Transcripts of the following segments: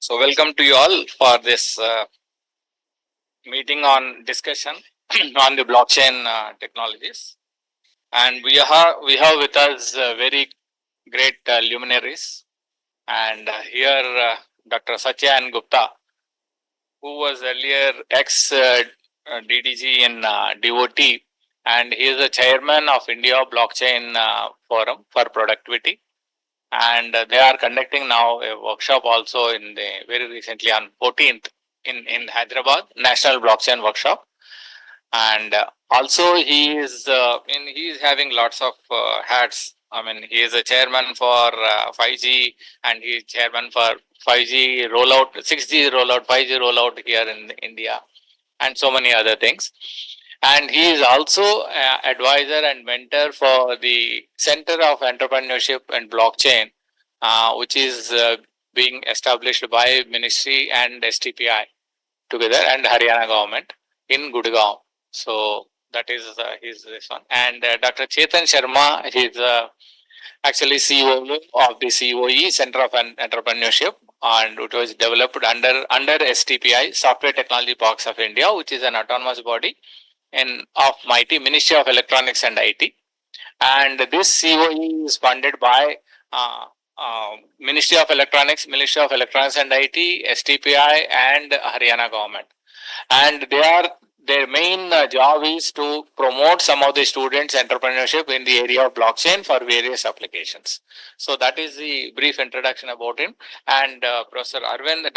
So welcome to you all for this meeting on discussion on the blockchain technologies, and we have with us very great luminaries, and here Dr. Satyan Gupta, who was earlier ex DDG in DOT, and he is the chairman of India Blockchain Forum for Productivity, and they are conducting now a workshop also in the very recently on 14th in Hyderabad, National Blockchain Workshop, and also he is having lots of hats. I mean, he is a chairman for 5G, and he is chairman for 5G rollout, 6G rollout, 5G rollout here in India, and so many other things. And he is also advisor and mentor for the Center of Entrepreneurship and Blockchain, which is being established by Ministry and STPI together and Haryana government in Gurugram. So that is his this one. And Dr. Chetan Sharma, he is actually CEO of the CoE, Center of Entrepreneurship, and it was developed under STPI, Software Technology Parks of India, which is an autonomous body of MIT, Ministry of Electronics and IT. And this CoE is funded by Ministry of Electronics and IT, STPI, and Haryana government. And their main job is to promote some of the students' entrepreneurship in the area of blockchain for various applications. So that is the brief introduction about him. And Professor Arvind,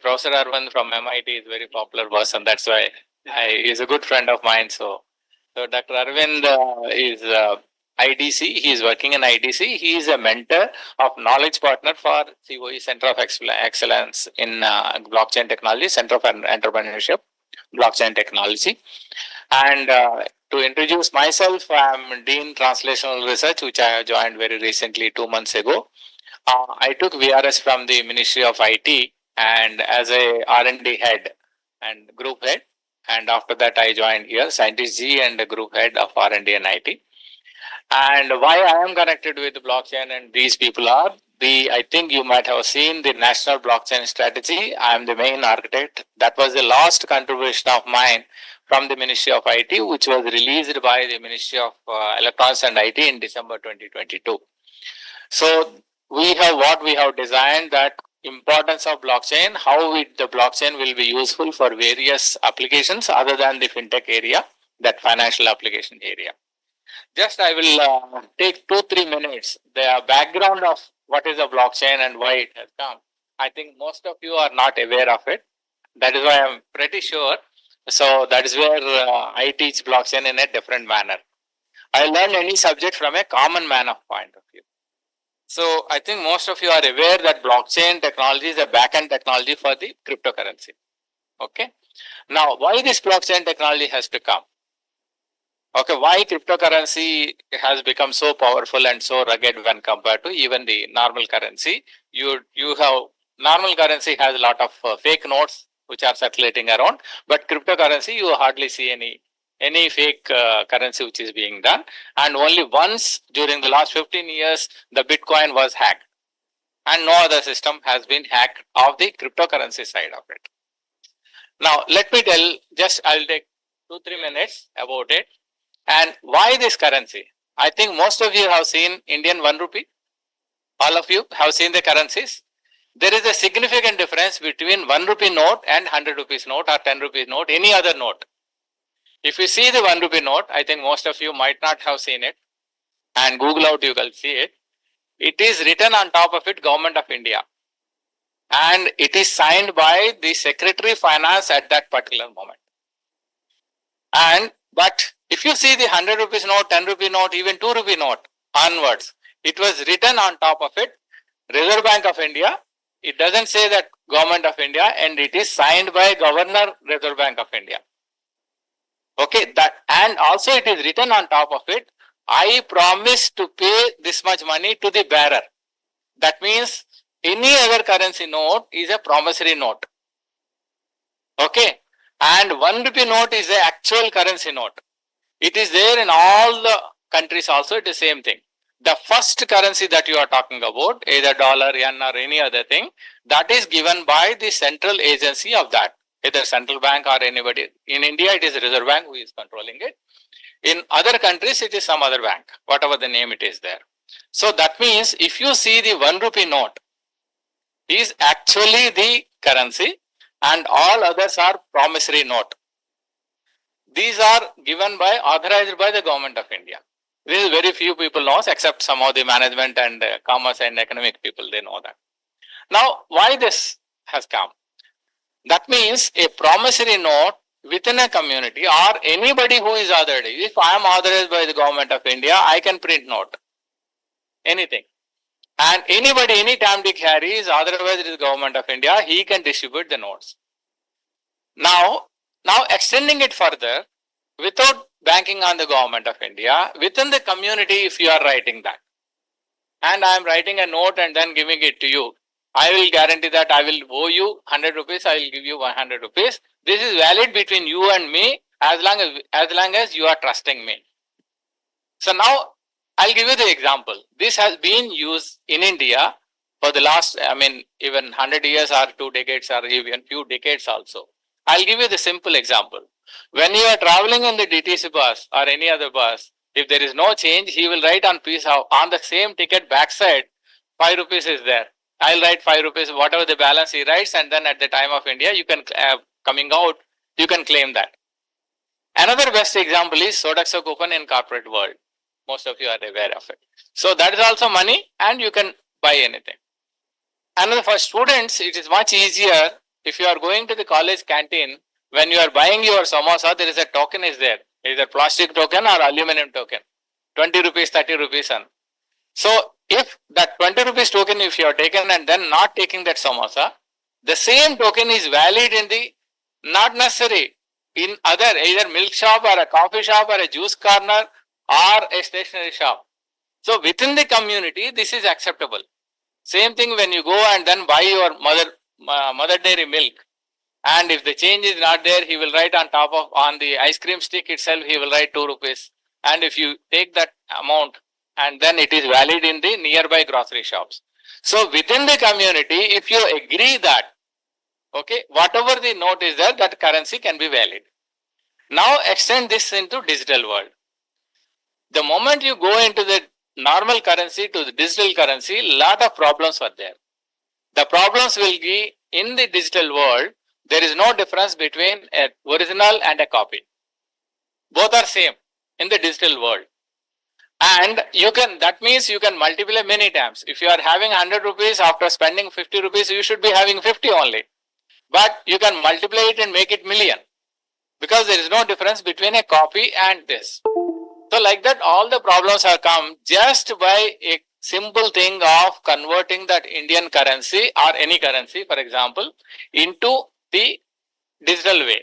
Professor Arvind from MIT is a very popular person. That's why he is a good friend of mine. So Dr. Arvind is IDC. He is working in IDC. He is a mentor of knowledge partner for CoE, Center of Excellence in Blockchain Technology, Center of Entrepreneurship, Blockchain Technology. And to introduce myself, I am Dean Translational Research, which I have joined very recently, 2 months ago. I took VRS from the Ministry of IT and as a R&D head and group head. And after that, I joined here, Scientist G and the group head of R&D and IT. And why I am connected with blockchain and these people are, I think you might have seen the National Blockchain Strategy. I am the main architect. That was the last contribution of mine from the Ministry of IT, which was released by the Ministry of Electronics and IT in December 2022. So we have designed that importance of blockchain, how the blockchain will be useful for various applications other than the fintech area, that financial application area. Just I will take 2-3 minutes, the background of what is a blockchain and why it has come. I think most of you are not aware of it. That is why I'm pretty sure. So that is where I teach blockchain in a different manner. I learn any subject from a common man of point of view. So I think most of you are aware that blockchain technology is a backend technology for the cryptocurrency. Okay. Now, why this blockchain technology has to come? Okay, why cryptocurrency has become so powerful and so rugged when compared to even the normal currency? You have normal currency has a lot of fake notes which are circulating around, but cryptocurrency you hardly see any fake currency which is being done. And only once during the last 15 years, the Bitcoin was hacked, and no other system has been hacked of the cryptocurrency side of it. Now, let me tell, I'll take 2-3 minutes about it. And why this currency? I think most of you have seen Indian 1 rupee. All of you have seen the currencies. There is a significant difference between 1 rupee note and 100 rupees note or 10 rupees note, any other note. If you see the 1 rupee note, I think most of you might not have seen it, and Google out you can see it. It is written on top of it, Government of India. And it is signed by the Secretary of Finance at that particular moment. But if you see the 100 rupees note, 10 rupee note, even 2 rupee note onwards, it was written on top of it, Reserve Bank of India. It doesn't say that Government of India, and it is signed by Governor, Reserve Bank of India. Okay, and also it is written on top of it, I promise to pay this much money to the bearer. That means any other currency note is a promissory note. Okay, and 1 rupee note is the actual currency note. It is there in all the countries also, it is the same thing. The first currency that you are talking about, either dollar, yen or any other thing, that is given by the central agency of that, either central bank or anybody. In India, it is Reserve Bank who is controlling it. In other countries, it is some other bank, whatever the name it is there. So that means if you see the 1 rupee note is actually the currency and all others are promissory note. These are given by, authorized by the government of India. This is very few people know, except some of the management and commerce and economic people, they know that. Now, why this has come? That means a promissory note within a community or anybody who is authorized. If I am authorized by the government of India, I can print note, anything. And anybody, any Tam Dick Harry is authorized by the government of India, he can distribute the notes. Now extending it further, without banking on the government of India, within the community, if you are writing that, and I am writing a note and then giving it to you, I will guarantee that I will owe you 100 rupees, I will give you 100 rupees. This is valid between you and me as long as you are trusting me. So now I'll give you the example. This has been used in India for the last, even 100 years or 2 decades or even few decades also. I'll give you the simple example. When you are traveling in the DTC bus or any other bus, if there is no change, he will write on the same ticket backside, 5 rupees is there. I'll write 5 rupees, whatever the balance he writes, and then at the time of India, you can, coming out, you can claim that. Another best example is Sodexo coupon in corporate world. Most of you are aware of it. So that is also money and you can buy anything. And for students, it is much easier if you are going to the college canteen, when you are buying your samosa, there is a token is there, either plastic token or aluminum token, 20 rupees, 30 rupees. So if that 20 rupees token, if you are taken and then not taking that samosa, the same token is valid in the, not necessary, in other, either milk shop or a coffee shop or a juice corner or a stationery shop. So within the community, this is acceptable. Same thing when you go and then buy your mother dairy milk, and if the change is not there, he will write on top of, on the ice cream stick itself, he will write 2 rupees. And if you take that amount, and then it is valid in the nearby grocery shops. So within the community, if you agree that, okay, whatever the note is there, that currency can be valid. Now extend this into digital world. The moment you go into the normal currency to the digital currency, lot of problems are there. The problems will be in the digital world, there is no difference between an original and a copy. Both are same in the digital world. And you can, that means you can multiply many times. If you are having 100 rupees, after spending 50 rupees, you should be having 50 only. But you can multiply it and make it million, because there is no difference between a copy and this. So like that, all the problems have come just by a simple thing of converting that Indian currency or any currency, for example, into the digital way.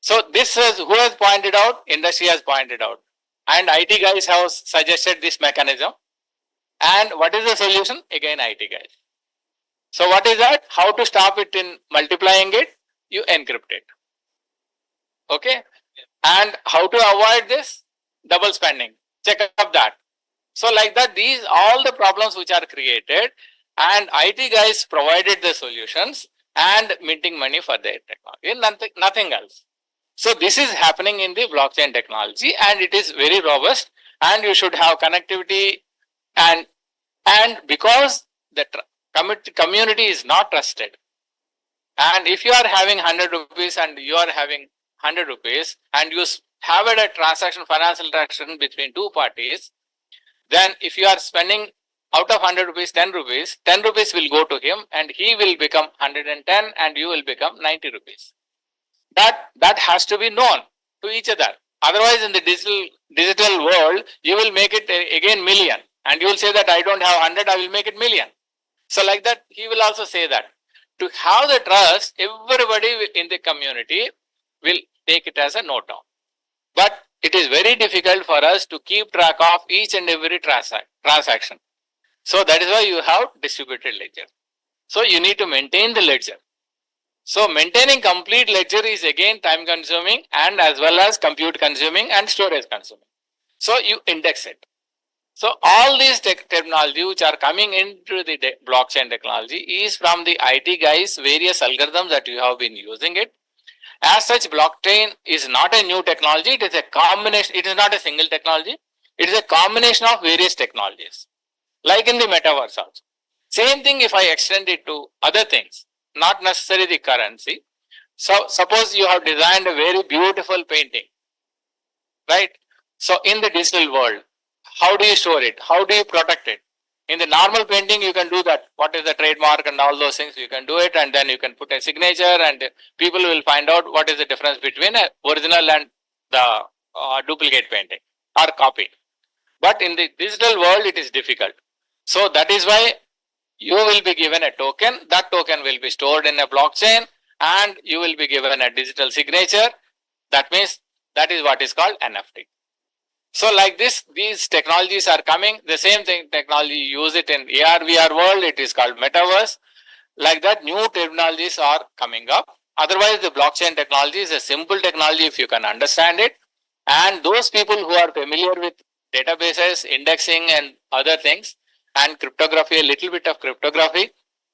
So this is who has pointed out, industry has pointed out, and IT guys have suggested this mechanism. And what is the solution? Again, IT guys. So what is that? How to stop it in multiplying it? You encrypt it. Okay. And how to avoid this? Double spending. Check up that. So like that, these all the problems which are created, and IT guys provided the solutions and minting money for their technology, nothing else. So this is happening in the blockchain technology, and it is very robust, and you should have connectivity, and because the community is not trusted, and if you are having 100 rupees and you are having 100 rupees and you have a transaction, financial transaction between two parties, then if you are spending out of 100 rupees, 10 rupees will go to him and he will become 110 and you will become 90 rupees. That has to be known to each other. Otherwise, in the digital world, you will make it again million, and you will say that I don't have 100, I will make it million. So like that, he will also say that. To have the trust, everybody in the community will take it as a note down. But it is very difficult for us to keep track of each and every transaction. So that is why you have distributed ledger. So you need to maintain the ledger. So maintaining complete ledger is again time consuming and as well as compute consuming and storage consuming. So you index it. So all these technology which are coming into the blockchain technology is from the IT guys, various algorithms that you have been using it. As such, blockchain is not a new technology. It is a combination. It is not a single technology. It is a combination of various technologies, like in the metaverse also. Same thing if I extend it to other things, not necessarily the currency. So suppose you have designed a very beautiful painting, right? So in the digital world, how do you store it? How do you protect it? In the normal painting, you can do that. What is the trademark and all those things? You can do it, and then you can put a signature, and people will find out what is the difference between an original and the duplicate painting or copy. But in the digital world, it is difficult. So that is why you will be given a token. That token will be stored in a blockchain, and you will be given a digital signature. That means that is what is called NFT. So like this, these technologies are coming. The same thing technology, you use it in AR, VR world. It is called metaverse. Like that, new technologies are coming up. Otherwise, the blockchain technology is a simple technology if you can understand it. And those people who are familiar with databases, indexing, and other things, and cryptography, a little bit of cryptography,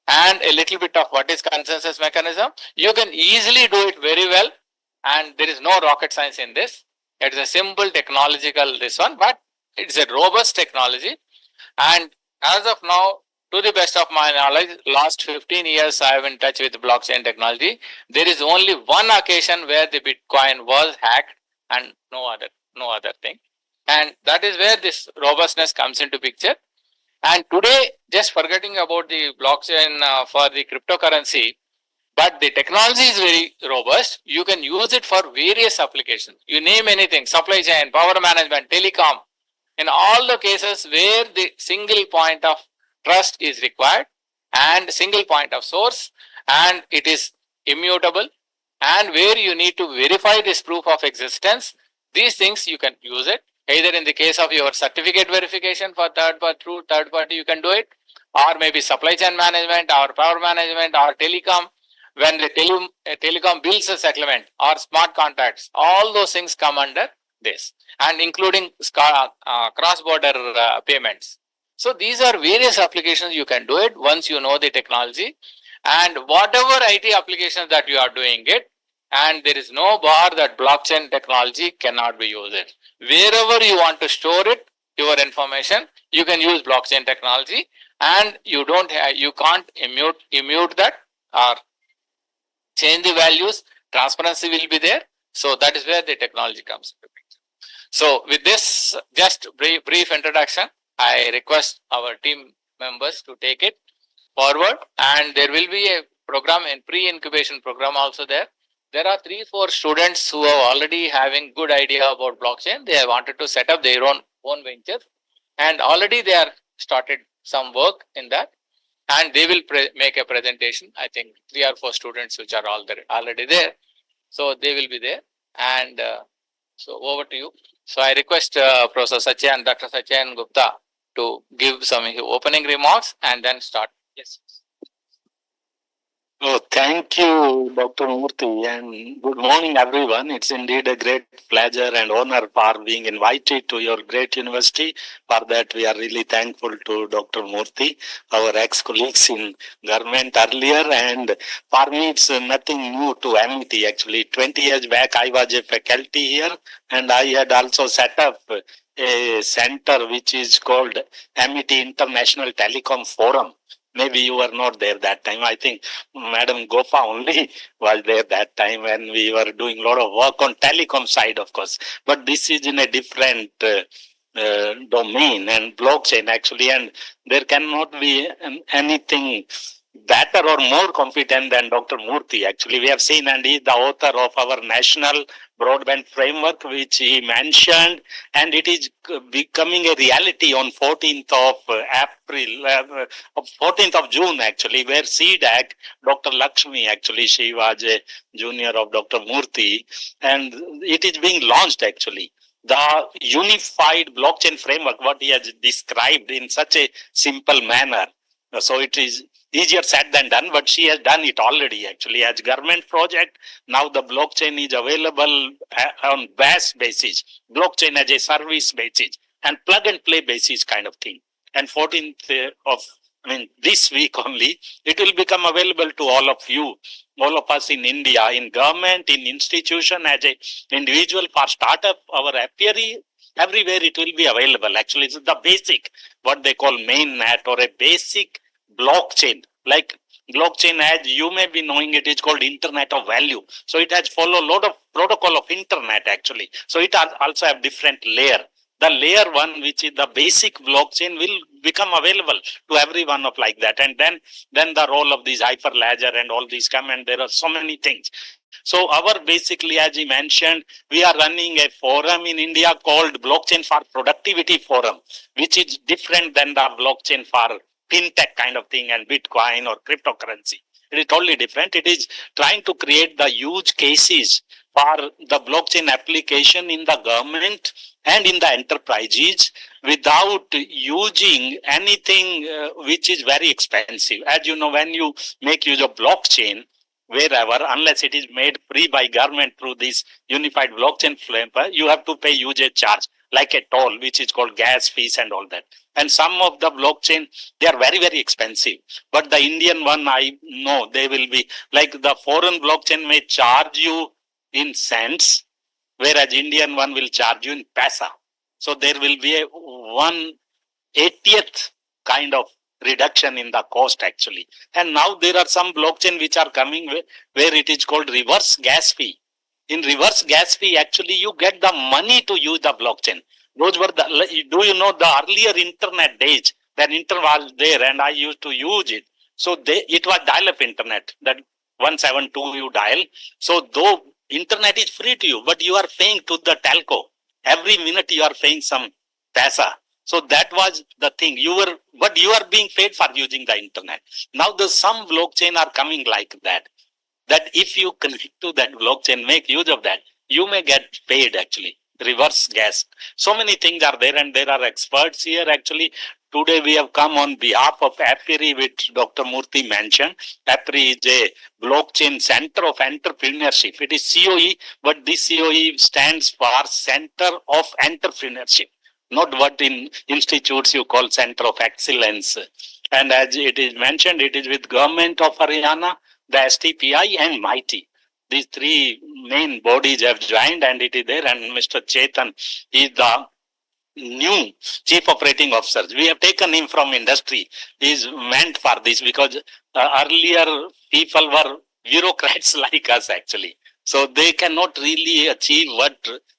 and a little bit of what is consensus mechanism, you can easily do it very well. And there is no rocket science in this. It is a simple technological this one, but it's a robust technology. And as of now, to the best of my knowledge, last 15 years I have in touch with blockchain technology. There is only one occasion where the Bitcoin was hacked and no other thing. And that is where this robustness comes into picture. And today, just forgetting about the blockchain for the cryptocurrency, but the technology is very robust. You can use it for various applications. You name anything, supply chain, power management, telecom. In all the cases where the single point of trust is required and single point of source, and it is immutable, and where you need to verify this proof of existence, these things you can use it. Either in the case of your certificate verification for through third party, you can do it, or maybe supply chain management, or power management, or telecom. When the telecom bills a settlement or smart contracts, all those things come under this, and including cross-border payments. So these are various applications you can do it once you know the technology, and whatever IT applications that you are doing it, and there is no bar that blockchain technology cannot be used. Wherever you want to store it, your information, you can use blockchain technology, and you can't immute that or change the values. Transparency will be there. So that is where the technology comes into picture. So with this just brief introduction, I request our team members to take it forward, and there will be a program in pre-incubation program also there. There are 3-4 students who are already having good idea about blockchain. They have wanted to set up their own venture, and already they are started some work in that, and they will make a presentation. I think 3 or 4 students which are already there. So they will be there, and so over to you. So I request Professor Satyan, Dr. Satyan Gupta to give some opening remarks and then start. Yes. Oh, thank you, Dr. Murthy, and good morning, everyone. It's indeed a great pleasure and honor for being invited to your great university. For that, we are really thankful to Dr. Murthy, our ex-colleagues in government earlier, and for me, it's nothing new to MIT. Actually, 20 years back, I was a faculty here, and I had also set up a center which is called MIT International Telecom Forum. Maybe you were not there that time. I think Madam Gopa only was there that time when we were doing a lot of work on telecom side, of course. But this is in a different domain and blockchain actually, and there cannot be anything better or more competent than Dr. Murthy. Actually, we have seen, and he is the author of our national broadband framework, which he mentioned, and it is becoming a reality on 14th of April, 14th of June, actually, where CDAC, Dr. Lakshmi, actually, she was a junior of Dr. Murthy, and it is being launched, actually. The unified blockchain framework, what he has described in such a simple manner. So it is easier said than done, but she has done it already actually as government project. Now the blockchain is available on BaaS basis, blockchain as a service basis, and plug and play basis kind of thing. And 14th of this week only, it will become available to all of you, all of us in India, in government, in institution, as a individual, for startup, our apiary, everywhere it will be available. Actually, it's the basic, what they call mainnet, or a basic blockchain. Like blockchain, as you may be knowing, it is called Internet of Value. So it has followed a lot of protocol of internet actually. So it has also have different layer. The layer one, which is the basic blockchain, will become available to everyone of like that. And then the role of these hyperledger and all these come, and there are so many things. So our basically, as he mentioned, we are running a forum in India called Blockchain for Productivity Forum, which is different than the blockchain for fintech kind of thing and Bitcoin or cryptocurrency. It is totally different. It is trying to create the huge cases for the blockchain application in the government and in the enterprises without using anything which is very expensive. As you know, when you make use of blockchain, wherever, unless it is made free by government through this unified blockchain framework, you have to pay usage charge, like a toll, which is called gas fees and all that. And some of the blockchain, they are very, very expensive. But the Indian one, I know they will be, like the foreign blockchain may charge you in cents, whereas Indian one will charge you in paisa. So there will be a 1/80th kind of reduction in the cost actually. And now there are some blockchain which are coming where it is called reverse gas fee. In reverse gas fee, actually you get the money to use the blockchain. Those were the, do you know the earlier internet days, that internet was there and I used to use it. So it was dial-up internet, that 172 you dial. So though internet is free to you, but you are paying to the telco. Every minute you are paying some paisa. So that was the thing. But you are being paid for using the internet. Now some blockchain are coming like that. That if you connect to that blockchain, make use of that, you may get paid actually. Reverse gas. So many things are there, and there are experts here actually. Today we have come on behalf of APRI, which Dr. Murthy mentioned. APRI is a blockchain center of entrepreneurship. It is CoE, but this CoE stands for Center of Entrepreneurship, not what in institutes you call Center of Excellence. And as it is mentioned, it is with Government of Haryana, the STPI and MIT. These three main bodies have joined, and it is there. And Mr. Chetan is the new chief operating officer. We have taken him from industry. He is meant for this because earlier people were bureaucrats like us actually. So they cannot really achieve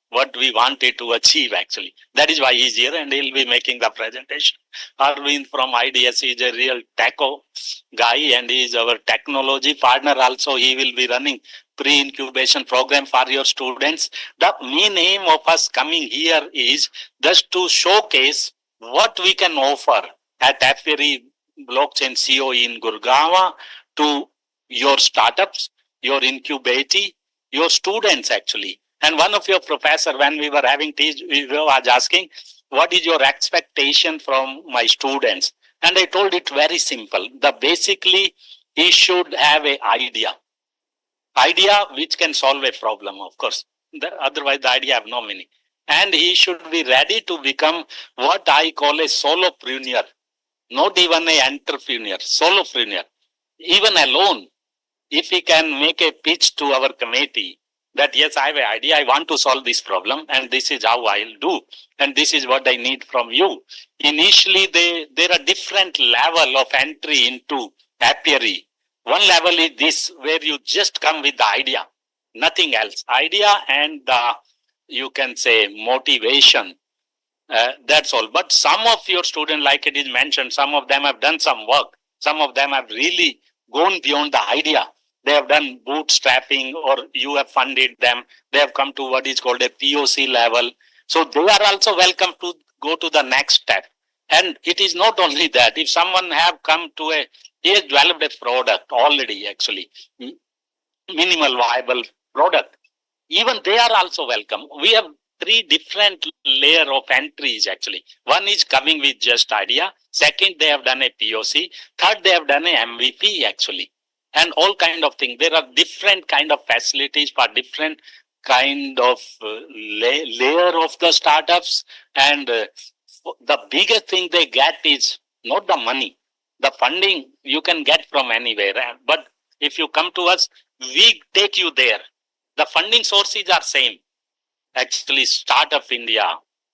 what we wanted to achieve actually. That is why he is here, and he will be making the presentation. Arvind from IDS is a real TACO guy, and he is our technology partner also. He will be running pre-incubation program for your students. The main aim of us coming here is just to showcase what we can offer at APRI Blockchain CoE in Gurugram to your startups, your incubatee, your students actually. And one of your professor, when we were having teach, we was asking, what is your expectation from my students? And I told it very simple. Basically, he should have an idea which can solve a problem, of course. Otherwise, the idea have no meaning. And he should be ready to become what I call a solopreneur, not even an entrepreneur, solopreneur. Even alone, if he can make a pitch to our committee, that yes, I have an idea, I want to solve this problem, and this is how I'll do, and this is what I need from you. Initially, there are different level of entry into apiary. One level is this, where you just come with the idea, nothing else. Idea and you can say motivation. That's all. But some of your students, like it is mentioned, some of them have done some work. Some of them have really gone beyond the idea. They have done bootstrapping, or you have funded them. They have come to what is called a POC level. So they are also welcome to go to the next step. And it is not only that. If someone have come to he has developed a product already, actually, minimal viable product, even they are also welcome. We have three different layer of entries actually. One is coming with just idea. Second, they have done a POC. Third, they have done a MVP actually. And all kind of things. There are different kind of facilities for different kind of layer of the startups. And the biggest thing they get is not the money. The funding you can get from anywhere. But if you come to us, we take you there. The funding sources are same. Actually, Startup India,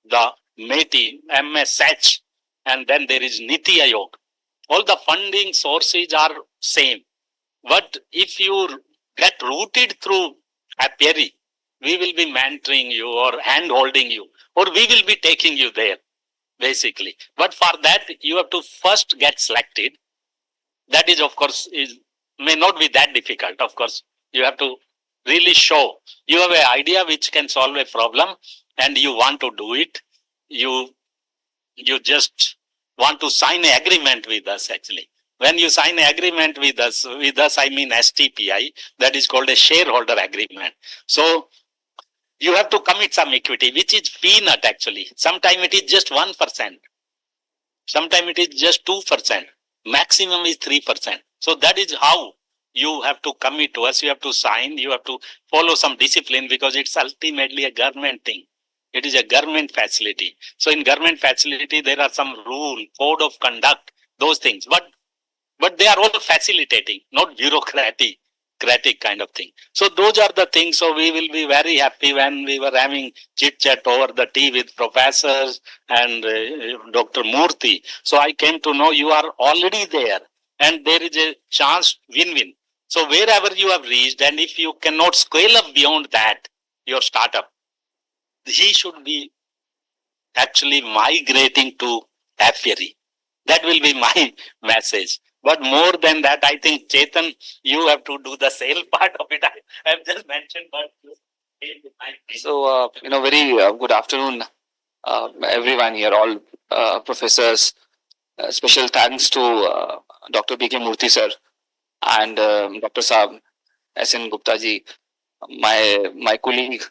the METI, MSH, and then there is Niti Aayog. All the funding sources are same. But if you get rooted through Apiary, we will be mentoring you or hand holding you, or we will be taking you there, basically. But for that, you have to first get selected. That is, of course, may not be that difficult. Of course, you have to really show you have an idea which can solve a problem, and you want to do it. You just want to sign an agreement with us. Actually, when you sign an agreement with us I mean STPI, that is called a shareholder agreement. So you have to commit some equity, which is peanut actually. Sometimes it is just 1%. Sometimes it is just 2%. Maximum is 3%. So that is how you have to commit to us. You have to sign. You have to follow some discipline, because it's ultimately a government thing. It is a government facility. So in government facility, there are some rule, code of conduct, those things. But they are all facilitating, not bureaucratic kind of thing. So those are the things. So we will be very happy when we were having chit chat over the tea with professors and Dr. Murthy. So I came to know you are already there, and there is a chance win-win. So wherever you have reached, and if you cannot scale up beyond that, your startup, he should be actually migrating to Apiary. That will be my message. But more than that, I think, Chetan, you have to do the sale part of it. I have just mentioned, but so, very good afternoon, everyone here, all professors. Special thanks to Dr. B.K. Murthy sir and Dr. Saab, S.N. Gupta ji, my colleague,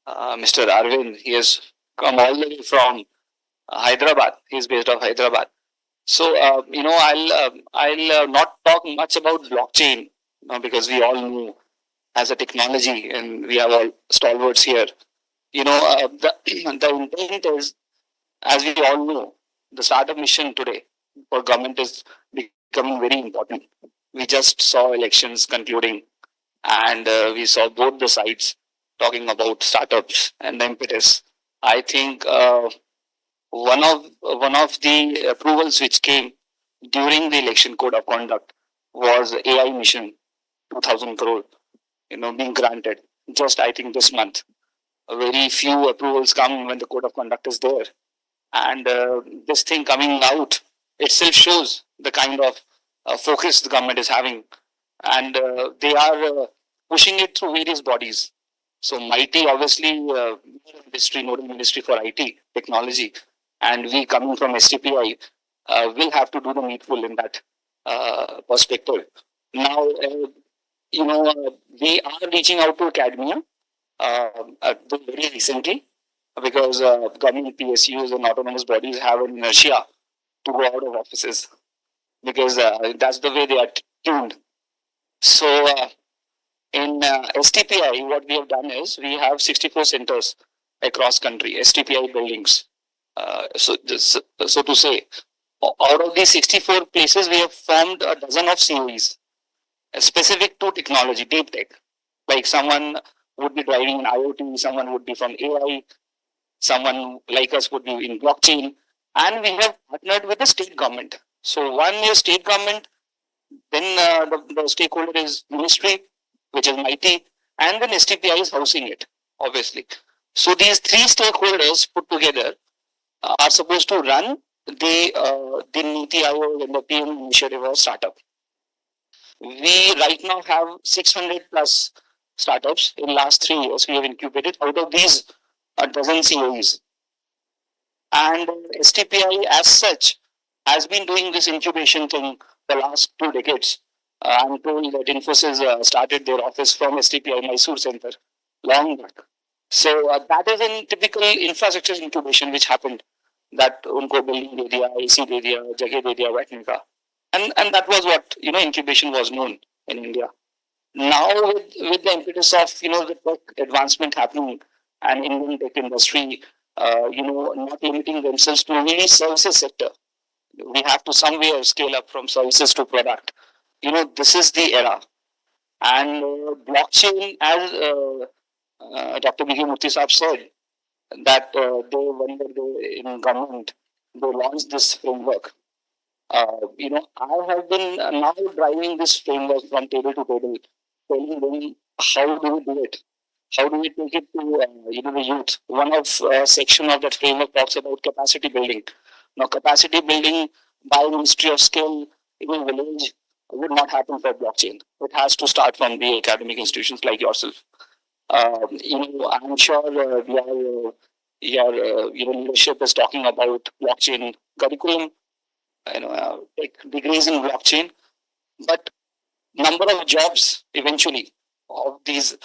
Mr. Arvind. He has come all the way from Hyderabad. He is based off Hyderabad. So, I'll not talk much about blockchain because we all know as a technology, and we have all stalwarts here. The intent is, as we all know, the startup mission today for government is becoming very important. We just saw elections concluding, and we saw both the sides talking about startups and the impetus. I think one of the approvals which came during the election code of conduct was AI mission, 2,000 crore, being granted. Just I think this month, very few approvals come when the code of conduct is there, and this thing coming out itself shows the kind of focus the government is having, and they are pushing it through various bodies. So MIT, obviously, industry, nodal ministry for IT technology, and we coming from STPI will have to do the needful in that perspective. Now, we are reaching out to academia very recently, because government PSUs and autonomous bodies have an inertia to go out of offices, because that's the way they are tuned. So in STPI, what we have done is we have 64 centers across country, STPI buildings. So to say, out of these 64 places, we have formed a dozen of CoEs specific to technology, deep tech. Like someone would be driving in IoT, someone would be from AI, someone like us would be in blockchain, and we have partnered with the state government. So one is state government, then the stakeholder is ministry, which is MIT, and then STPI is housing it, obviously. So these three stakeholders put together are supposed to run the Niti Aayog and the PM initiative of startup. We right now have 600 plus startups. In last 3 years, we have incubated out of these a dozen CoEs. And STPI as such has been doing this incubation thing the last 2 decades. I'm told that Infosys started their office from STPI Mysore Center long back. So that is a typical infrastructure incubation which happened, that unko building de diya, AC de diya, jagah de diya, baithne ka. And that was what incubation was known in India. Now with the impetus of the tech advancement happening and Indian tech industry not limiting themselves to only services sector. We have to somewhere scale up from services to product. This is the era. And blockchain, as Dr. B.K. Murthy Saab said, that when they in government, they launched this framework. I have been now driving this framework from table to table, telling them how do we do it, how do we take it to the youth. One of section of that framework talks about capacity building. Now, capacity building by Ministry of Skill in a village would not happen for blockchain. It has to start from the academic institutions like yourself. I'm sure your leadership is talking about blockchain curriculum, take degrees in blockchain, but number of jobs eventually of these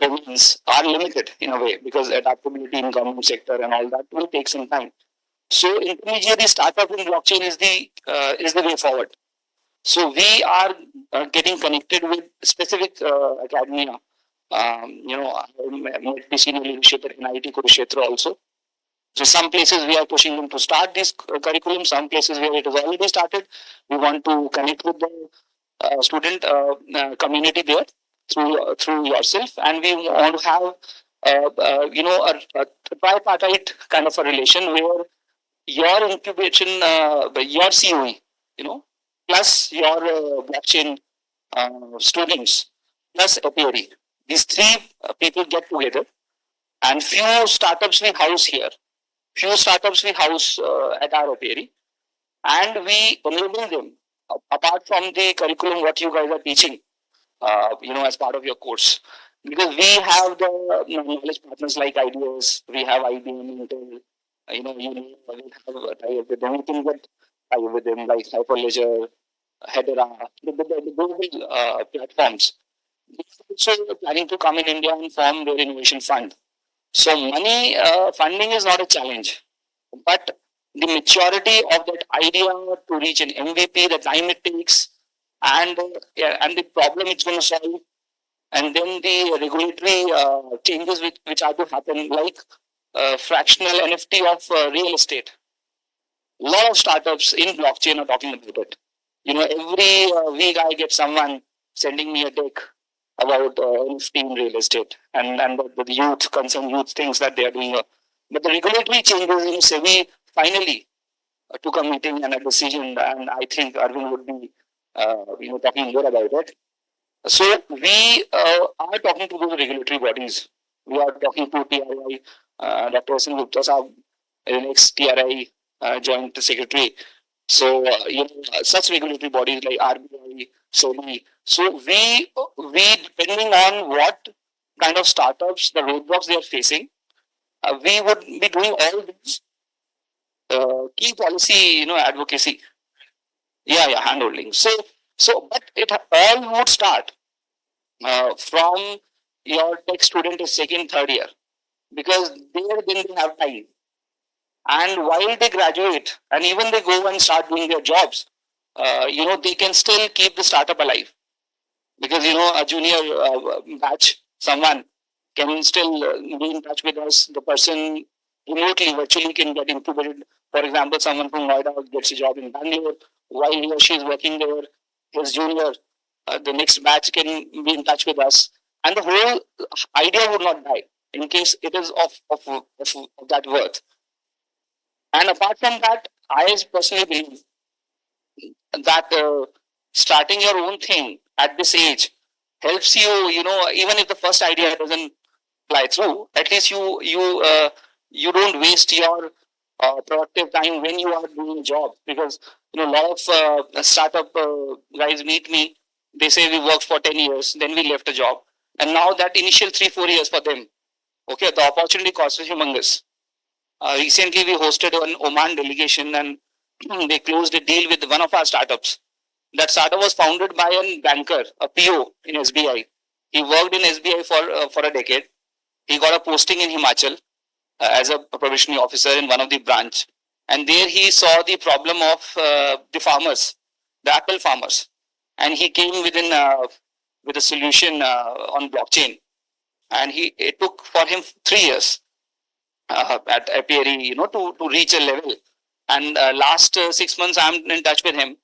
domains are limited in a way because adaptability in government sector and all that will take some time. So intermediary startup in blockchain is the way forward. So we are getting connected with specific academia. I met the senior leadership at NIT Kurukshetra also. So some places we are pushing them to start this curriculum. Some places where it has already started, we want to connect with the student community there through yourself, and we want to have a tripartite kind of a relation where your incubation, your CoE, plus your blockchain students, plus Apiary. These three people get together, and few startups we house here, few startups we house at our Apiary, and we enable them apart from the curriculum what you guys are teaching, as part of your course. Because we have the knowledge partners like IDS, we have IBM, Intel, we have a tie-up with them. We can get tie-up with them like Hyperledger, Hedera, the global platforms. So planning to come in India and form their innovation fund. So money funding is not a challenge, but the maturity of that idea to reach an MVP, the time it takes, and the problem it's going to solve, and then the regulatory changes which are to happen, like fractional NFT of real estate. A lot of startups in blockchain are talking about it. Every week I get someone sending me a deck about NFT in real estate and the youth, concerned youth things that they are doing. But the regulatory changes, SEBI finally took a meeting and a decision, and I think Arvind would be, talking more about it. So we are talking to those regulatory bodies. We are talking to TRI, Dr. S. Gupta Saab, next TRI Joint Secretary. So such regulatory bodies like RBI, SEBI. So we depending on what kind of startups, the roadblocks they are facing, we would be doing all these key policy, advocacy. Yeah, handholding. But it all would start from your tech student is second, third year, because then they have time. And while they graduate and even they go and start doing their jobs, they can still keep the startup alive. Because, a junior batch, someone can still be in touch with us. The person remotely, virtually can get incubated. For example, someone from Noida gets a job in Bangalore. While he or she is working there, his junior, the next batch can be in touch with us. And the whole idea would not die in case it is of that worth. And apart from that, I personally believe that starting your own thing at this age helps you, even if the first idea doesn't fly through, at least you don't waste your productive time when you are doing a job. Because, a lot of startup guys meet me, they say we worked for 10 years, then we left a job. And now that initial 3-4 years for them, okay, the opportunity cost is humongous. Recently, we hosted an Oman delegation and they closed a deal with one of our startups. That startup was founded by a banker, a PO in SBI. He worked in SBI for a decade. He got a posting in Himachal as a probationary officer in one of the branch. And there he saw the problem of the farmers, the apple farmers. And he came with a solution on blockchain. And it took for him 3 years. at Apiary, to reach a level. And last 6 months, I'm in touch with him,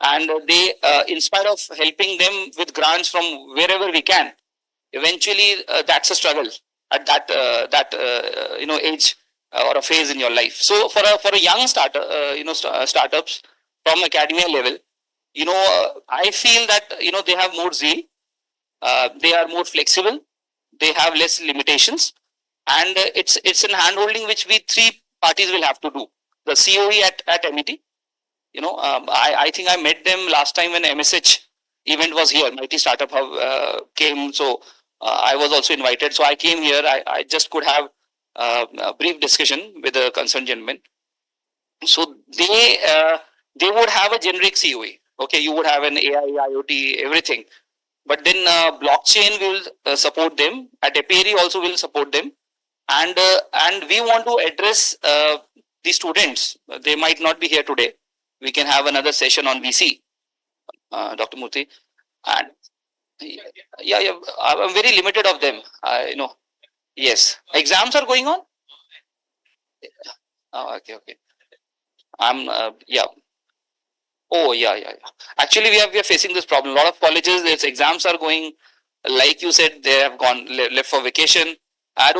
and they, in spite of helping them with grants from wherever we can, eventually that's a struggle at that age or a phase in your life. So for a young starter, startups from academia level, I feel that they have more zeal, they are more flexible, they have less limitations, and it's an handholding which we three parties will have to do. The CoE at MET, I think I met them last time when MSH event was here. Mighty Startup Hub came, so I was also invited. So I came here. I just could have a brief discussion with the concerned gentleman. So they would have a generic CoE. Okay, you would have an AI, IoT, everything. But then blockchain will support them. At Apiary also will support them, and we want to address the students. They might not be here today. We can have another session on VC, Dr. Murthy. And yeah, I'm very limited of them. Yes, exams are going on. Oh, okay. Yeah. Oh, yeah. Actually, we are facing this problem. A lot of colleges, its exams are going, like you said, they have gone left for vacation. I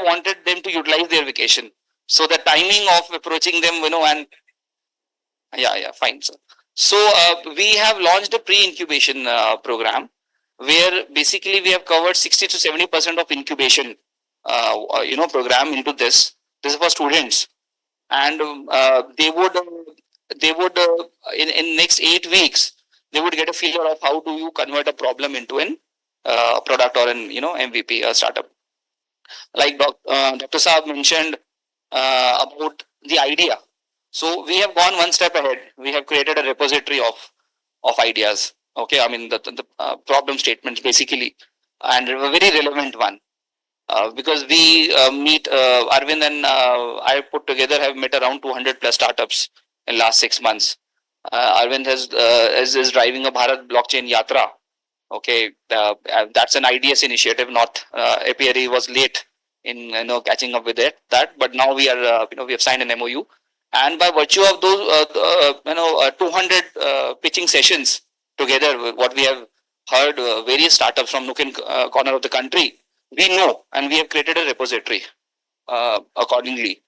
wanted them to utilize their vacation. So the timing of approaching them, and yeah, fine, sir. So we have launched a pre-incubation program where basically we have covered 60 to 70% of incubation, program into this. This is for students, and they would in next 8 weeks they would get a feel of how do you convert a problem into an product or an MVP, a startup. Like Dr. Saab mentioned about the idea. So we have gone one step ahead. We have created a repository of ideas. Okay, I mean the problem statements basically, and a very relevant one. Because we meet Arvind and I put together have met around 200 plus startups in last 6 months. Arvind is driving a Bharat blockchain yatra. Okay, that's an IDS initiative. Not Apiary was late in catching up with that, but now we are we have signed an MOU, and by virtue of those 200 pitching sessions together, what we have heard various startups from nook and corner of the country, we know, and we have created a repository accordingly.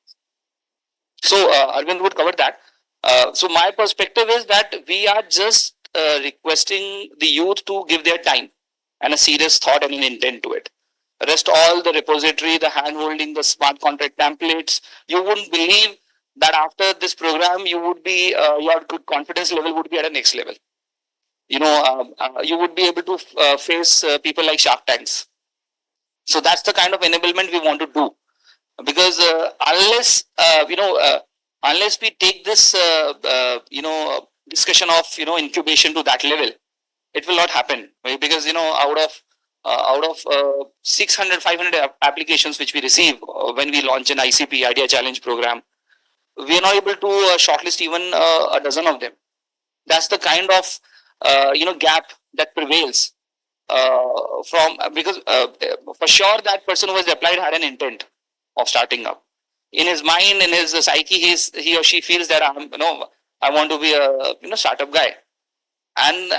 So Arvind would cover that. So my perspective is that we are just requesting the youth to give their time and a serious thought and an intent to it. Rest all the repository, the hand-holding, the smart contract templates, you wouldn't believe that after this program you would be your confidence level would be at a next level. You would be able to face people like Shark Tanks. So that's the kind of enablement we want to do, because unless we take this discussion of incubation to that level, it will not happen, right? Because out of 600 500 applications which we receive when we launch an ICP Idea Challenge program, we are not able to shortlist even a dozen of them. That's the kind of gap that prevails because for sure that person who has applied had an intent of starting up. In his mind, in his psyche, he or she feels that I want to be a startup guy, and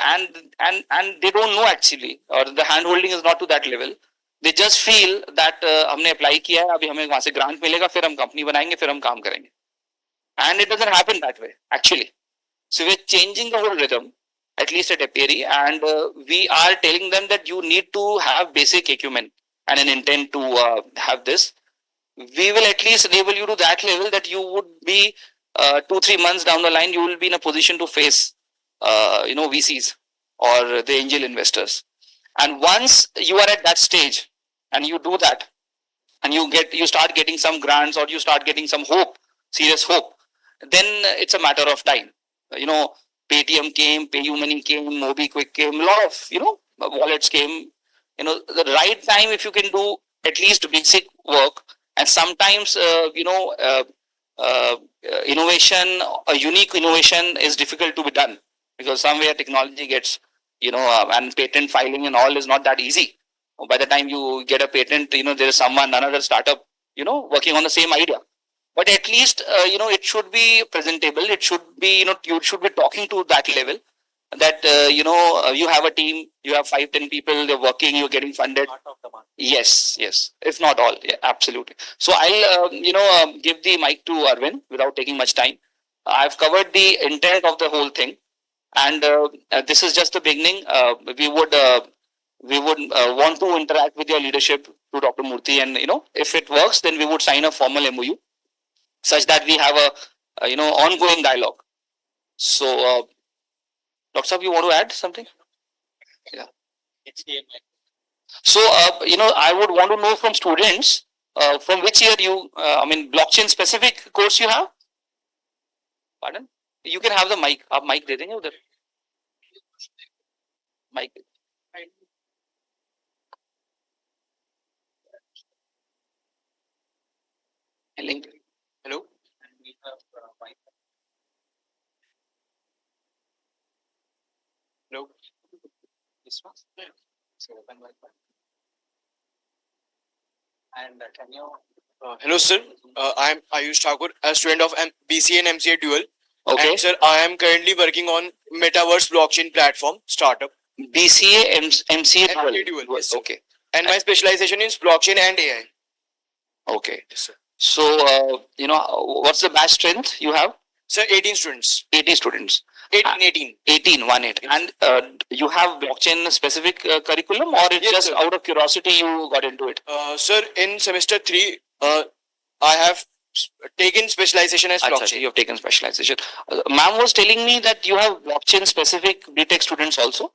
they don't know actually, or the hand holding is not to that level. They just feel that हमने apply किया है, अभी हमें वहाँ से grant मिलेगा, फिर हम company बनाएंगे, फिर हम काम करेंगे, and it doesn't happen that way actually. So we're changing the whole rhythm, at least at Apiary, and we are telling them that you need to have basic acumen and an intent to have this. We will at least enable you to that level that you would be 2-3 months down the line, you will be in a position to face VCs or the angel investors. And once you are at that stage and you do that, and you start getting some grants, or you start getting some hope, serious hope, then it's a matter of time. Paytm came, PayUmoney came, MobiQuick came, a lot of wallets came. The right time, if you can do at least basic work, and sometimes innovation, a unique innovation is difficult to be done, because somewhere technology gets and patent filing and all is not that easy. By the time you get a patent, there is another startup working on the same idea. But at least, it should be presentable. It should be, you should be talking to that level that, you have a team, you have 5-10 people, they're working, you're getting funded. Yes, yes. If not all, yeah, absolutely. So I'll, give the mic to Arvind without taking much time. I've covered the intent of the whole thing, and this is just the beginning. We would want to interact with your leadership to Dr. Murthy, and if it works, then we would sign a formal MOU such that we have a ongoing dialogue. So, Dr. Saab, you want to add something? Yeah. So, I would want to know from students, from which year you, blockchain specific course you have? Pardon? You can have the mic. आप mic दे देंगे उधर? Mic. Hello. Hello. This one. So open Wi-Fi. And can you? Hello, sir. I am Ayush Thakur, a student of BCA and MCA dual. Okay. And sir, I am currently working on Metaverse blockchain platform startup. BCA, MCA MCA dual. Yes, sir. Okay. And my specialization is blockchain and AI. Okay. Yes, sir. So, what's the batch strength you have? Sir, 18 students. 80 students. 18. 18, 1 8. Yes. And you have blockchain specific curriculum, or it's Yes, just sir. out of curiosity you got into it? Sir, in semester 3, I have taken specialization as Achha, blockchain. you have taken specialization. Ma'am was telling me that you have blockchain specific BTech students also.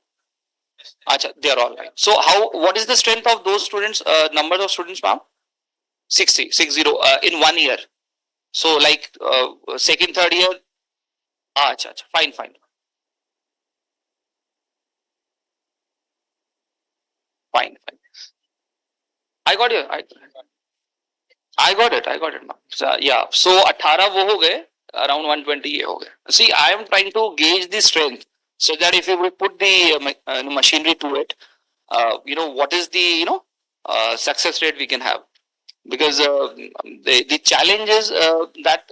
Achha, they are all right. So what is the strength of those students, number of students, ma'am? 60 in 1 year. So like second, third year. Achha, fine. Fine. I got you. I got it, ma'am. So, yeah. So 18 वो हो गए, around 120 ये हो गए. See, I am trying to gauge the strength so that if we put the machinery to it, what is the success rate we can have, because the challenge is that.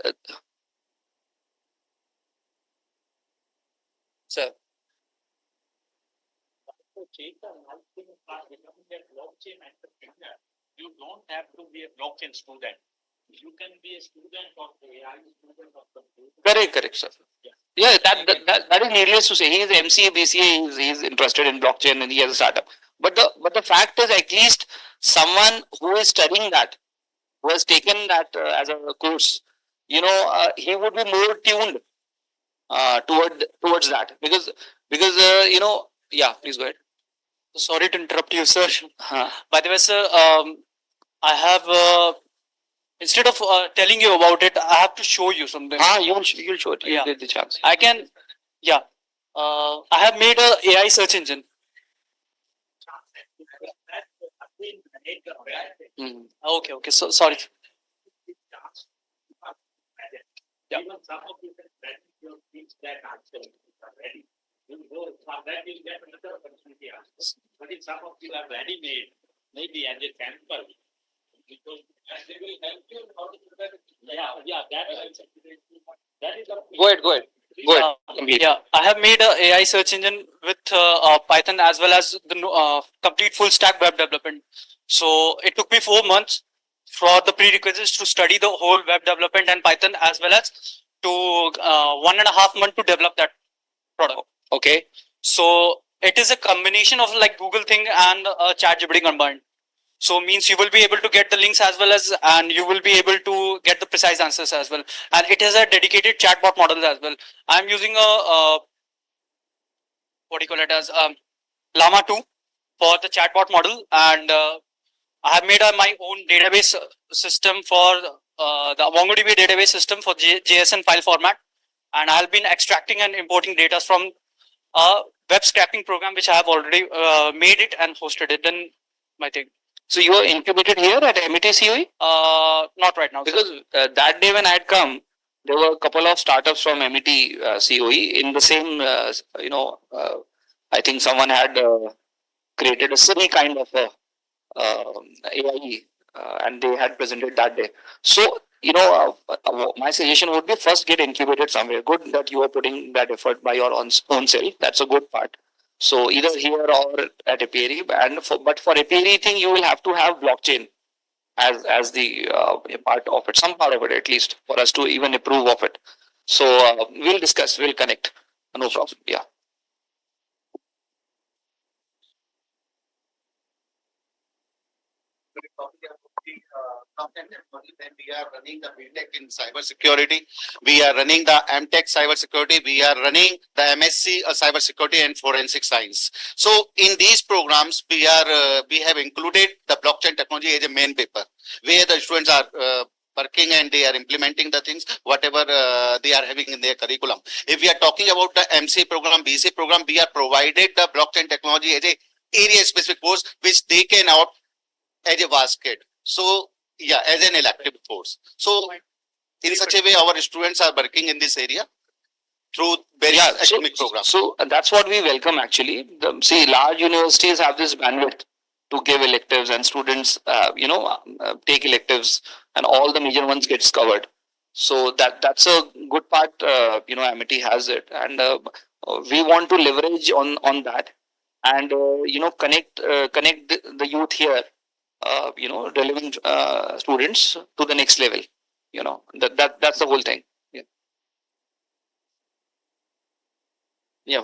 Sir. You don't have to be a blockchain student. You can be a student of AI, student of computer. Correct, sir. Yeah, that is needless to say. He is MCA, BCA. He is interested in blockchain and he has a startup. But the fact is, at least someone who is studying that, who has taken that as a course, he would be more tuned towards that, because yeah. Please go ahead. Sorry to interrupt you, sir. Huh. By the way, sir, I have instead of telling you about it, I have to show you something. You'll show it. Yeah. You get the chance. I can, yeah. I have made a AI search engine. Okay. So sorry. Yeah. Even some of you can teach that answer already. You know, for that you get another opportunity answer. But if some of you are ready made, maybe as a sample, because they will help you in how to do that. Yeah, that is the. Go ahead. Yeah, I have made a AI search engine with Python as well as the complete full stack web development. So it took me 4 months for the prerequisites to study the whole web development and Python, as well as to 1.5 months to develop that product. Okay. So it is a combination of like Google thing and ChatGPT combined. So means you will be able to get the links as well as, and you will be able to get the precise answers as well. And it has a dedicated chatbot model as well. I'm using a what do you call it as Llama 2 for the chatbot model, and I have made my own database system for the MongoDB database system for JSON file format, and I have been extracting and importing data from a web scraping program which I have already made it and hosted it. Then my thing. So you are incubated here at MIT CoE? Not right now. Because that day when I had come, there were a couple of startups from MIT CoE in the same, I think someone had created a silly kind of AI and they had presented that day. So my suggestion would be first get incubated somewhere. Good that you are putting that effort by your own self. That's a good part. So either here or at Aperi, but for Aperi thing, you will have to have blockchain as the a part of it, some part of it at least, for us to even approve of it. So we'll discuss, we'll connect. No problem. Yeah. When we are running the BTech in cybersecurity, we are running the MTech cybersecurity, we are running the MSc cybersecurity and forensic science. So in these programs, we have included the blockchain technology as a main paper, where the students are working and they are implementing the things, whatever they are having in their curriculum. If we are talking about the MC program, BC program, we are provided the blockchain technology as a area specific course, which they can out as a basket. So yeah, as an elective course. So in such a way, our students are working in this area through various academic programs. So that's what we welcome actually. See, large universities have this bandwidth to give electives, and students, take electives, and all the major ones gets covered. So that's a good part. Amity has it, and we want to leverage on that, and connect the youth here. Relevant students to the next level. That's the whole thing. Yeah. Yeah.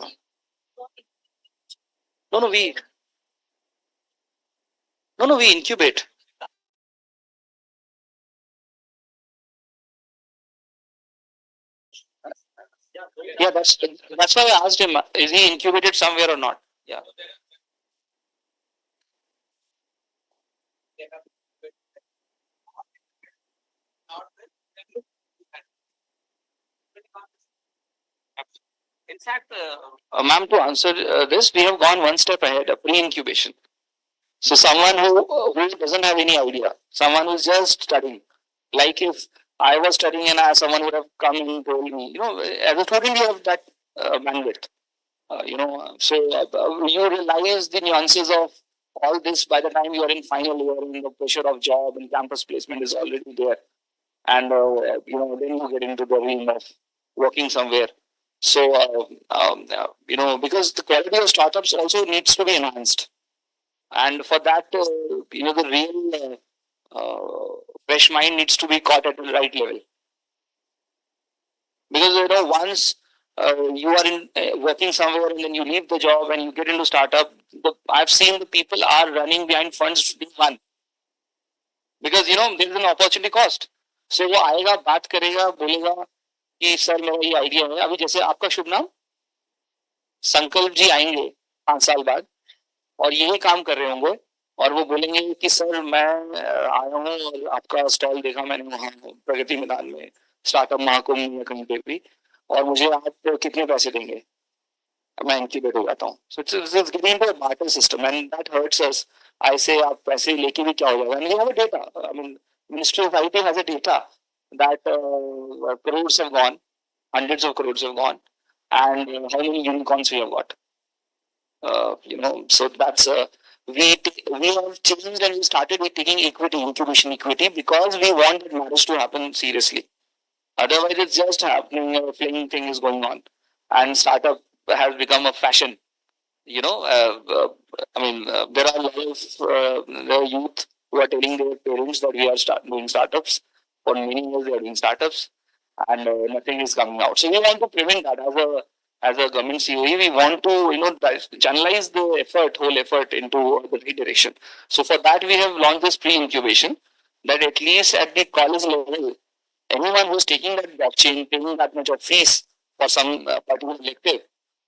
No, no, we we incubate. Yeah, that's why I asked him, is he incubated somewhere or not? Yeah. In fact, ma'am, to answer this, we have gone one step ahead, a pre-incubation. So someone who doesn't have any idea, someone who's just studying, like if I was studying and someone would have come and told me, as a student you have that bandwidth, you realize the nuances of all this by the time you are in final year and the pressure of job and campus placement is already there, and then you get into the realm of working somewhere. So because the quality of startups also needs to be enhanced, and for that the real fresh mind needs to be caught at the right level, because once you are in working somewhere and then you leave the job and you get into startup, I've seen the people are running behind funds day one, because there's an opportunity cost. So वो आएगा, बात करेगा, बोलेगा कि sir मेरा ये idea है, अभी जैसे आपका शुभ नाम संकल्प जी आएंगे 5 साल बाद और यही काम कर रहे होंगे, और वो बोलेंगे कि सर मैं आया हूँ और आपका स्टॉल देखा मैंने वहाँ प्रगति मैदान में स्टार्टअप महाकुंभ या कहीं पे भी, और मुझे आप कितने पैसे देंगे, मैं इंक्यूबेट हो जाता हूँ. So it's getting into a barter system and that hurts us. I say आप पैसे लेके भी क्या हो जाएगा, and we have a data. I mean ministry of IT has a data that crores have gone, hundreds of crores have gone, and how many unicorns we have got. So that's we have changed and we started with taking equity, incubation equity, because we want that marriage to happen seriously. Otherwise, it's just happening, a fling thing is going on, and startup has become a fashion. There are a lot of the youth who are telling their parents that we are doing startups. For many years, they are doing startups, and nothing is coming out. So we want to prevent that as a government COE. We want to channelize the whole effort into the right direction. So for that, we have launched this pre-incubation, that at least at the college level, anyone who's taking that blockchain, paying that much of fees for some particular elective,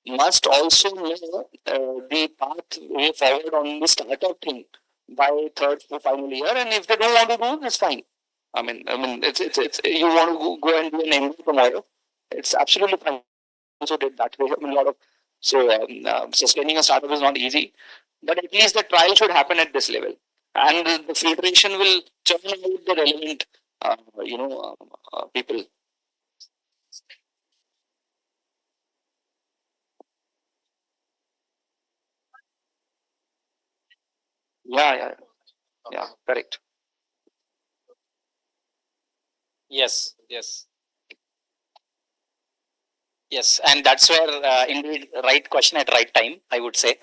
must also know the pathway forward on the startup thing by third or final year. And if they don't want to do, it's fine. It's you want to go and do an MBA tomorrow, it's absolutely fine. Also did that way. A lot of sustaining a startup is not easy, but at least the trial should happen at this level, and the filtration will churn out the relevant people. Yeah, correct. Yes, yes. Yes, and that's where indeed right question at right time, I would say.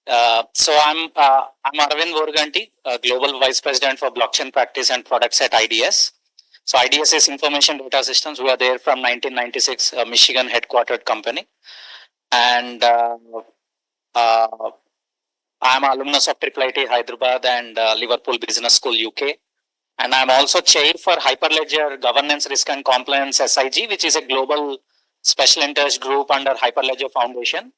I'm Arvind Vorganti, Global Vice President for Blockchain Practice and Products at IDS. So IDS is Information Data Systems. We are there from 1996, a Michigan headquartered company. And I'm an alumnus of IIIT Hyderabad and Liverpool Business School UK. And I'm also chair for Hyperledger Governance, Risk and Compliance SIG, which is a global special interest group under Hyperledger Foundation,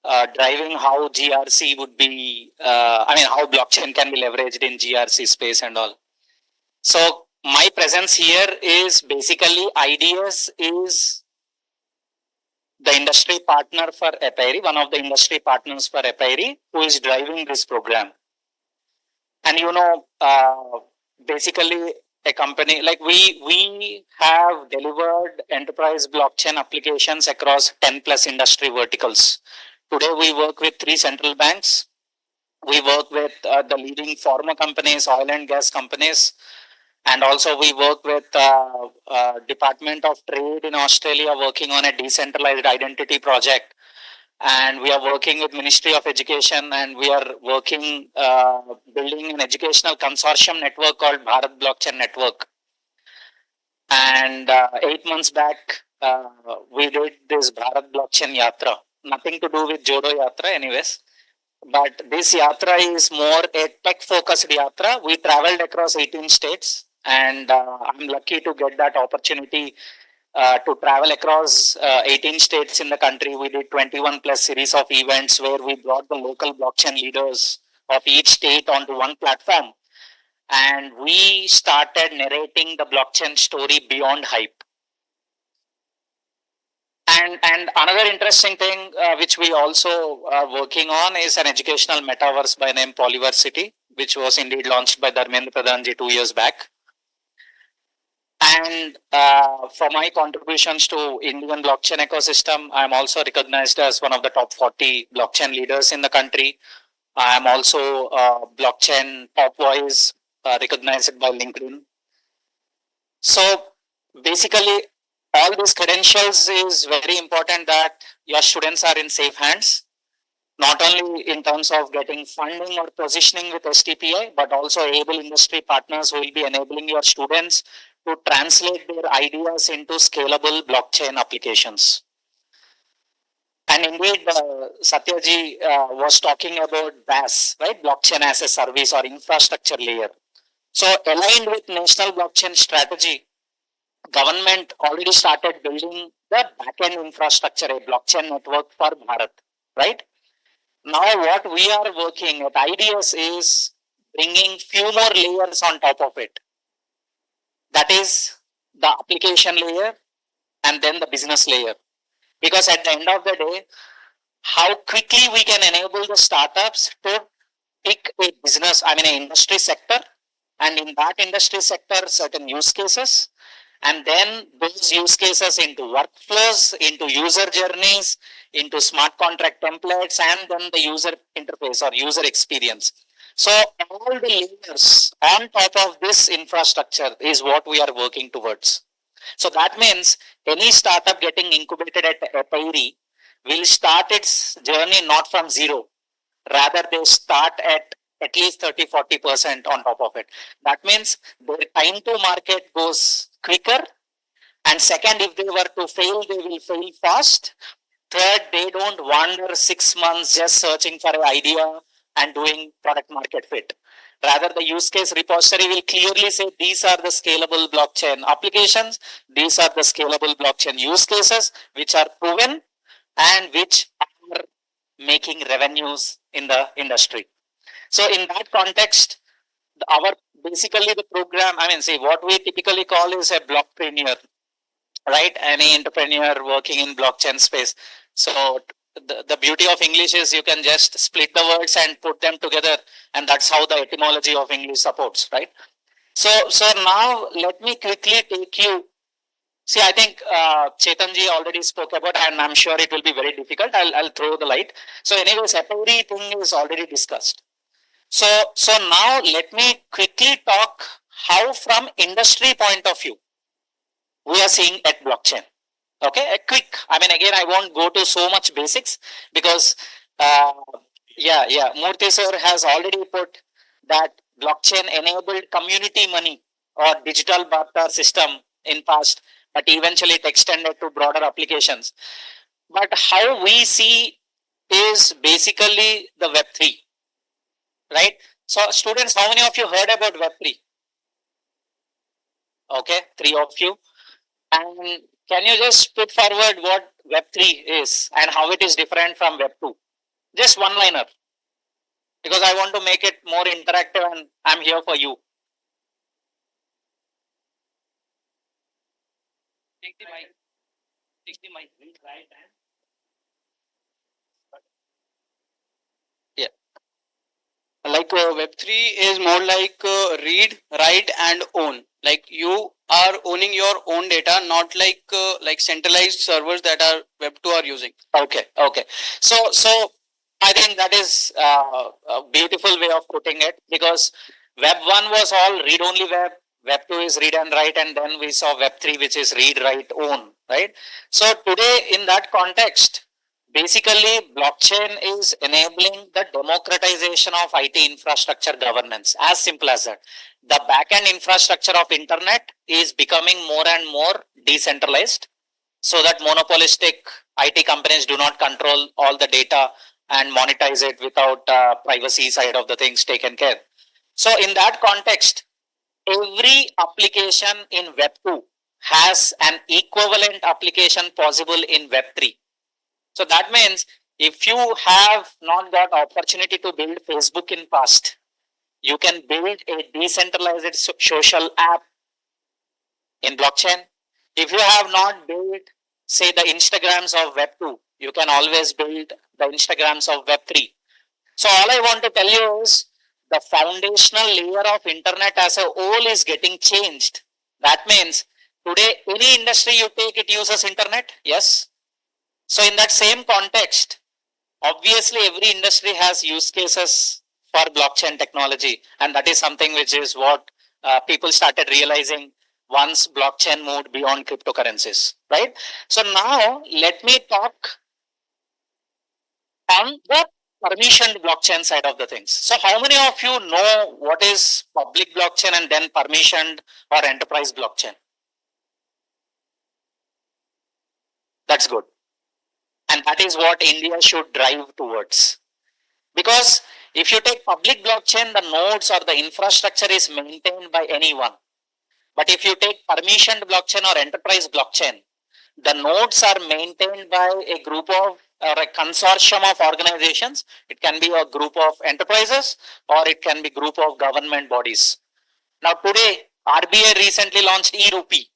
driving how GRC would be, how blockchain can be leveraged in GRC space and all. So my presence here is basically IDS is the industry partner for EPIRI, one of the industry partners for EPIRI, who is driving this program. And basically a company like we have delivered enterprise blockchain applications across 10 plus industry verticals. Today we work with 3 central banks. We work with the leading pharma companies, oil and gas companies, and also we work with Department of Trade in Australia working on a decentralized identity project. And we are working with Ministry of Education, and we are working building an educational consortium network called Bharat Blockchain Network. And 8 months back, we did this Bharat Blockchain Yatra. Nothing to do with Jodo Yatra, anyways. But this Yatra is more a tech-focused Yatra. We traveled across 18 states, and I'm lucky to get that opportunity to travel across 18 states in the country. We did 21 plus series of events where we brought the local blockchain leaders of each state onto one platform. And we started narrating the blockchain story beyond hype. And another interesting thing which we also are working on is an educational metaverse by name Polyversity, which was indeed launched by Dharmendra Pradhanji 2 years back. And for my contributions to Indian blockchain ecosystem, I'm also recognized as one of the top 40 blockchain leaders in the country. I'm also blockchain top voice recognized by LinkedIn. So basically, all these credentials is very important that your students are in safe hands, not only in terms of getting funding or positioning with STPI, but also able industry partners who will be enabling your students to translate their ideas into scalable blockchain applications. And indeed, Satyaji was talking about BaaS, right? Blockchain as a service or infrastructure layer. So aligned with national blockchain strategy, government already started building the backend infrastructure, a blockchain network for Bharat, right? Now what we are working at IDS is bringing few more layers on top of it. That is the application layer and then the business layer. Because at the end of the day, how quickly we can enable the startups to pick a business, an industry sector, and in that industry sector, certain use cases, and then those use cases into workflows, into user journeys, into smart contract templates, and then the user interface or user experience. So all the layers on top of this infrastructure is what we are working towards. So that means any startup getting incubated at EPIRI will start its journey not from zero. Rather, they start at least 30-40% on top of it. That means their time to market goes quicker. And second, if they were to fail, they will fail fast. Third, they don't wander 6 months just searching for an idea and doing product market fit. Rather, the use case repository will clearly say these are the scalable blockchain applications, these are the scalable blockchain use cases which are proven and which are making revenues in the industry. So in that context, our basically the program, what we typically call is a blockpreneur, right? Any entrepreneur working in blockchain space. So the beauty of English is you can just split the words and put them together, and that's how the etymology of English supports, right? So now let me quickly take you. See, I think Chetanji already spoke about, and I'm sure it will be very difficult. I'll throw the light. So anyways, everything is already discussed. So now let me quickly talk how from industry point of view, we are seeing at blockchain. Okay, a quick, I mean, again, I won't go to so much basics because, Murthy sir has already put that blockchain enabled community money or digital barter system in past, but eventually it extended to broader applications. But how we see is basically the Web3, right? So students, how many of you heard about Web3? Okay, 3 of you. And can you just put forward what Web3 is and how it is different from Web2? Just one liner, because I want to make it more interactive and I'm here for you. Take the mic. Take the mic. Right hand. Like Web3 is more like read, write, and own. Like you are owning your own data, not like centralized servers that are Web2 are using. Okay. So I think that is a beautiful way of putting it, because Web1 was all read-only web. Web2 is read and write, and then we saw Web3, which is read, write, own. Right. So today, in that context, basically, blockchain is enabling the democratization of IT infrastructure governance. As simple as that. The backend infrastructure of internet is becoming more and more decentralized, so that monopolistic IT companies do not control all the data and monetize it without privacy side of the things taken care. So in that context, every application in Web2 has an equivalent application possible in Web3. So that means if you have not got opportunity to build Facebook in past, you can build a decentralized social app in blockchain. If you have not built, say, the Instagrams of Web2, you can always build the Instagrams of Web3. So all I want to tell you is the foundational layer of internet as a whole is getting changed. That means today any industry you take, it uses internet. Yes. So in that same context, obviously every industry has use cases for blockchain technology, and that is something which is what people started realizing once blockchain moved beyond cryptocurrencies, right? So now let me talk on the permissioned blockchain side of the things. So how many of you know what is public blockchain and then permissioned or enterprise blockchain? That's good. And that is what India should drive towards. Because if you take public blockchain, the nodes or the infrastructure is maintained by anyone. But if you take permissioned blockchain or enterprise blockchain, the nodes are maintained by a group of or a consortium of organizations. It can be a group of enterprises or it can be a group of government bodies. Now today, RBI recently launched e-rupee.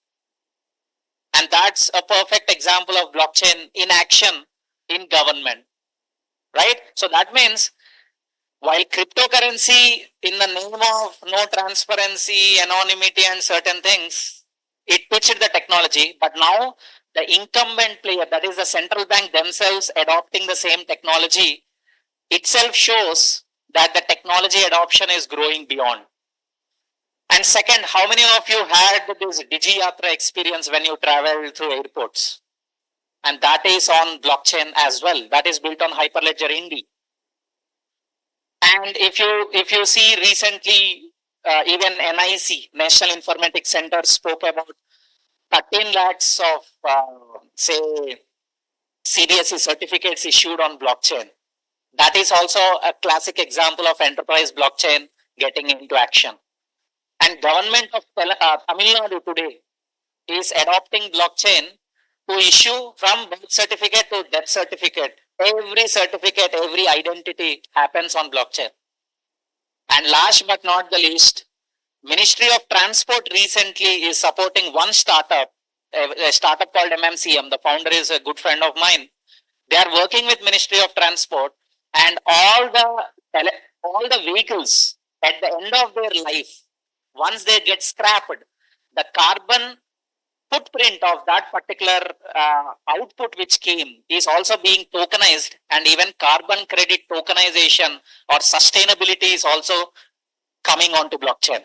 And that's a perfect example of blockchain in action in government, right? So that means while cryptocurrency in the name of no transparency, anonymity and certain things, it pitched the technology, but now the incumbent player, that is the central bank themselves adopting the same technology, itself shows that the technology adoption is growing beyond. And second, how many of you had this DigiYatra experience when you travel through airports? And that is on blockchain as well. That is built on Hyperledger Indy. And if you see recently, even NIC, National Informatics Center, spoke about 13 lakhs of, say, CDSE certificates issued on blockchain. That is also a classic example of enterprise blockchain getting into action. And government of Tamil Nadu today is adopting blockchain to issue from birth certificate to death certificate. Every certificate, every identity happens on blockchain. And last but not the least, Ministry of Transport recently is supporting one startup, a startup called MMCM. The founder is a good friend of mine. They are working with Ministry of Transport, and all the vehicles at the end of their life, once they get scrapped, the carbon footprint of that particular output which came is also being tokenized, and even carbon credit tokenization or sustainability is also coming onto blockchain.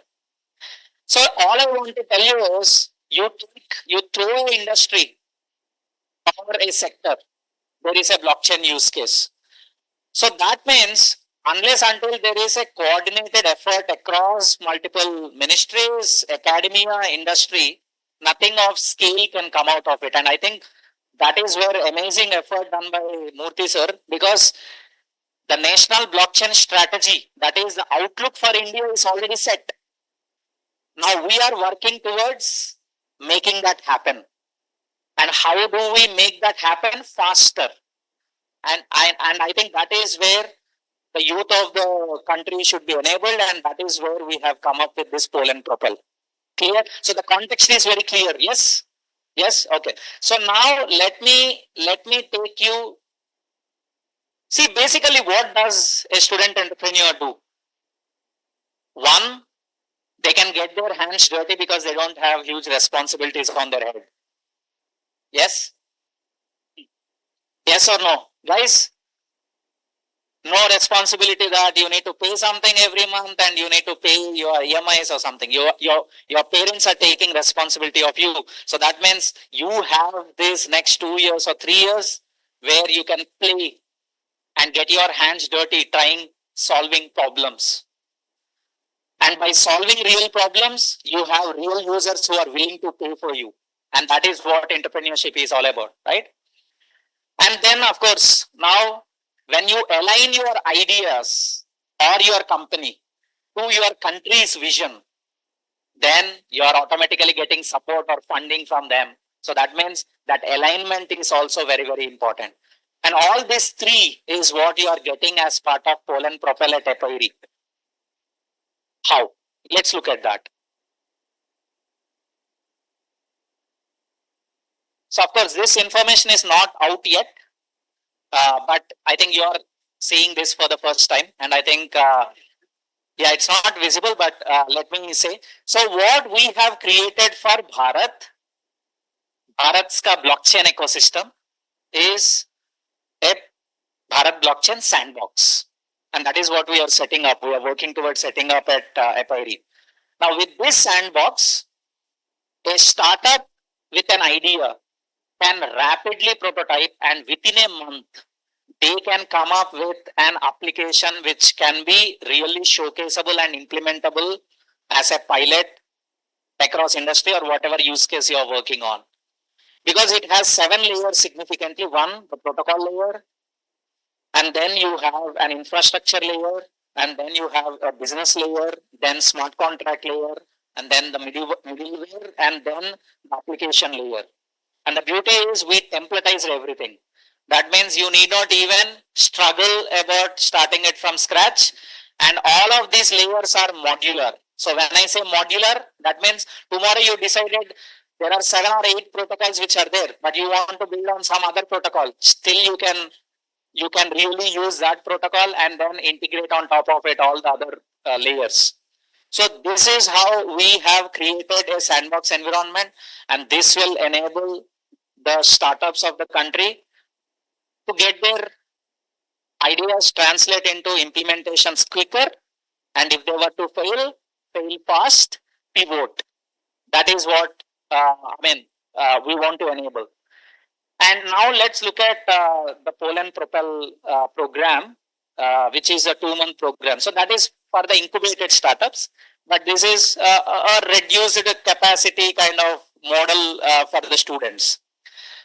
So all I want to tell you is you throw industry or a sector, there is a blockchain use case. So that means unless until there is a coordinated effort across multiple ministries, academia, industry, nothing of scale can come out of it. And I think that is where amazing effort done by Murthy sir, because the national blockchain strategy, that is the outlook for India, is already set. Now we are working towards making that happen. And how do we make that happen faster? And I think that is where the youth of the country should be enabled, and that is where we have come up with this Poll and Propel. Clear? So the context is very clear. Yes? Yes? Okay. So now let me take you. See, basically what does a student entrepreneur do? One, they can get their hands dirty because they don't have huge responsibilities on their head. Yes? Yes or no? Guys? No responsibility that you need to pay something every month and you need to pay your EMIs or something. Your parents are taking responsibility of you. So that means you have this next 2 years or 3 years where you can play and get your hands dirty trying solving problems. And by solving real problems, you have real users who are willing to pay for you. And that is what entrepreneurship is all about, right? And then of course, now when you align your ideas or your company to your country's vision, then you are automatically getting support or funding from them. So that means that alignment is also very, very important. And all these three is what you are getting as part of Poll and Propel at EPIRI. How? Let's look at that. So of course, this information is not out yet. But I think you are seeing this for the first time, and I think, yeah, it's not visible, but let me say. So what we have created for Bharat's ka blockchain ecosystem is a Bharat blockchain sandbox, and that is what we are setting up. We are working towards setting up at EPIRI. Now with this sandbox, a startup with an idea can rapidly prototype, and within a month they can come up with an application which can be really showcaseable and implementable as a pilot across industry or whatever use case you are working on, because it has 7 layers significantly. One, the protocol layer, and then you have an infrastructure layer, and then you have a business layer, then smart contract layer, and then the middleware, and then the application layer. And the beauty is we templatized everything. That means you need not even struggle about starting it from scratch. And all of these layers are modular. So when I say modular, that means tomorrow you decided there are 7 or 8 protocols which are there, but you want to build on some other protocol. Still you can really use that protocol and then integrate on top of it all the other layers. So this is how we have created a sandbox environment, and this will enable the startups of the country to get their ideas translate into implementations quicker, and if they were to fail fast, pivot. That is what we want to enable. And now let's look at the Poll and Propel program, which is a 2-month program. So that is for the incubated startups, but this is a reduced capacity kind of model for the students.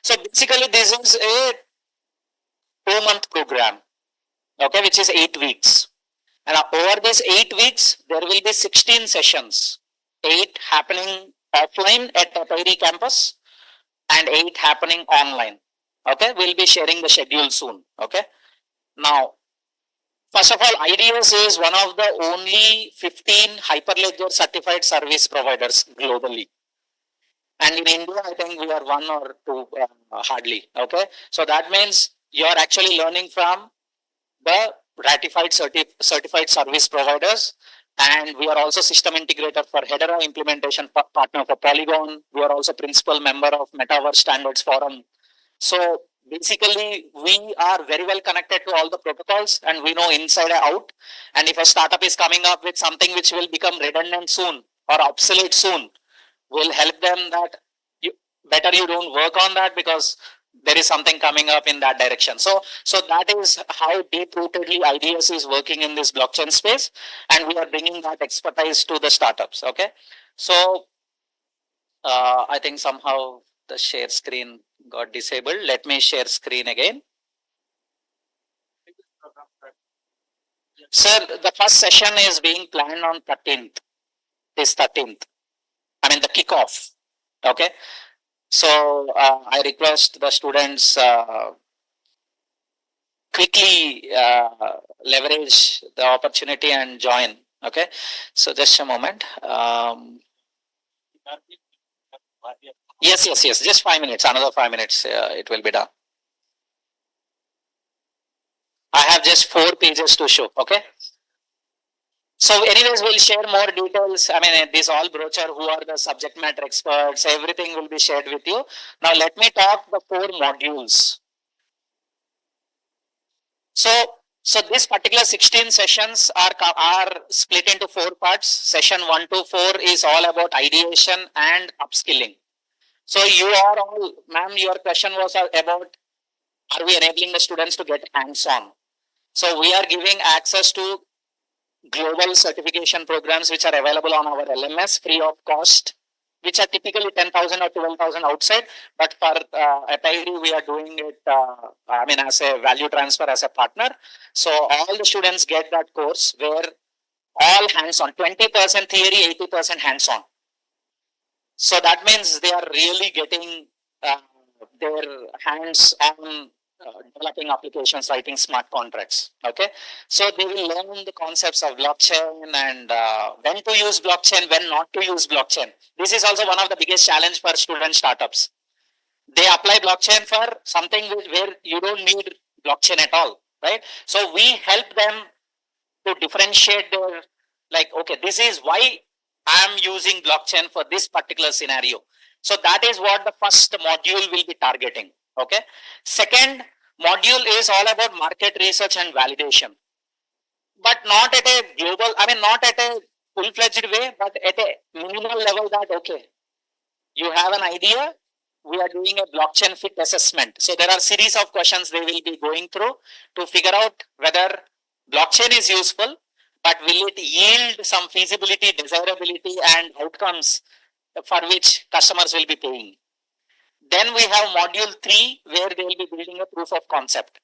So basically this is a 2-month program, okay, which is 8 weeks. And over these 8 weeks, there will be 16 sessions, 8 happening offline at the EPIRI campus and 8 happening online. Okay, we'll be sharing the schedule soon. Okay. Now, first of all, IDS is one of the only 15 Hyperledger certified service providers globally. And in India, I think we are 1 or 2 hardly. Okay. So that means you are actually learning from the ratified certified service providers. And we are also system integrator for Hedera, implementation partner for Polygon. We are also principal member of Metaverse Standards Forum. So basically, we are very well connected to all the protocols and we know inside and out. And if a startup is coming up with something which will become redundant soon or obsolete soon, will help them that you better you don't work on that because there is something coming up in that direction. So that is how deep rootedly IDS is working in this blockchain space, and we are bringing that expertise to the startups. Okay, so I think somehow the share screen got disabled. Let me share screen again. Sir, the first session is being planned on 13th. This 13th. I mean the kickoff. Okay. So I request the students quickly leverage the opportunity and join. Okay. So just a moment. Yes. Just 5 minutes. Another 5 minutes. It will be done. I have just 4 pages to show. Okay. So anyways, we'll share more details. I mean, this all brochure, who are the subject matter experts, everything will be shared with you. Now let me talk the 4 modules. So this particular 16 sessions are split into 4 parts. Session 1 to 4 is all about ideation and upskilling. So you are all, ma'am, your question was about, are we enabling the students to get hands-on? So we are giving access to global certification programs which are available on our LMS free of cost, which are typically 10,000 or 12,000 outside, but for FID we are doing it I mean as a value transfer as a partner. So all the students get that course where all hands-on, 20% theory, 80% hands-on. So that means they are really getting their hands on developing applications, writing smart contracts. Okay, so they will learn the concepts of blockchain and when to use blockchain, when not to use blockchain. This is also one of the biggest challenge for student startups. They apply blockchain for something where you don't need blockchain at all, right? So we help them to differentiate their, like, okay, this is why I am using blockchain for this particular scenario. So that is what the first module will be targeting. Okay. Second module is all about market research and validation, but not at a global, I mean, not at a full-fledged way, but at a minimal level that, okay, you have an idea, we are doing a blockchain fit assessment. So there are series of questions they will be going through to figure out whether blockchain is useful, but will it yield some feasibility, desirability and outcomes for which customers will be paying. Then we have module 3 where they will be building a proof of concept.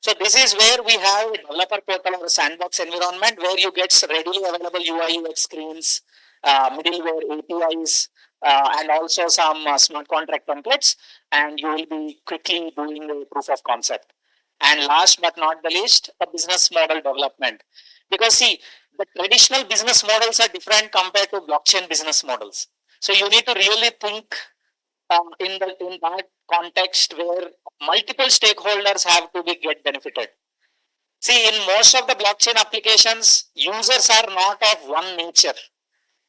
So this is where we have a developer portal or a sandbox environment where you get readily available UI UX screens, middleware APIs, and also some smart contract templates, and you will be quickly doing the proof of concept. And last but not the least, the business model development. Because see, the traditional business models are different compared to blockchain business models. So you need to really think in that context where multiple stakeholders have to be get benefited. See, in most of the blockchain applications, users are not of one nature.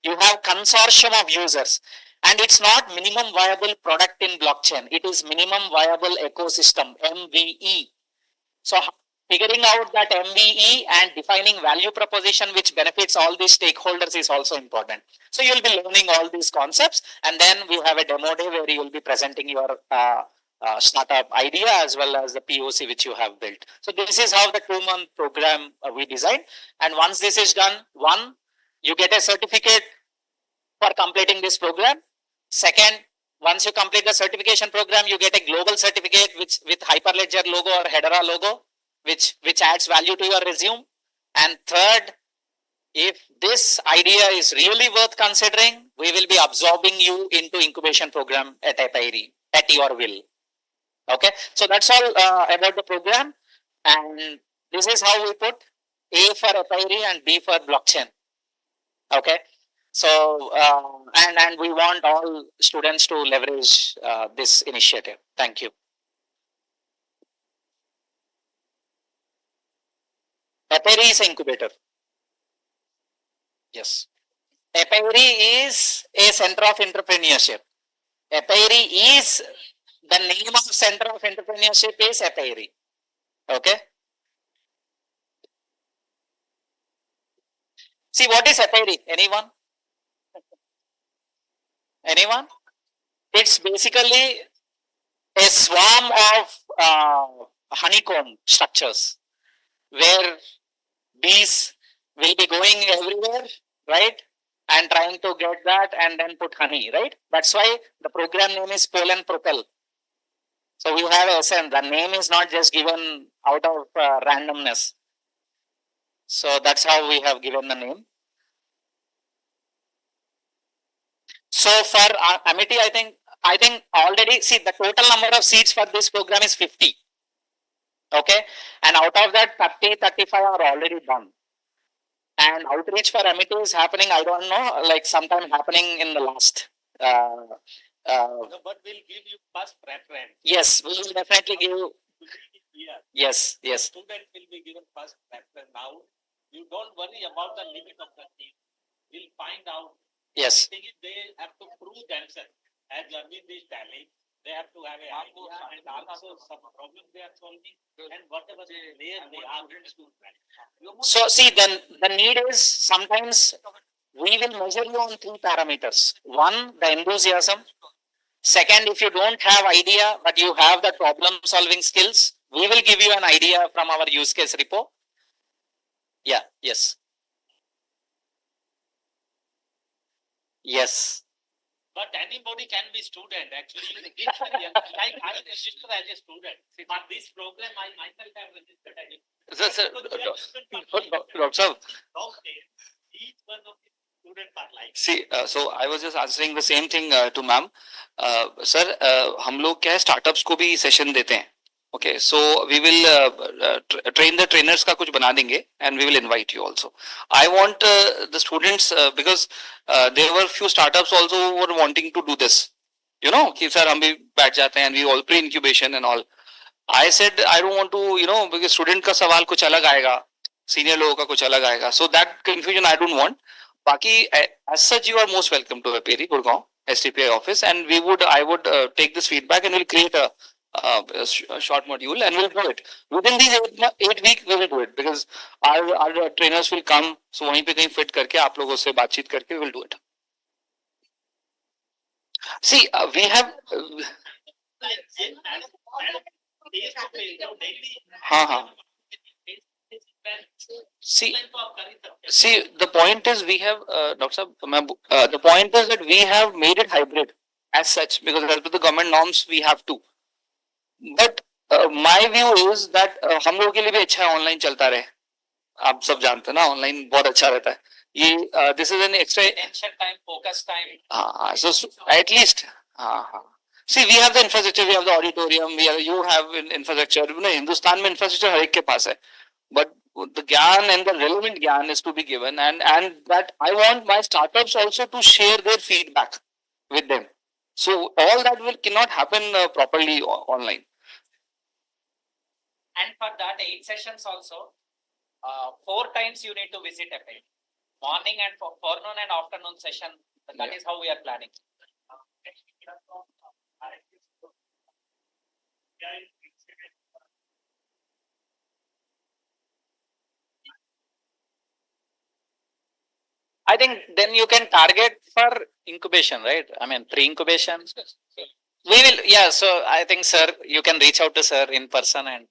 You have consortium of users, and it's not minimum viable product in blockchain. It is minimum viable ecosystem, MVE. So figuring out that MVE and defining value proposition which benefits all these stakeholders is also important. So you'll be learning all these concepts, and then we have a demo day where you will be presenting your startup idea as well as the POC which you have built. So this is how the 2-month program we designed. And once this is done, 1, you get a certificate for completing this program. Second, once you complete the certification program, you get a global certificate with Hyperledger logo or Hedera logo, which adds value to your resume. And third, if this idea is really worth considering, we will be absorbing you into incubation program at FIRE at your will. Okay, so that's all about the program, and this is how we put A for FIRE and B for blockchain. Okay, so and we want all students to leverage this initiative. Thank you. FIRE is an incubator. Yes. FIRE is a center of entrepreneurship. FIRE is the name of center of entrepreneurship is FIRE. Okay. See, what is FIRE? Anyone? Anyone? It's basically a swarm of honeycomb structures where bees will be going everywhere, right? And trying to get that and then put honey, right? That's why the program name is Pollen Propel. So we have a SN. The name is not just given out of randomness. So that's how we have given the name. So for Amity, I think already see the total number of seats for this program is 50. Okay, and out of that 30, 35 are already done. And outreach for Amity is happening. I don't know, like sometime happening in the last. But we'll give you first preference. Yes, we will definitely give. Yes, yes. Student will be given first preference now. You don't worry about the limit of the team. We'll find out. Yes. The thing is, they have to prove themselves. As Arvind is telling, they have to have a idea and also some problem they are solving and whatever they are going to do. So see, then the need is sometimes we will measure you on 3 parameters. One, the enthusiasm. Second, if you don't have idea but you have the problem solving skills, we will give you an idea from our use case repo. Yeah, yes. Yes. But anybody can be student actually. Like I register as a student. On this program, I myself have registered as a student. Doctor, Each one of the students are like. See, so I was just answering the same thing to ma'am. Sir, हम लोग क्या है startups को भी session देते हैं. Okay, so we will train the trainers का कुछ बना देंगे and we will invite you also. I want the students because there were few startups also who were wanting to do this. You know, कि sir हम भी बैठ जाते हैं and we all pre-incubation and all. I said I don't want to, you know, because student का सवाल कुछ अलग आएगा, senior लोगों का कुछ अलग आएगा. So that confusion I don't want. Baki, as such, you are most welcome to Peri, Gurugram, STPI office, and I would take this feedback and we'll create a short module and we'll do it. Within these 8 weeks, we will do it because our trainers will come. So वहीं पे कहीं fit करके आप लोगों से बातचीत करके we will do it. See, we have. हाँ. See, the point is we have, Dr. The point is that we have made it hybrid as such because as per the government norms we have to. But my view is that हम लोगों के लिए भी अच्छा है online चलता रहे. आप सब जानते हैं ना ऑनलाइन बहुत अच्छा रहता है. ये this is an extra Attention time, focus time. So at least. See, we have the infrastructure, we have the auditorium, you have infrastructure. You know, Hindustan में infrastructure हर एक के पास है. But the gyan and the relevant gyan is to be given and that I want my startups also to share their feedback with them. So all that cannot happen properly online. And for that 8 sessions also, 4 times you need to visit a page. Morning and forenoon and afternoon session. That is how we are planning. I think then you can target for incubation, right? I mean, pre-incubation. We will, yeah. So I think, sir, you can reach out to sir in person and.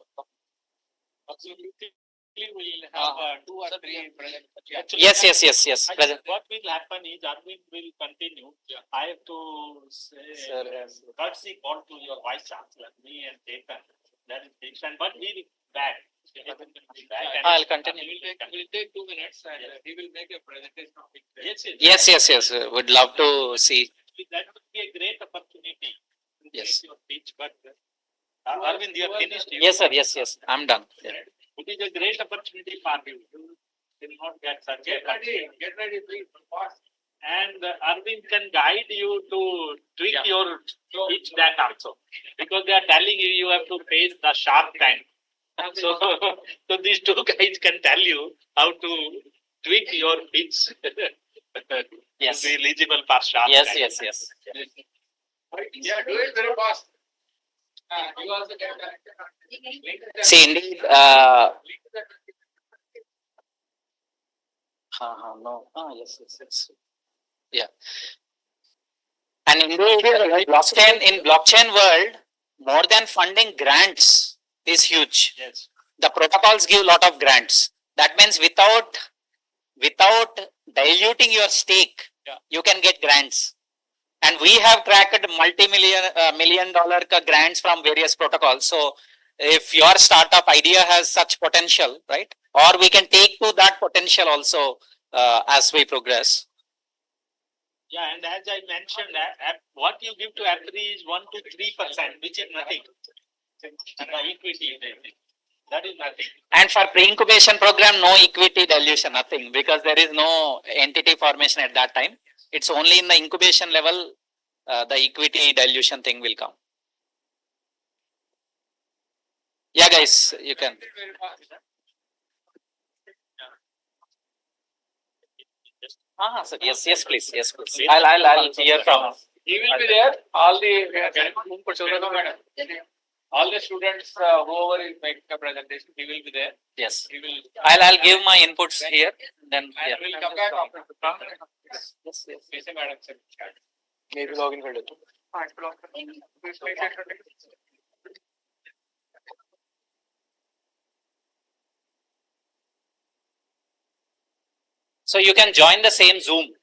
We will have 2 or 3 presentations. Yes. What will happen is Arvind will continue. I have to say courtesy call to your vice chancellor, me and Chetan. That is Chetan, but he will back. I'll continue. We'll take 2 minutes and he will make a presentation of it. Yes. Would love to see. That would be a great opportunity to Yes. make your pitch, but Arvind, you are finished. Yes, sir. Yes. I'm done. Yeah. It is a great opportunity for you. You will not get such a get ready, please. And Arvind can guide you to tweak your pitch deck also. Because they are telling you, you have to face the shark tank. So these 2 guys can tell you how to tweak your pitch. Yes. To be eligible for shark Yes. tank. Yeah, do it very fast. You also get that. See, indeed. No. Yes. Yeah. And in blockchain world, more than funding grants is huge. Yes. The protocols give a lot of grants. That means without diluting your stake, you can get grants. And we have cracked million dollar grants from various protocols. So if your startup idea has such potential, right? Or we can take to that potential also as we progress. Yeah, and as I mentioned, what you give to Apple is 1 to 3%, which is nothing. And the equity, that is nothing. And for pre-incubation program, no equity dilution, nothing, because there is no entity formation at that time. It's only in the incubation level, the equity dilution thing will come. Yeah, guys, you can. So yes, please. I'll hear from. He will be there. All the students, whoever is making a presentation, he will be there. Yes. He will. I'll give my inputs here. Then I will come back after. Yes. Madam, sir. Maybe login कर लेते So you can join the same Zoom.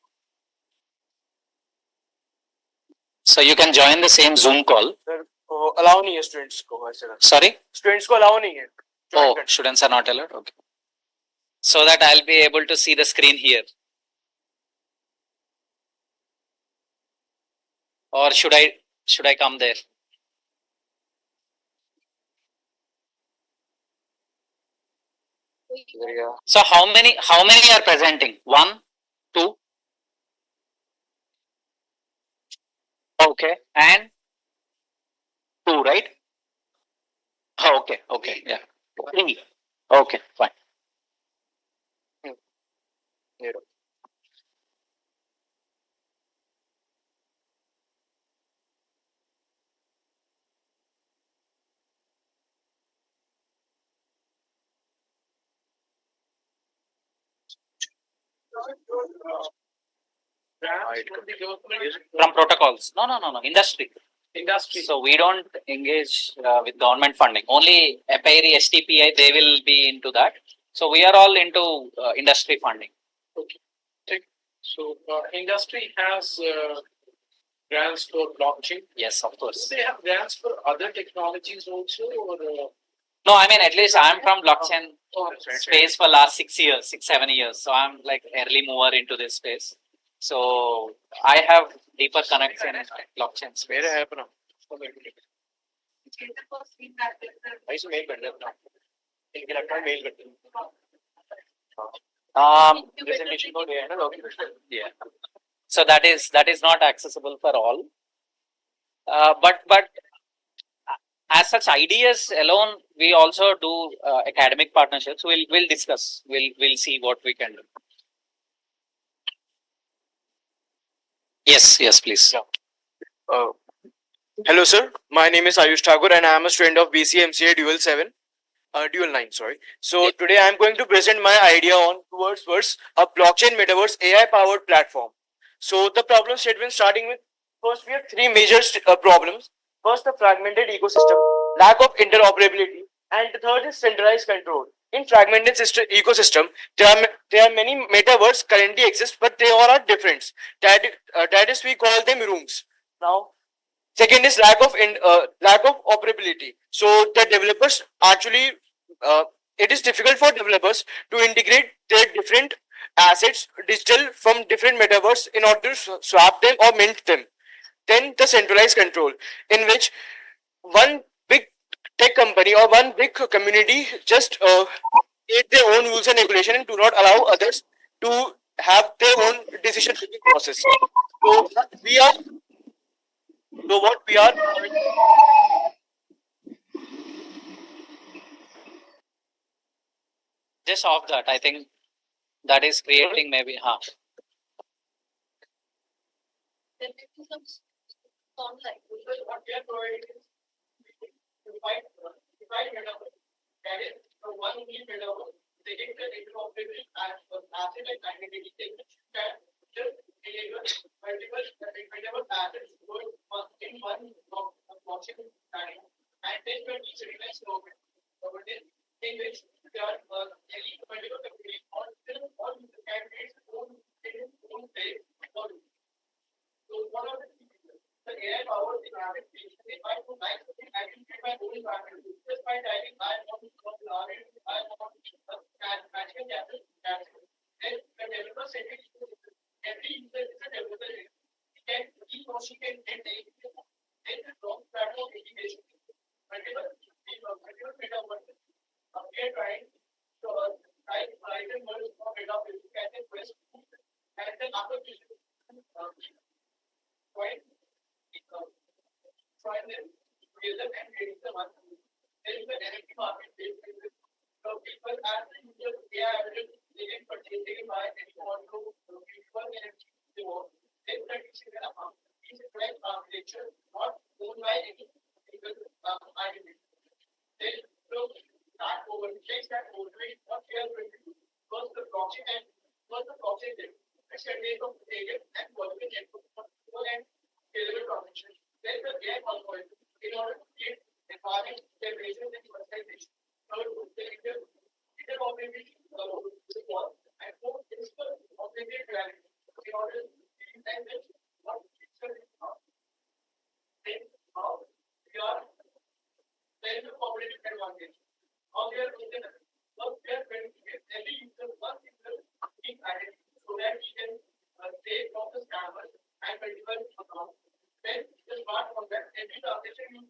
So you can join the same Zoom call. allow नहीं है students को Sorry? Students को allow नहीं है. Oh, students are not allowed. Okay. So that I'll be able to see the screen here. Or should I come there? So how many are presenting? 1, 2. Okay, and 2, right? Oh, okay, yeah. 3. Okay, fine. From protocols. No. Industry. So we don't engage with government funding. Only FIRI, STPI, they will be into that. So we are all into industry funding. Okay. So industry has grants for blockchain. Yes, of course. Do they have grants for other technologies also, or? No, I mean, at least I'm from blockchain space for last 6-7 years. So I'm like early mover into this space. So I have deeper connection in blockchain space. मेरे है अपना. ऐसे mail कर दे अपना. इनके लगता mail करते हैं. Presentation को दिया है ना document. Yeah. So that is not accessible for all. But as such ideas alone, we also do academic partnerships. We'll discuss. We'll see what we can do. Yes, please. Hello, sir. My name is Ayush Thakur, and I am a student of BCMCA Dual 9. Sorry. So today I am going to present my idea on towards a blockchain metaverse AI-powered platform. So the problem statement starting with first we have 3 major problems. First, the fragmented ecosystem, lack of interoperability, and the third is centralized control. In fragmented ecosystem, there are many metaverse currently exist, but they all are different. That is we call them rooms. Now, second is lack of operability. So the developers actually it is difficult for developers to integrate their different assets digital from different metaverse in order to swap them or mint them. Then the centralized control, in which one big tech company or one big community just create their own rules and regulation and do not allow others to have their own decision making process. So what we are Just off that, I think that is creating maybe Online, because what we are providing is divide metaverse. That is one new metaverse. They get the interoperable asset and identity that just enable multiple assets blockchain time, and then when we realize in which there are any particular company or the candidates own place or so one of the AI powered environment if I would like to identify my own environment just by typing I want to I want management capital then the developer setting every user is a developer he or she can get the wrong platform integration multiple metaverse we are trying to type item models for metaverse and then quest and then after point find them user and create the one there is an NFT market so people are the user they are able they can purchase they can buy anyone who people NFT they want then the digital amount is a correct architecture not owned by any single identity then so start over change that overweight what we are going to do first the blockchain and first the blockchain then second day of data and following and scalable transaction then the AI algorithm in order to create environment generation and personalization the interoperability and fourth principle augmented reality in order to intend what picture is not then how we are then the competitive advantage how we are going to get every user one single unique identity so that we can save from the scammers and multiple accounts then the smart contract every transaction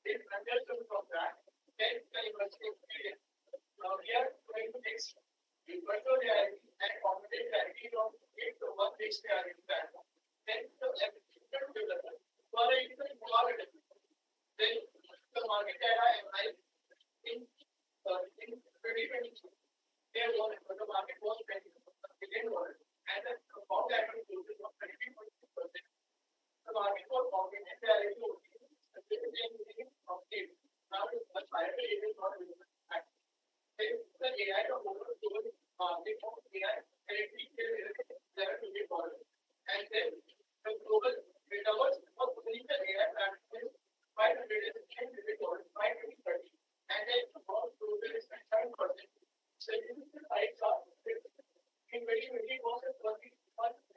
you understood from that then the university experience now we are going to mix virtual reality and augmented reality from it to one mixed reality platform then the developer who are a user who are a developer then the market data in 2022 there was the market was $20 billion and the compound annual growth was 23.2%. The market for augmented reality of it now is much higher than it is not visible. The AI to over global market of AI currently is $11 billion and then the global metaverse of the AI platform is $510 billion by 2030 and then about global is 7%. So this is the size of in 2020 was $21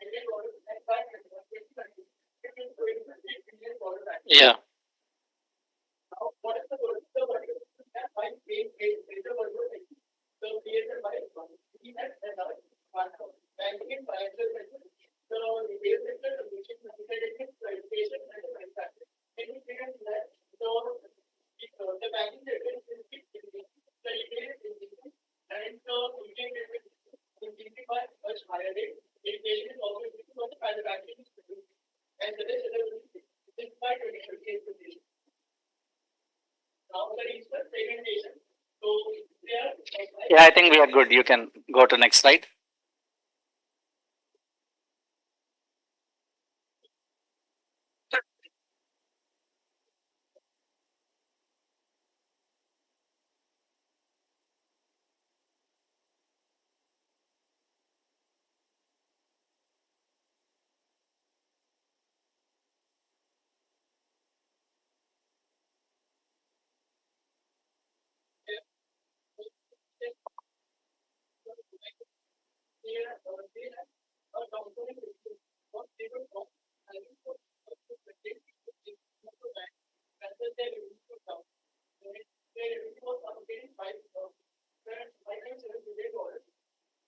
billion and by 2030 it is going to be $8 billion. Yeah. Now, what is the word? The word that by is the word so created by he has another one banking and financial sector. So the base sector, the mission, education, and manufacturing. Any figures that so the banking sector is the retail is and so increasing by much higher rate. Education is also increasing much higher banking is and the rest is by 2030. Now the research segmentation. So there. Yeah, I think we are good. You can go to next slide.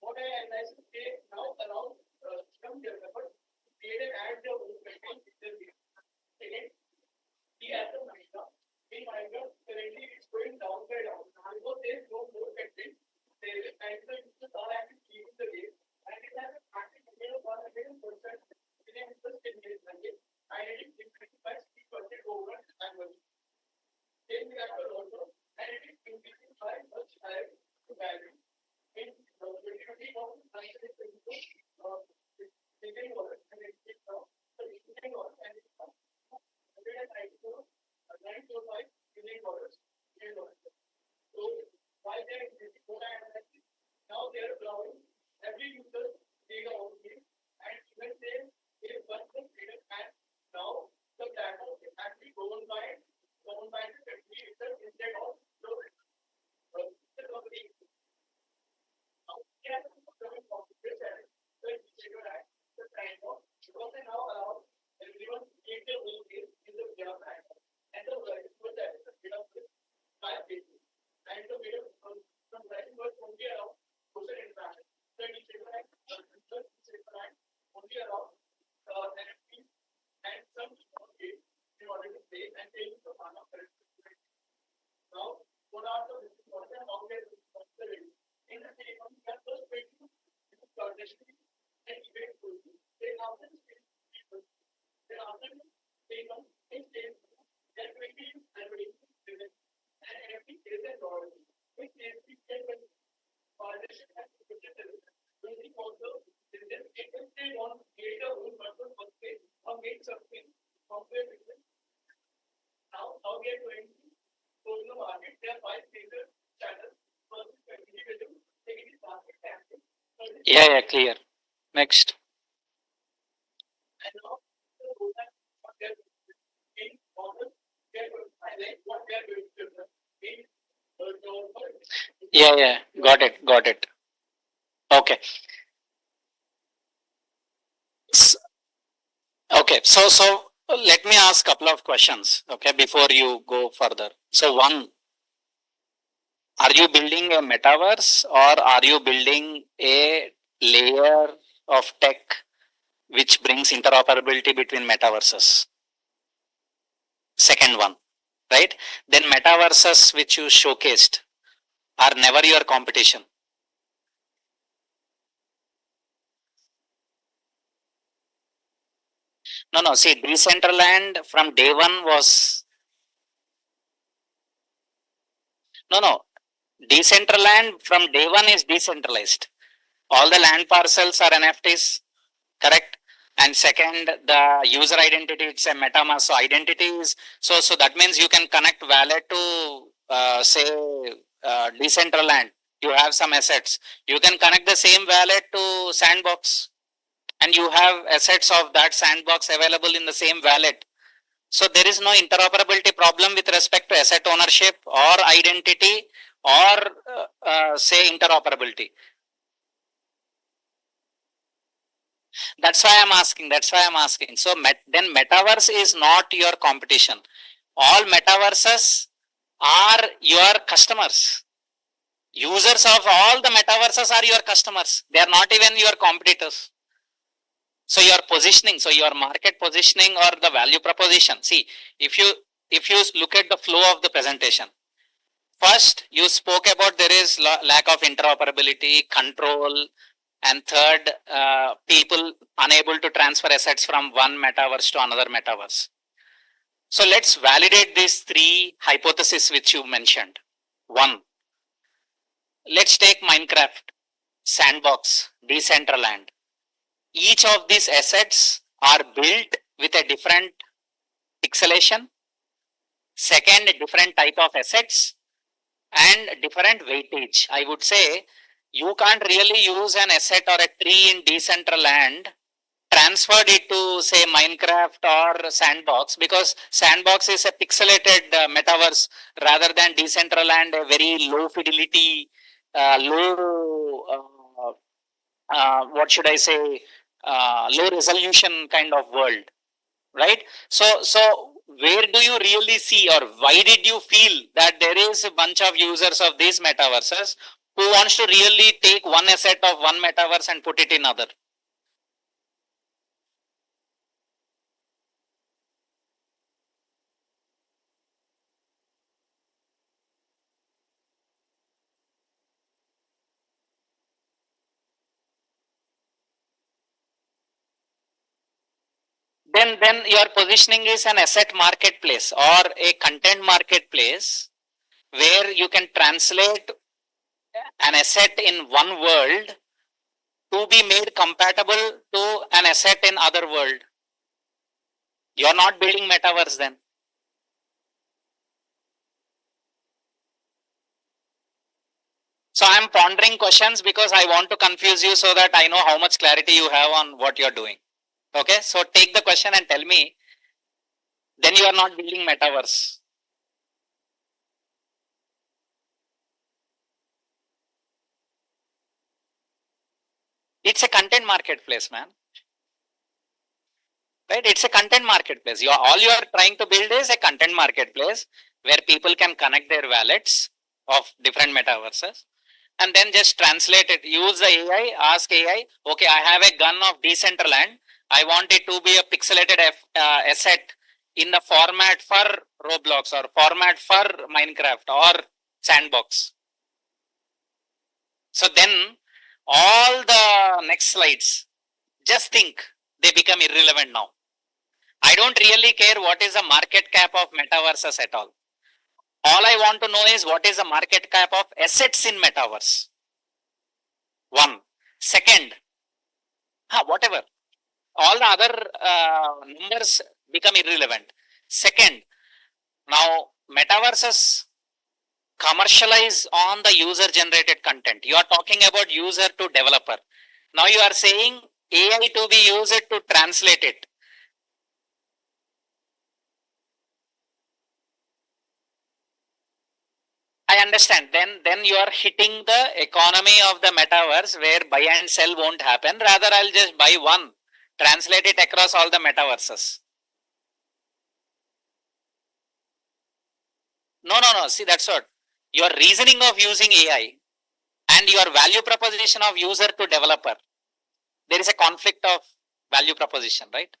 What I analyze is now around some developers create an ad job again. He has a Minecraft. In Minecraft, currently it's going down by down. Because there is no more content, there is and the users are actually keeping the game and it has a and event coding. Then after the stage people, then after the stage one, in stage two, there will be algorithm driven and every is a loyalty. Which is the partnership and using also then if they want to create a own virtual workspace or make something software business. Now we are going to go to the market. There are 5 major channels. First is individual, second is market tactics. Yeah, clear. Next. And now the roadmap what they are in order they are going to highlight what they are going to do in Yeah, got it. Okay. Okay, so let me ask a couple of questions, okay, before you go further. So one, are you building a metaverse or are you building a layer of tech which brings interoperability between metaverses? Second one, right? Then metaverses which you showcased are never your competition. No, see, Decentraland from day one was, no, Decentraland from day one is decentralized. All the land parcels are NFTs, correct? And second, the user identity, it's a MetaMask. So identity is, so that means you can connect wallet to, say, Decentraland. You have some assets. You can connect the same wallet to Sandbox. And you have assets of that Sandbox available in the same wallet. So there is no interoperability problem with respect to asset ownership or identity or say interoperability. That's why I'm asking. So then metaverse is not your competition. All metaverses are your customers. Users of all the metaverses are your customers. They are not even your competitors. So your positioning, so your market positioning or the value proposition. See, if you look at the flow of the presentation, first you spoke about there is lack of interoperability, control, and third, people unable to transfer assets from one metaverse to another metaverse. So let's validate these 3 hypotheses which you mentioned. One, let's take Minecraft, Sandbox, Decentraland. Each of these assets are built with a different pixelation, second, different type of assets, and different weightage. I would say you can't really use an asset or a tree in Decentraland, transferred it to say Minecraft or Sandbox, because Sandbox is a pixelated metaverse rather than Decentraland, a very low fidelity, low, what should I say, low resolution kind of world, right? So where do you really see, or why did you feel that there is a bunch of users of these metaverses who wants to really take one asset of one metaverse and put it in other? Then your positioning is an asset marketplace or a content marketplace where you can translate an asset in one world to be made compatible to an asset in other world. You are not building metaverse then. So I'm pondering questions because I want to confuse you so that I know how much clarity you have on what you're doing. Okay, so take the question and tell me, then you are not building metaverse. It's a content marketplace, man. Right? It's a content marketplace. All you are trying to build is a content marketplace where people can connect their wallets of different metaverses and then just translate it. Use the AI, ask AI, okay, I have a gun of Decentraland. I want it to be a pixelated asset in the format for Roblox or format for Minecraft or Sandbox. So then all the next slides, just think they become irrelevant now. I don't really care what is the market cap of metaverses at all. All I want to know is what is the market cap of assets in metaverse. One. Second, whatever. All the other numbers become irrelevant. Second, now metaverses commercialize on the user generated content. You are talking about user to developer. Now you are saying AI to be used to translate it. I understand. Then you are hitting the economy of the metaverse where buy and sell won't happen. Rather, I'll just buy one, translate it across all the metaverses. No. See, that's what. Your reasoning of using AI and your value proposition of user to developer. There is a conflict of value proposition, right?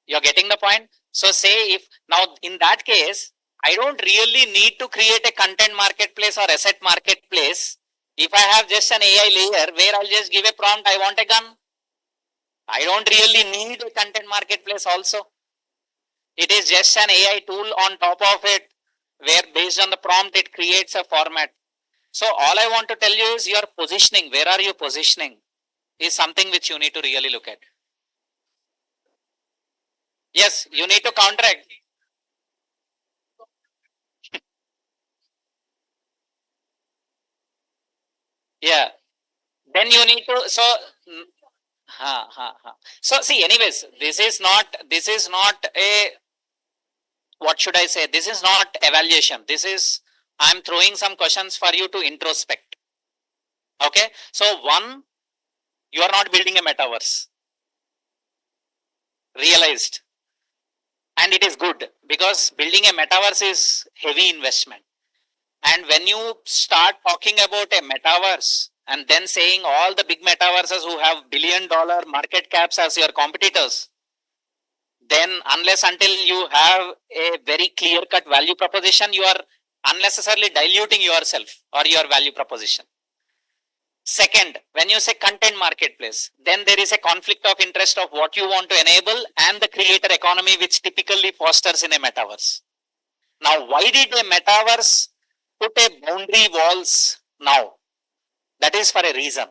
You're getting the point? So say if now in that case, I don't really need to create a content marketplace or asset marketplace. If I have just an AI layer where I'll just give a prompt, I want a gun. I don't really need a content marketplace also. It is just an AI tool on top of it where based on the prompt, it creates a format. So all I want to tell you is your positioning. Where are you positioning is something which you need to really look at. Yes, you need to counteract. Yeah. Then you need to, so see, anyways, this is not a, what should I say? This is not evaluation. This is, I'm throwing some questions for you to introspect. Okay. So one, you are not building a metaverse. Realized. And it is good because building a metaverse is heavy investment. And when you start talking about a metaverse and then saying all the big metaverses who have $1 billion market caps as your competitors, then unless until you have a very clear cut value proposition, you are unnecessarily diluting yourself or your value proposition. Second, when you say content marketplace, then there is a conflict of interest of what you want to enable and the creator economy which typically fosters in a metaverse. Now, why did a metaverse put a boundary walls now? That is for a reason.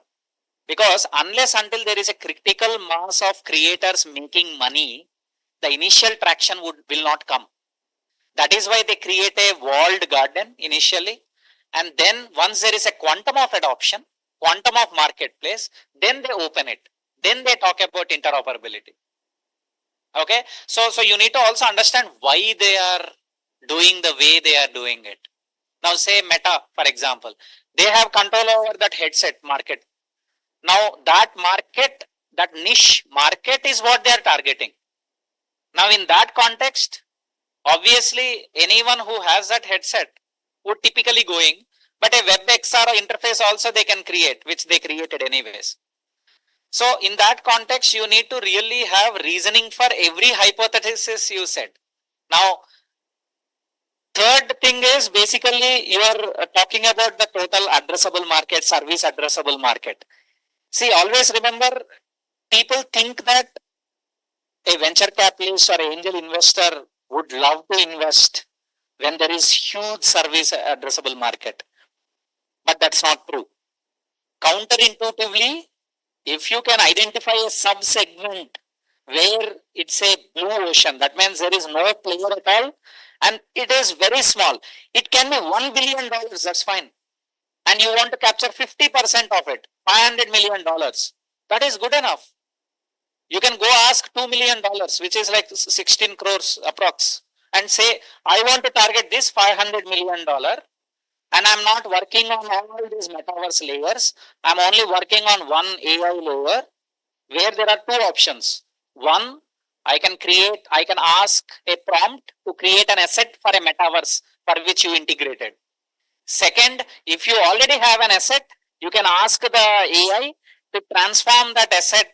Because unless until there is a critical mass of creators making money, the initial traction will not come. That is why they create a walled garden initially. And then once there is a quantum of adoption, quantum of marketplace, then they open it. Then they talk about interoperability. Okay. So you need to also understand why they are doing the way they are doing it. Now say Meta, for example, they have control over that headset market. Now that market, that niche market is what they are targeting. Now in that context, obviously anyone who has that headset would typically going, but a WebXR interface also they can create, which they created anyways. So in that context, you need to really have reasoning for every hypothesis you said. Now, third thing is basically you are talking about the total addressable market, service addressable market. See, always remember, people think that a venture capitalist or angel investor would love to invest when there is huge service addressable market. But that's not true. Counterintuitively, if you can identify a sub-segment where it's a blue ocean, that means there is no player at all and it is very small. It can be $1 billion, that's fine. And you want to capture 50% of it, $500 million. That is good enough. You can go ask $2 million, which is like 16 crores approx, and say, I want to target this $500 million. And I'm not working on all these metaverse layers. I'm only working on one AI layer where there are two options. One, I can ask a prompt to create an asset for a metaverse for which you integrated. Second, if you already have an asset, you can ask the AI to transform that asset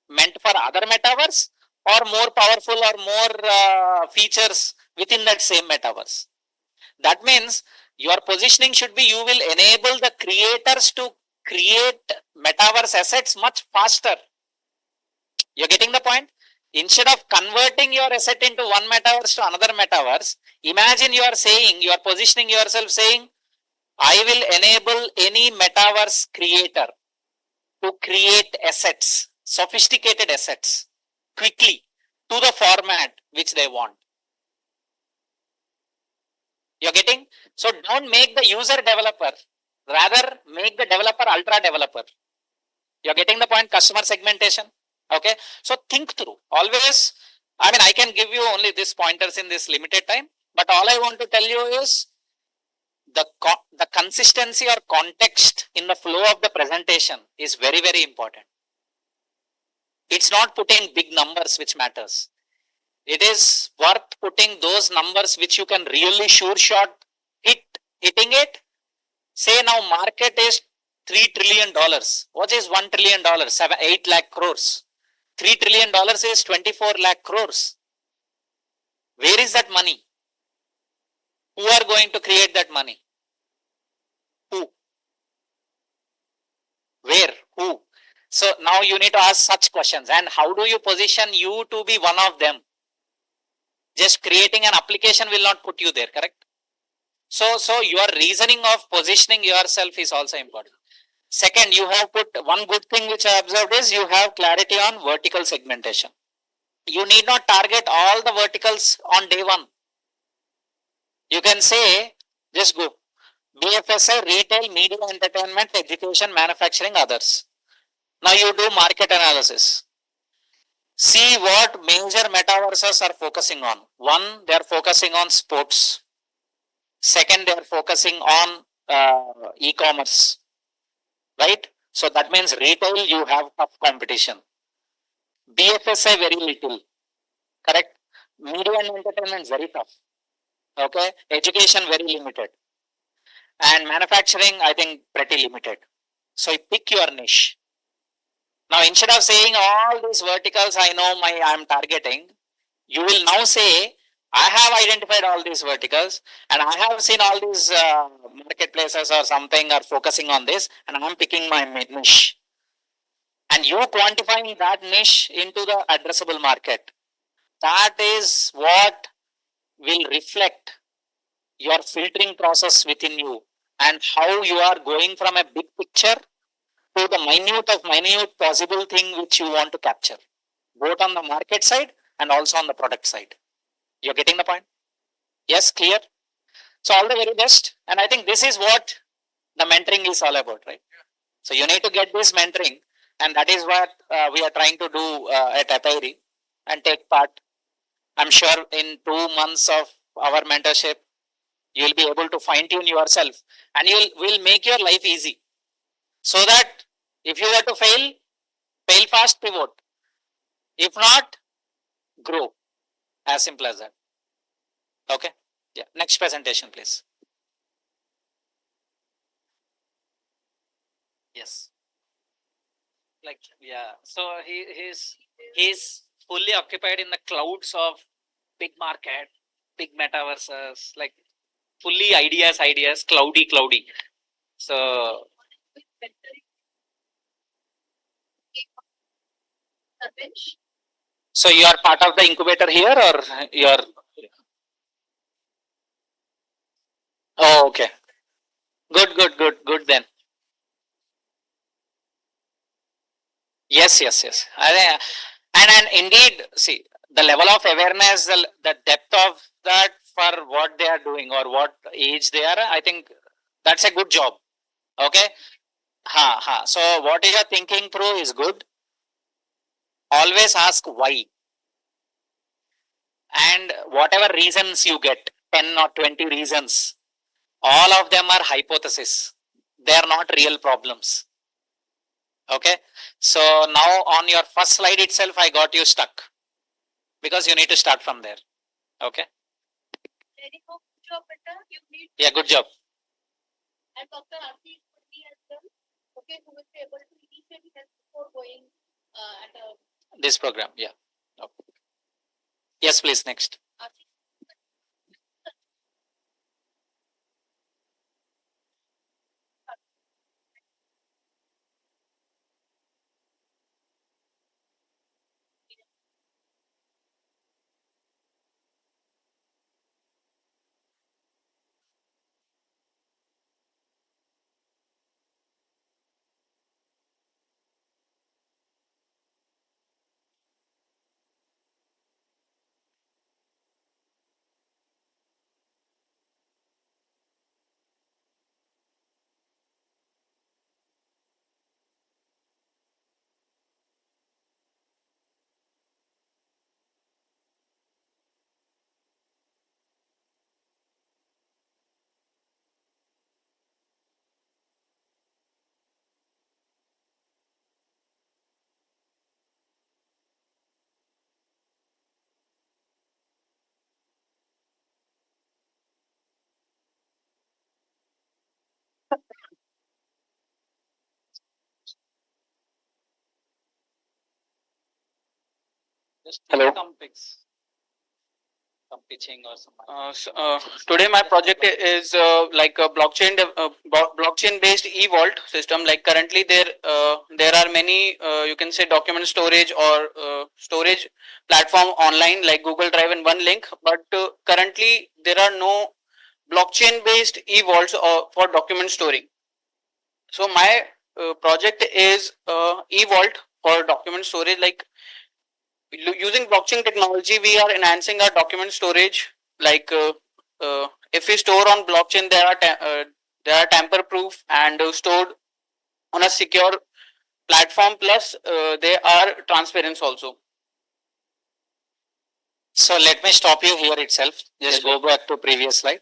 meant for other metaverse or more powerful or more features within that same metaverse. That means your positioning should be you will enable the creators to create metaverse assets much faster. You're getting the point? Instead of converting your asset into one metaverse to another metaverse, imagine you are saying, you are positioning yourself saying, I will enable any metaverse creator to create assets, sophisticated assets, quickly to the format which they want. You're getting? So don't make the user developer, rather make the developer ultra developer. You're getting the point? Customer segmentation. Okay. So think through. Always, I mean, I can give you only these pointers in this limited time, but all I want to tell you is the consistency or context in the flow of the presentation is very, very important. It's not putting big numbers which matters. It is worth putting those numbers which you can really sure shot hitting it. Say now market is $3 trillion. What is $1 trillion? 8 lakh crores. $3 trillion is 24 lakh crores. Where is that money? Who are going to create that money? Who? Where? Who? So now you need to ask such questions. And how do you position you to be one of them? Just creating an application will not put you there, correct? So your reasoning of positioning yourself is also important. Second, you have put one good thing which I observed is you have clarity on vertical segmentation. You need not target all the verticals on day one. You can say, just go. BFSI, retail, media, entertainment, education, manufacturing, others. Now you do market analysis. See what major metaverses are focusing on. One, they are focusing on sports. Second, they are focusing on e-commerce, right? So that means retail, you have tough competition. BFSI, very little, correct? Media and entertainment, very tough. Okay, education, very limited. And manufacturing, I think, pretty limited. So you pick your niche. Now, instead of saying all these verticals I know I'm targeting, you will now say, I have identified all these verticals and I have seen all these marketplaces or something are focusing on this and I'm picking my niche. And you quantifying that niche into the addressable market. That is what will reflect your filtering process within you and how you are going from a big picture to the minute of minute possible thing which you want to capture, both on the market side and also on the product side. You're getting the point? Yes, clear? So all the very best. And I think this is what the mentoring is all about, right? So you need to get this mentoring and that is what we are trying to do at Apairi and take part. I'm sure in 2 months of our mentorship, you will be able to fine tune yourself and you will make your life easy. So that if you were to fail fast, pivot. If not, grow. As simple as that. Okay. Yeah. Next presentation, please. Yes. Like, yeah. So he's fully occupied in the clouds of big market, big metaverses, like fully ideas, cloudy. So you are part of the incubator here or you are? Oh, okay. Good then. Yes. And indeed, see, the level of awareness, the depth of that for what they are doing or what age they are, I think that's a good job. Okay. So what you are thinking through is good. Always ask why. And whatever reasons you get, 10 or 20 reasons, all of them are hypotheses. They are not real problems. Okay. So now on your first slide itself, I got you stuck because you need to start from there. Okay. Yeah, good job. And Dr. Aarti would be as well. Okay, who will be able to initially help before going at a this program. Yeah. Okay. Yes, please. Next. Just Hello. some pics. Some pitching or some. Today my project is like a blockchain based e-vault system. Like currently there are many you can say document storage or storage platform online like Google Drive and one link, but currently there are no blockchain based e-vaults for document storing. So my project is e-vault for document storage. Like using blockchain technology, we are enhancing our document storage. Like if we store on blockchain, they are tamper proof and stored on a secure platform. Plus, they are transparent also. So let me stop you here itself. Just go back to previous slide.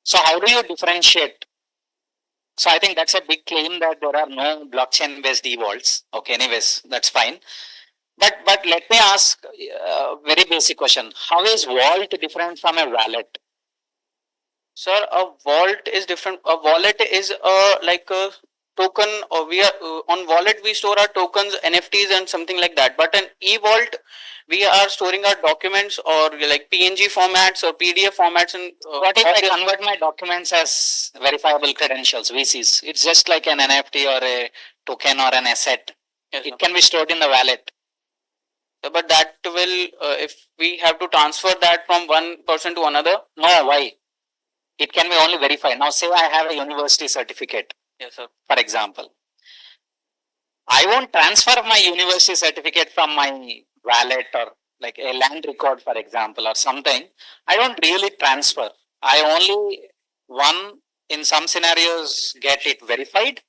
So how do you differentiate? So I think that's a big claim that there are no blockchain based e-vaults. Okay, anyways, that's fine. But let me ask a very basic question. How is vault different from a wallet? Sir, a vault is different. A wallet is like a token, or we are on wallet we store our tokens, NFTs, and something like that. But an e-vault, we are storing our documents or like PNG formats or PDF formats. And What if I convert my documents as verifiable credentials, VCs? It's just like an NFT or a token or an asset. Yes, It can be stored in the wallet. but that will if we have to transfer that from one person to another. No, why? It can be only verified. Now, say I have a university certificate, Yes, sir. for example. I won't transfer my university certificate from my wallet or like a land record, for example, or something. I don't really transfer. I only, one, in some scenarios, get it verified.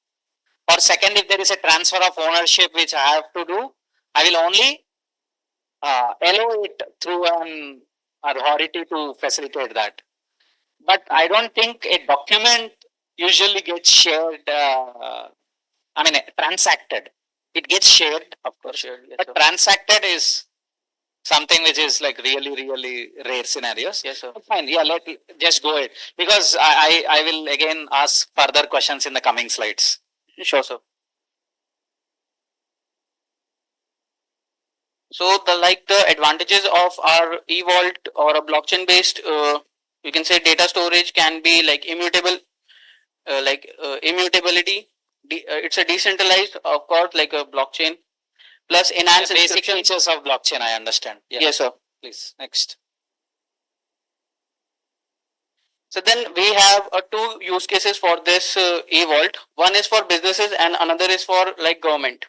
Or second, if there is a transfer of ownership which I have to do, I will only allow it through an authority to facilitate that. But I don't think a document usually gets shared, transacted. It gets shared, of course, Sure, yes, but sir. transacted is something which is like really rare scenarios. Yes, sir. Fine, yeah, just go ahead, because I will again ask further questions in the coming slides. Sure, sir. So the advantages of our e-vault or a blockchain based you can say data storage can be like immutable, immutability. It's a decentralized, of course, like a blockchain. Plus enhanced The basic encryption. features of blockchain, I understand. Yeah. Yes, sir. Please, next. So then we have two use cases for this e-vault. One is for businesses and another is for like government.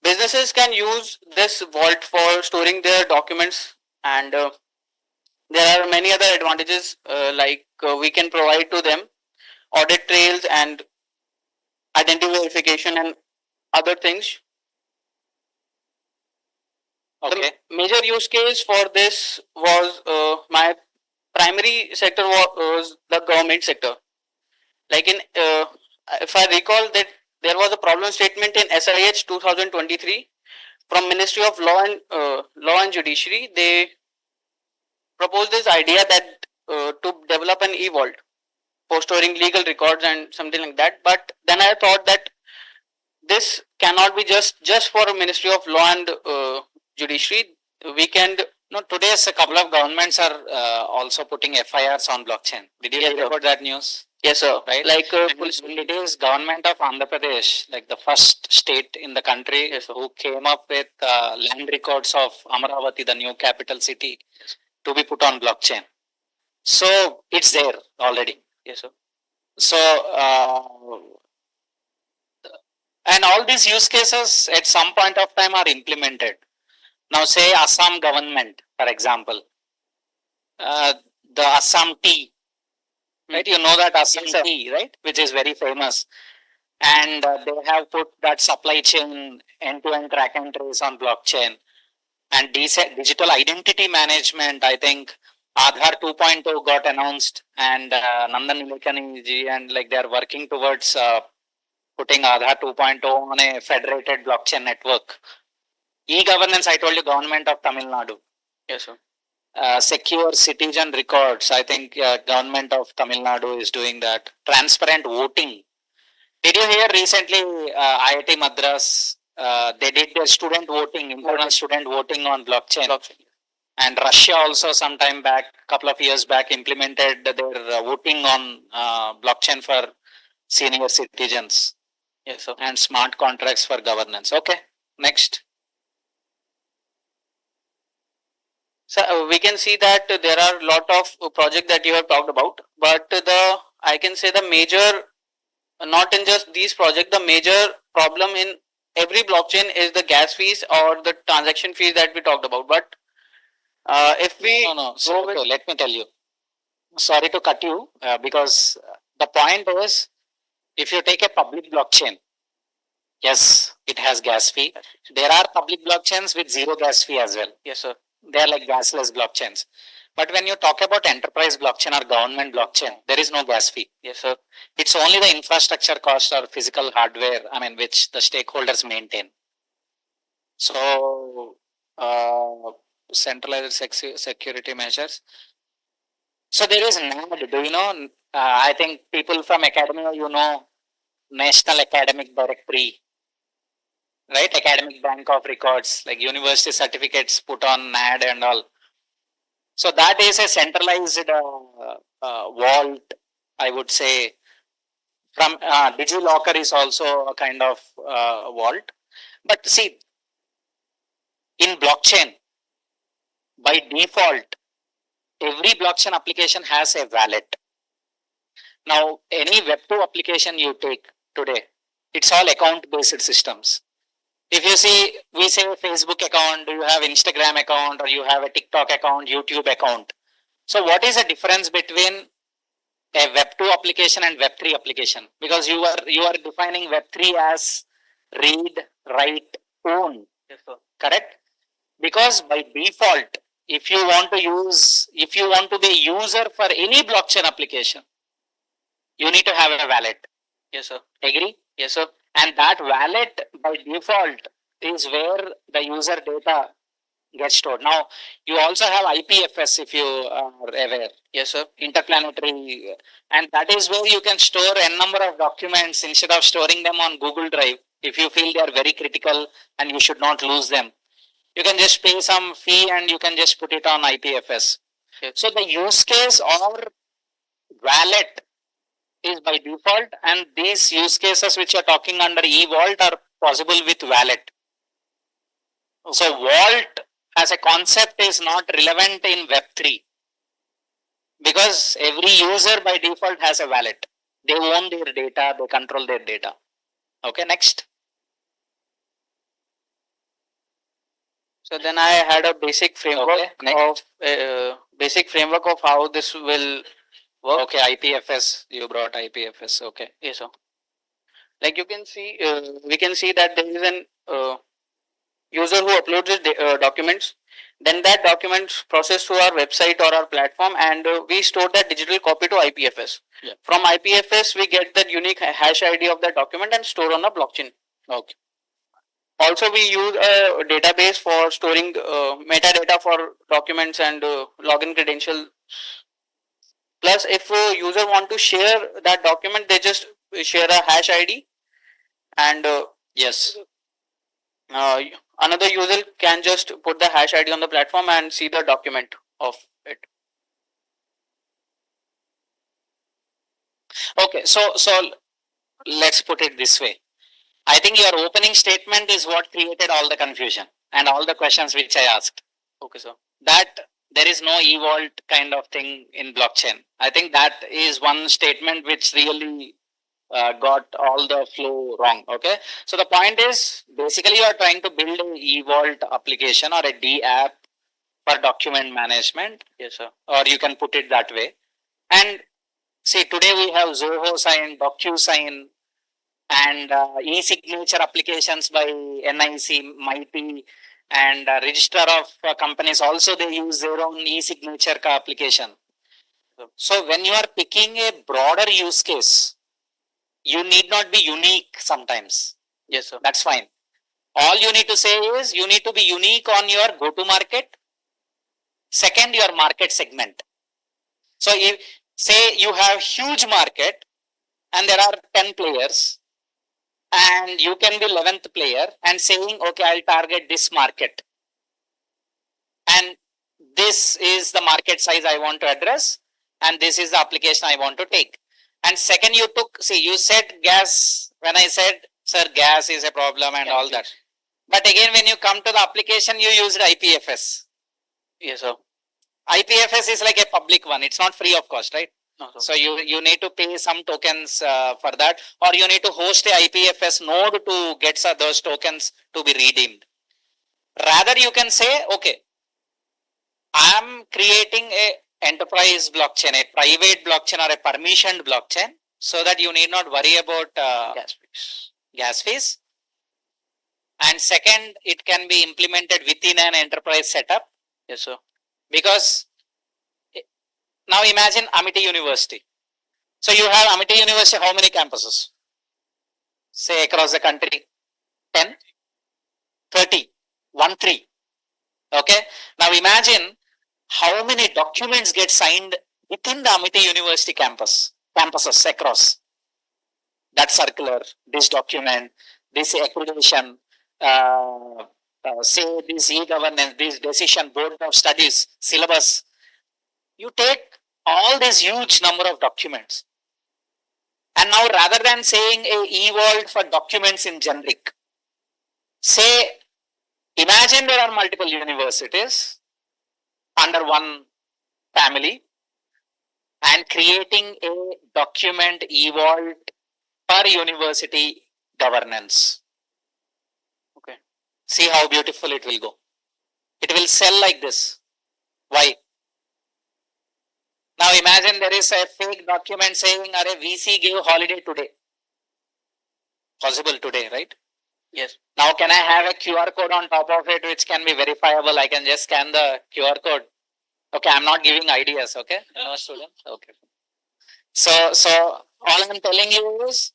Businesses can use this vault for storing their documents, and there are many other advantages we can provide to them audit trails and identity verification and other things. Okay. The major use case for this was my primary sector was the government sector. Like in if I recall that there was a problem statement in SIH 2023 from Ministry of Law and Judiciary. They proposed this idea that to develop an e-vault for storing legal records and something like that. But then I thought that this cannot be just for a Ministry of Law and Judiciary. We can. No, today's a couple of governments are also putting FIRs on blockchain. Did you hear about that news? Yes, sir. Right. Like it is government of Andhra Pradesh, like the first state in the country, yes, who came up with land records of Amaravati, the new capital city, to be put on blockchain. So it's there already. Yes, sir. So and all these use cases at some point of time are implemented. Now, say Assam government, for example, the Assam tea, right? You know that Assam tea, right? Which is very famous. And they have put that supply chain end-to-end track and trace on blockchain. And digital identity management, I think Aadhaar 2.0 got announced, and Nandan Nilekani ji and like they are working towards putting Aadhaar 2.0 on a federated blockchain network. E-governance, I told you, government of Tamil Nadu. Yes, sir. Secure citizen records, I think government of Tamil Nadu is doing that. Transparent voting. Did you hear recently IIT Madras they did their student voting, internal student voting on blockchain. Blockchain. And Russia also sometime back, couple of years back, implemented their voting on blockchain for senior citizens. Yes, sir. And smart contracts for governance. Okay, next. So we can see that there are a lot of projects that you have talked about, but I can say the major, not in just these projects, the major problem in every blockchain is the gas fees or the transaction fees that we talked about. But if we No. So, okay, let me tell you. Sorry to cut you because the point is, if you take a public blockchain, yes, it has gas fee. There are public blockchains with zero gas fee as well. yes, sir. They are like gasless blockchains. But when you talk about enterprise blockchain or government blockchain, there is no gas fee. Yes, sir. It's only the infrastructure cost or physical hardware, which the stakeholders maintain. So, centralized security measures. So there is NAD. Do you know? I think people from academia, National Academic Directory, right? Academic Bank of Records, like university certificates put on NAD and all. So that is a centralized vault, I would say. From DigiLocker is also a kind of vault. But see, in blockchain, by default, every blockchain application has a wallet. Now, any Web2 application you take today, it's all account-based systems. If you see, we say Facebook account, you have Instagram account, or you have a TikTok account, YouTube account. So what is the difference between a Web2 application and Web3 application? Because you are defining Web3 as read, write, own. Yes, sir. Correct? Because by default, if you want to be a user for any blockchain application, you need to have a wallet. Yes, sir. Agree? Yes, sir. And that wallet by default is where the user data gets stored. Now, you also have IPFS if you are aware. Yes, sir. Interplanetary. And that is where you can store n number of documents instead of storing them on Google Drive. If you feel they are very critical and you should not lose them, you can just pay some fee and you can just put it on IPFS. Yes. So the use case or wallet is by default, and these use cases which are talking under e-vault are possible with wallet. So vault as a concept is not relevant in Web3 because every user by default has a wallet. They own their data, they control their data. Okay, next. So then I had a basic framework of how this will work. Okay, IPFS. You brought IPFS. Okay. Yes, sir. Like you can see, we can see that there is an user who uploads his documents. Then that documents processed through our website or our platform, and we store that digital copy to IPFS. Yeah. From IPFS, we get that unique hash ID of that document and store on the blockchain. Okay. Also, we use a database for storing metadata for documents and login credential. Plus, if a user want to share that document, they just share a hash ID, and Yes. Another user can just put the hash ID on the platform and see the document of it. Okay. So let's put it this way. I think your opening statement is what created all the confusion and all the questions which I asked. Okay, sir. That there is no e-vault kind of thing in blockchain. I think that is one statement which really got all the flow wrong. Okay. So the point is basically you are trying to build an e-vault application or a D app for document management. Yes, sir. Or you can put it that way. And see, today we have Zoho Sign, DocuSign, and e-signature applications by NIC, MIT, and register of companies also they use their own e-signature application. So when you are picking a broader use case, you need not be unique sometimes. Yes, sir. That's fine. All you need to say is you need to be unique on your go-to market. Second, your market segment. So if say you have huge market and there are 10 players, and you can be 11th player and saying, okay, I'll target this market. And this is the market size I want to address, and this is the application I want to take. And second, you took, see, you said gas, when I said, sir, gas is a problem and all that. But again, when you come to the application, you used IPFS. Yes, sir. IPFS is like a public one. It's not free of cost, right? No, sir. So you need to pay some tokens for that, or you need to host a IPFS node to get those tokens to be redeemed. Rather, you can say, okay, I am creating a enterprise blockchain, a private blockchain or a permissioned blockchain, so that you need not worry about gas fees. And second, it can be implemented within an enterprise setup. Yes, sir. Because now imagine Amity University. So you have Amity University, how many campuses? Say across the country, 10, 30, 1, 3. Okay. Now imagine how many documents get signed within the Amity University campuses across. That circular, this document, this accreditation, say this e-governance, this decision, board of studies, syllabus. You take all this huge number of documents. And now rather than saying a e-vault for documents in generic, say, imagine there are multiple universities under one family and creating a document e-vault per university governance. Okay. See how beautiful it will go. It will sell like this. Why? Now imagine there is a fake document saying, "Arey, VC gave holiday today." Possible today, right? Yes. Now can I have a QR code on top of it which can be verifiable? I can just scan the QR code. Okay, I'm not giving ideas, okay? No students? Okay. So all I'm telling you is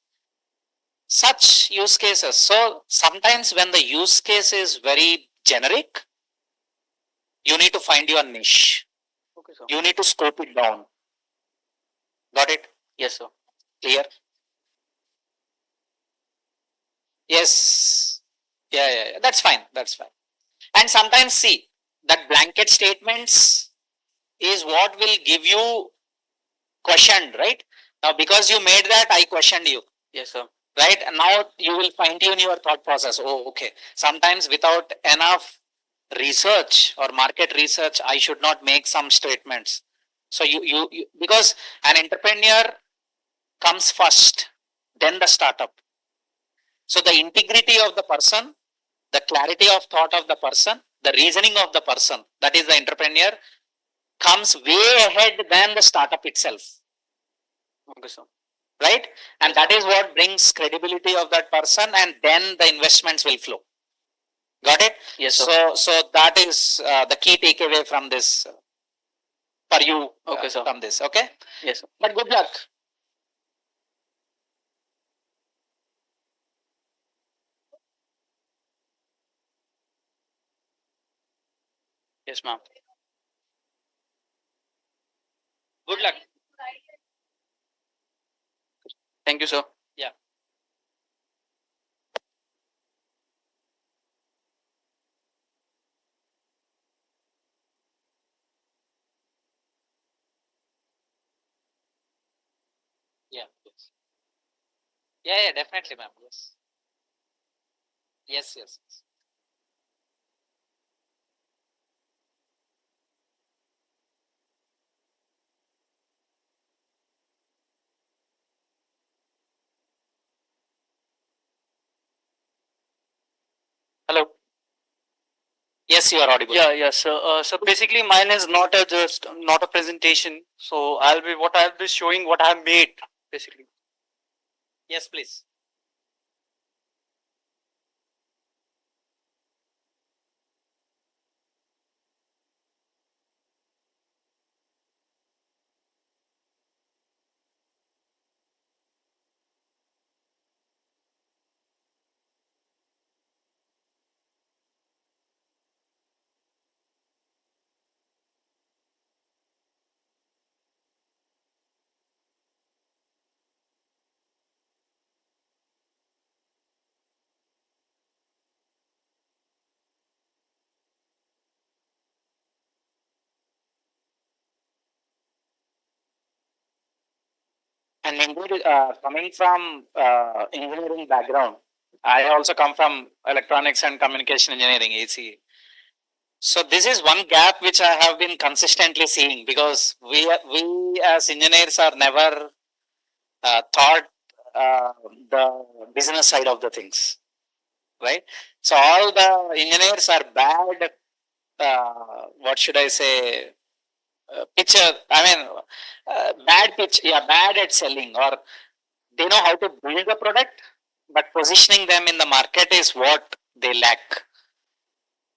such use cases. So sometimes when the use case is very generic, you need to find your niche. Okay, sir. You need to scope it down. Got it? Yes, sir. Clear? Yes. Yeah. That's fine. That's fine. And sometimes see that blanket statements is what will give you questioned, right? Now because you made that, I questioned you. Yes, sir. Right? And now you will fine tune your thought process. Oh, okay. Sometimes without enough research or market research, I should not make some statements. So you because an entrepreneur comes first, then the startup. So the integrity of the person, the clarity of thought of the person, the reasoning of the person, that is the entrepreneur, comes way ahead than the startup itself. Okay, sir. Right? And that is what brings credibility of that person, and then the investments will flow. Got it? Yes, sir. So that is the key takeaway from this for you. Okay, sir. From this. Okay. Yes, sir. But good luck. Yes, ma'am. Good luck. Thank you, sir. Yeah. Yeah. Yes. Yeah. Definitely, ma'am. Yes. Yes. Hello. Yes, you are audible. Yeah, yes. So basically, mine is not not a presentation. So what I'll be showing what I have made basically. Yes, please. And indeed, coming from engineering background, I also come from electronics and communication engineering, AC. So this is one gap which I have been consistently seeing, because we as engineers are never taught the business side of the things, right? So all the engineers are bad. What should I say? Pitcher. I mean, bad pitch. Yeah, bad at selling, or they know how to build the product, but positioning them in the market is what they lack.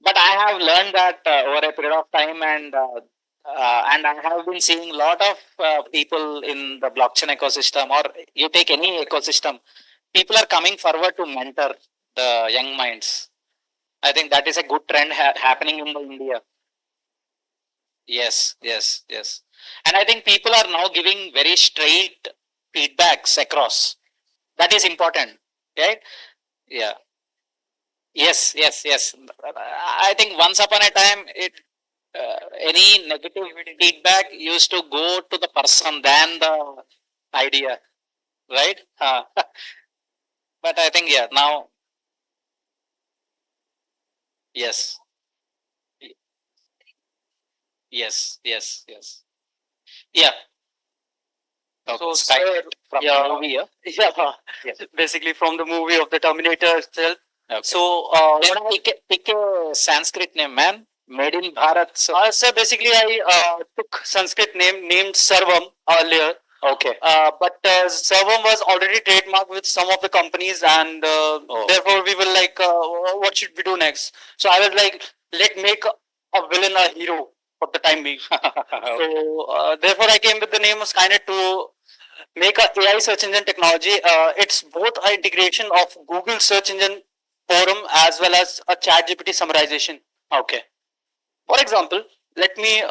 But I have learned that over a period of time, and I have been seeing a lot of people in the blockchain ecosystem, or you take any ecosystem, people are coming forward to mentor the young minds. I think that is a good trend happening in the India. Yes, yes, yes. And I think people are now giving very straight feedbacks across. That is important, right? Yeah. Yes, yes, yes. I think once upon a time, any negative feedback used to go to the person than the idea, right? But I think, yeah, now, yes, yes, yes, yes. Yeah. So, Sky from yeah. the movie, yeah. Yeah, Yes. basically from the movie of the Terminator itself. Okay. So, Then pick a Sanskrit name, man. Made in Bharat. So, so basically, I took Sanskrit name named Sarvam earlier. okay. But Sarvam was already trademarked with some of the companies, and therefore we were like, what should we do next? So I was like, let make a villain a hero for the time being. So therefore I came with the name of Skynet to make a AI search engine technology. It's both an integration of Google search engine forum as well as a chat GPT summarization. Okay. For example, let me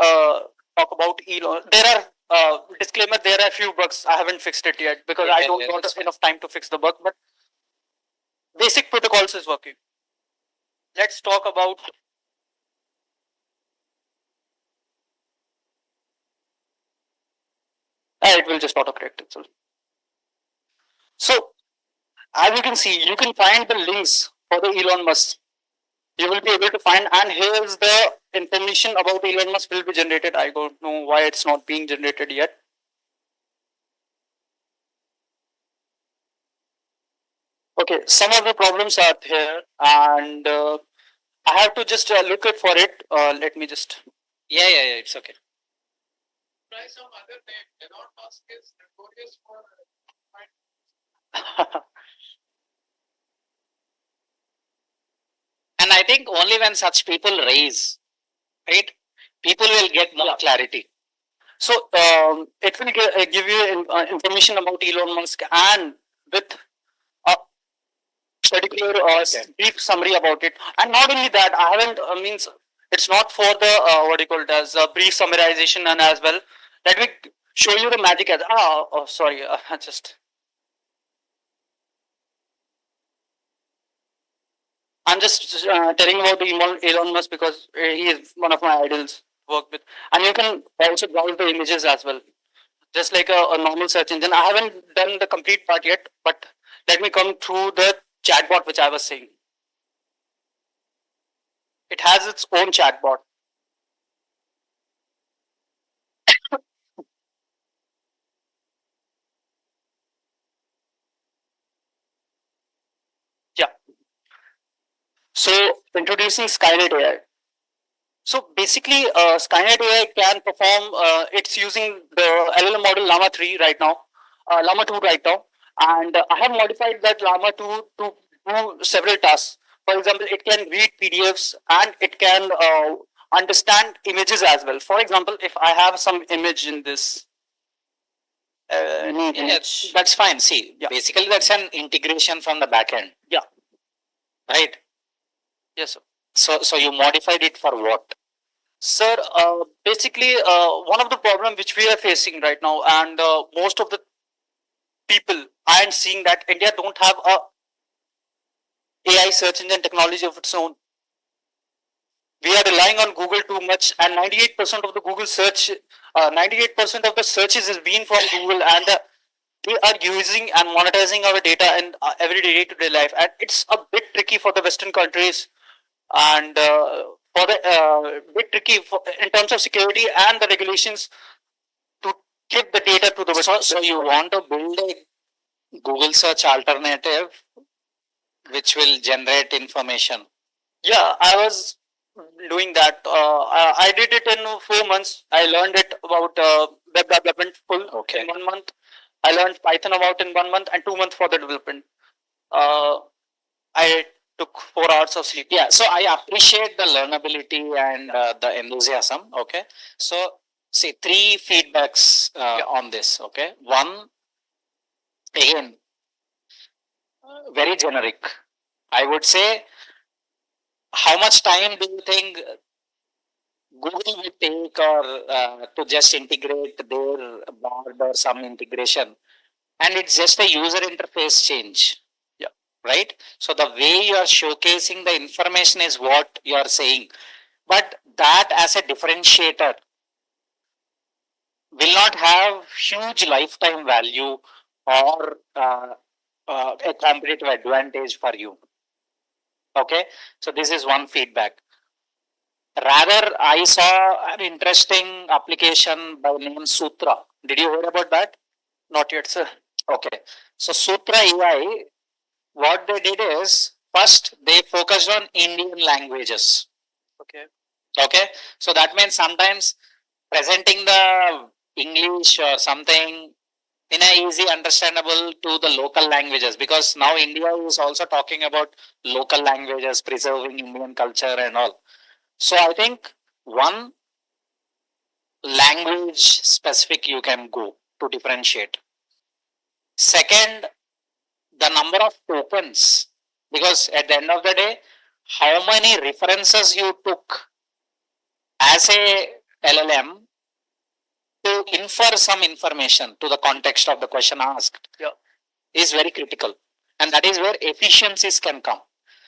talk about Elon. There are disclaimer. There are a few bugs. I haven't fixed it yet because I don't got enough time to fix the bug. But basic protocols is working. Let's talk about. It will just autocorrect itself. So, as you can see, you can find the links for the Elon Musk. You will be able to find, and here's the information about Elon Musk will be generated. I don't know why it's not being generated yet. Okay, some of the problems are here, and I have to just look it for it. Let me just. Yeah, it's okay. Try some other name. Elon Musk is notorious for And I think only when such people raise, right, people will get more clarity. So it will give you information about Elon Musk and with a particular brief summary about it. And not only that, I haven't means it's not for the what do you call it as a brief summarization and as well. Let me show you the magic as sorry, just. I'm just telling about the Elon Musk because he is one of my idols to work with, and you can also browse the images as well, just like a normal search engine. I haven't done the complete part yet, but let me come through the chatbot which I was saying. It has its own chatbot. Yeah. So introducing Skynet AI. So basically, Skynet AI can perform. It's using the LLM model Llama 3 right now, Llama 2 right now, and I have modified that Llama 2 to do several tasks. For example, it can read PDFs and it can understand images as well. For example, if I have some image in this. That's fine. See, basically that's an integration from the backend. Yeah. Right. Yes, sir. So you modified it for what? Sir, basically, one of the problem which we are facing right now, and most of the people I am seeing that India don't have a AI search engine technology of its own. We are relying on Google too much, and 98% of the Google search, 98% of the searches is being from Google, and they are using and monetizing our data in every day-to-day life, and it's a bit tricky for the Western countries, and for the bit tricky in terms of security and the regulations to give the data to the Western. So you want to build a Google search alternative which will generate information. Yeah, I was doing that. I did it in 4 months. I learned it about web development full in 1 month. I learned Python about in 1 month and 2 months for the development. I took 4 hours of sleep. Yeah, so I appreciate the learnability and the enthusiasm. Okay, so see, three feedbacks on this. Okay, one, again, very generic. I would say, how much time do you think Google will take or to just integrate their board or some integration? And it's just a user interface change. Yeah. Right? So the way you are showcasing the information is what you are saying. But that as a differentiator will not have huge lifetime value or a competitive advantage for you. Okay, so this is one feedback. Rather, I saw an interesting application by name Sutra. Did you hear about that? Not yet, sir. Okay, so Sutra AI, what they did is first they focused on Indian languages. Okay. Okay, so that means sometimes presenting the English or something in a easy understandable to the local languages, because now India is also talking about local languages, preserving Indian culture and all. So I think one, language specific you can go to differentiate. Second, the number of tokens, because at the end of the day, how many references you took as a LLM to infer some information to the context of the question asked is very critical. And that is where efficiencies can come.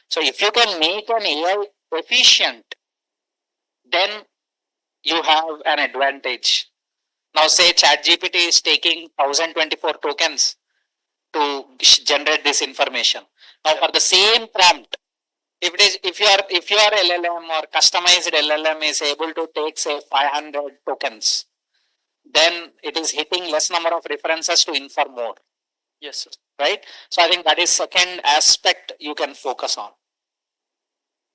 So if you can make an AI efficient, then you have an advantage. Now say ChatGPT is taking 1024 tokens to generate this information. Now for the same prompt, if your LLM or customized LLM is able to take say 500 tokens, then it is hitting less number of references to infer more. Yes, sir. Right? So I think that is second aspect you can focus on.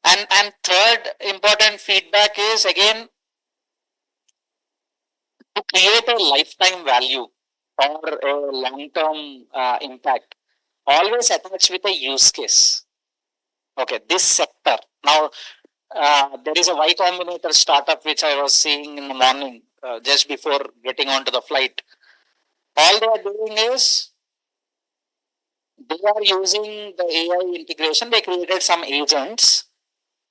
And third important feedback is again to create a lifetime value or a long-term impact. Always attach with a use case. Okay, this sector. Now there is a Y Combinator startup which I was seeing in the morning just before getting onto the flight. All they are doing is they are using the AI integration. They created some agents.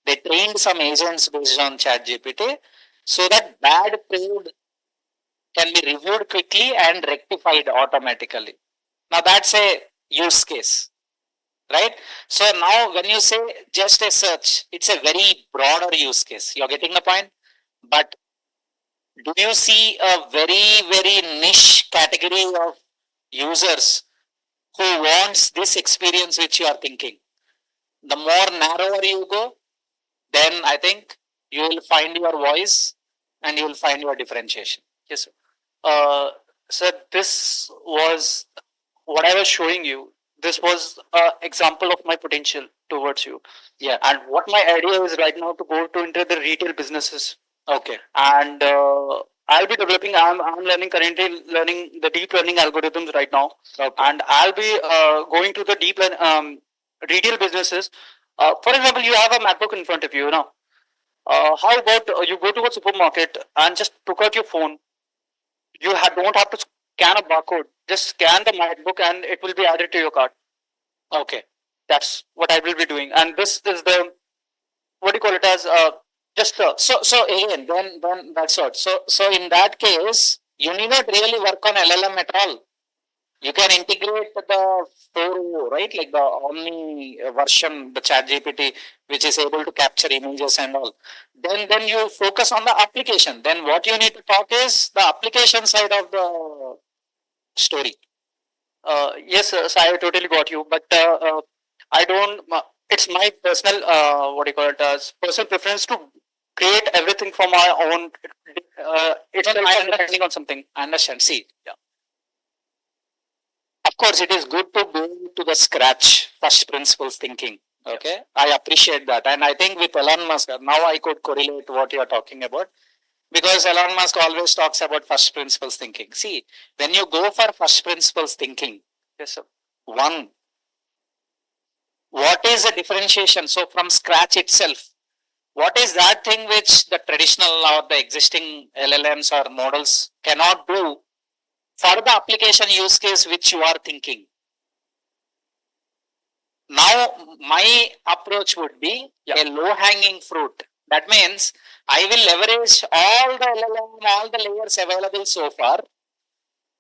They trained some agents based on ChatGPT so that bad code can be reviewed quickly and rectified automatically. Now that's a use case, right? So now when you say just a search, it's a very broader use case. You're getting the point? But do you see a very niche category of users who wants this experience which you are thinking? The more narrower you go, then I think you will find your voice and you will find your differentiation. Yes, sir. Sir, this was what I was showing you. This was an example of my potential towards you. Yeah. And what my idea is right now to go to into the retail businesses. Okay. And I'll be developing. I'm currently learning the deep learning algorithms right now. Okay. And I'll be going to the retail businesses. For example, you have a MacBook in front of you. How about you go to a supermarket and just took out your phone? You don't have to scan a barcode. Just scan the MacBook and it will be added to your cart. Okay. That's what I will be doing. And this is the, what do you call it as, so again, then that's what. So in that case, you need not really work on LLM at all. You can integrate the 4, right? Like the Omni version, the ChatGPT, which is able to capture images and all. Then you focus on the application. Then what you need to talk is the application side of the story. Yes, so I totally got you, but I don't. It's my personal, what do you call it, personal preference to create everything for my own. It's No, like depending on something. I understand. See, Yeah. of course, it is good to go to the scratch, first principles thinking. Okay, I appreciate that, and I think with Elon Musk, now I could correlate what you are talking about, because Elon Musk always talks about first principles thinking. See, when you go for first principles thinking, Yes, sir. one, what is the differentiation? So from scratch itself, what is that thing which the traditional or the existing LLMs or models cannot do for the application use case which you are thinking? Now, my approach would be a low hanging fruit. That means I will leverage all the LLM, all the layers available so far.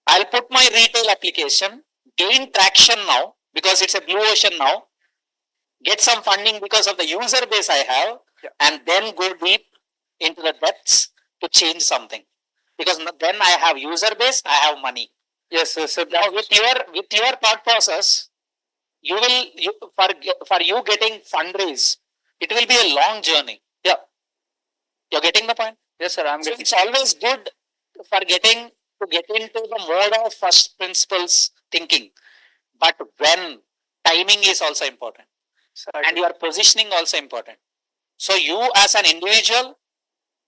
I'll put my retail application, gain traction now because it's a blue ocean now, get some funding because of the user base I have, and then go deep into the depths to change something. Because then I have user base, I have money. Yes, sir. So Now with your thought process, you will for you getting fundraise, it will be a long journey. Yeah. You're getting the point? Yes, sir. I'm So getting. it's always good for getting to get into the mode of first principles thinking. But when timing is also important, and your positioning also important. So you as an individual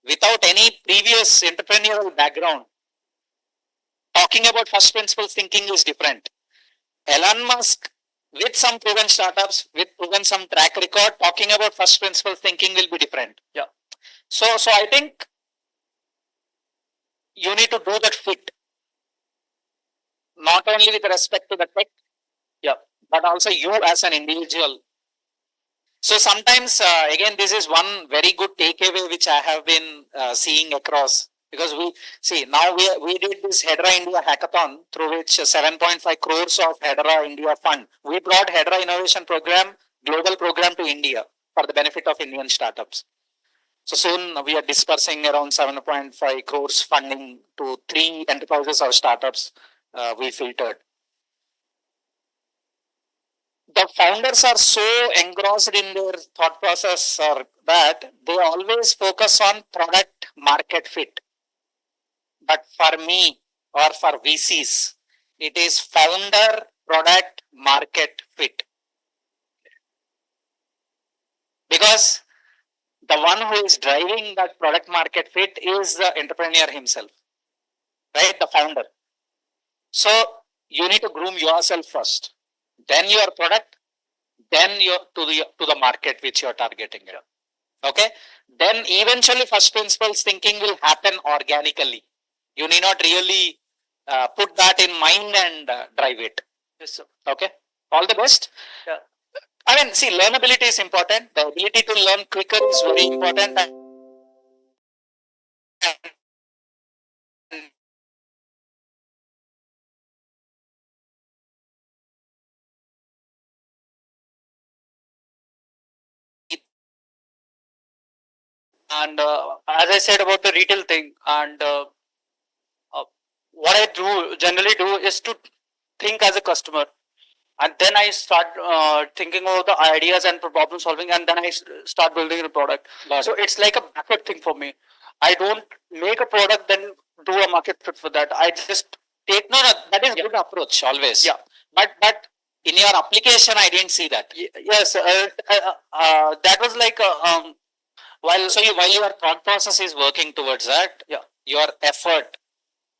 without any previous entrepreneurial background, talking about first principles thinking is different. Elon Musk with some proven startups, with proven some track record, talking about first principles thinking will be different. Yeah. So I think you need to do that fit, not only with respect to the tech, but also you as an individual. So sometimes, again, this is one very good takeaway which I have been seeing across, because we see now we did this Hedera India hackathon through which 7.5 crores of Hedera India fund. We brought Hedera Innovation Program, global program to India for the benefit of Indian startups. So soon we are dispersing around 7.5 crores funding to 3 enterprises or startups we filtered. The founders are so engrossed in their thought process or that they always focus on product market fit. But for me or for VCs, it is founder product market fit. Because the one who is driving that product market fit is the entrepreneur himself, right? The founder. So you need to groom yourself first, then your product, then your to the market which you are targeting. Okay, then eventually first principles thinking will happen organically. You need not really put that in mind and drive it. Yes, sir. Okay, all the best. Yeah. I mean, see, learnability is important. The ability to learn quicker is very important. And as I said about the retail thing, and what I do generally do is to think as a customer, and then I start thinking about the ideas and problem solving, and then I start building the product. So it's like a backward thing for me. I don't make a product then do a market fit for that. I just take That is good approach always. Yeah. But in your application, I didn't see that. Yes, that was like While your thought process is working towards that, Yeah. your effort,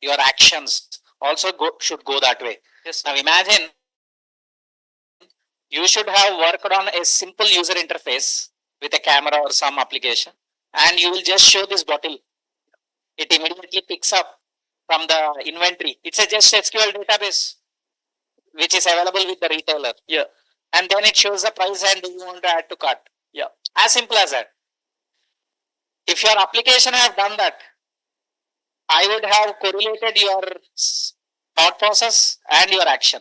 your actions also should go that way. Yes. Now imagine you should have worked on a simple user interface with a camera or some application, and you will just show this bottle. It immediately picks up from the inventory. It's a just SQL database which is available with the retailer. Yeah. And then it shows the price and you want to add to cart. Yeah. As simple as that. If your application have done that, I would have correlated your thought process and your action.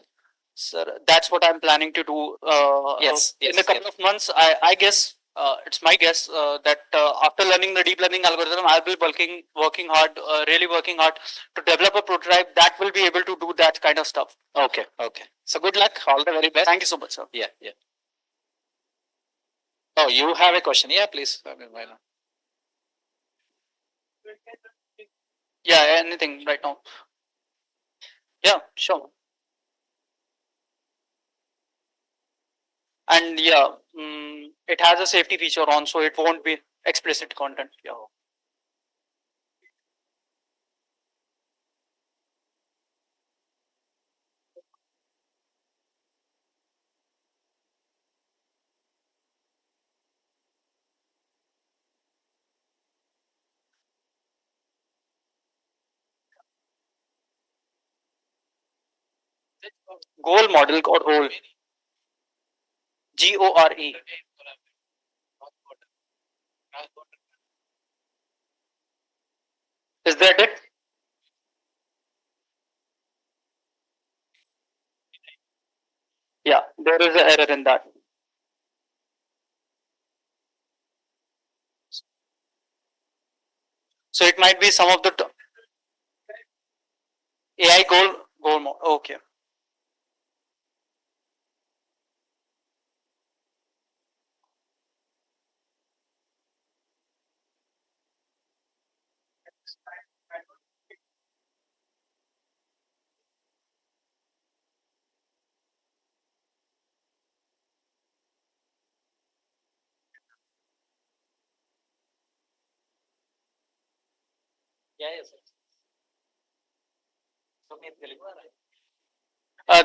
Sir, that's what I'm planning to do. Yes, In a couple of months, I guess it's my guess that after learning the deep learning algorithm, I'll be working hard, really working hard to develop a prototype that will be able to do that kind of stuff. Okay, okay. So good luck. All the very best. Thank you so much, sir. Yeah, yeah. Oh, you have a question? Yeah, please. I mean, why not? Yeah, anything right now. Yeah, sure. And yeah, it has a safety feature on, so it won't be explicit content. Yeah. Goal model or role. GORE. Is that it? Yeah, there is an error in that. So it might be some of the AI goal model. Okay.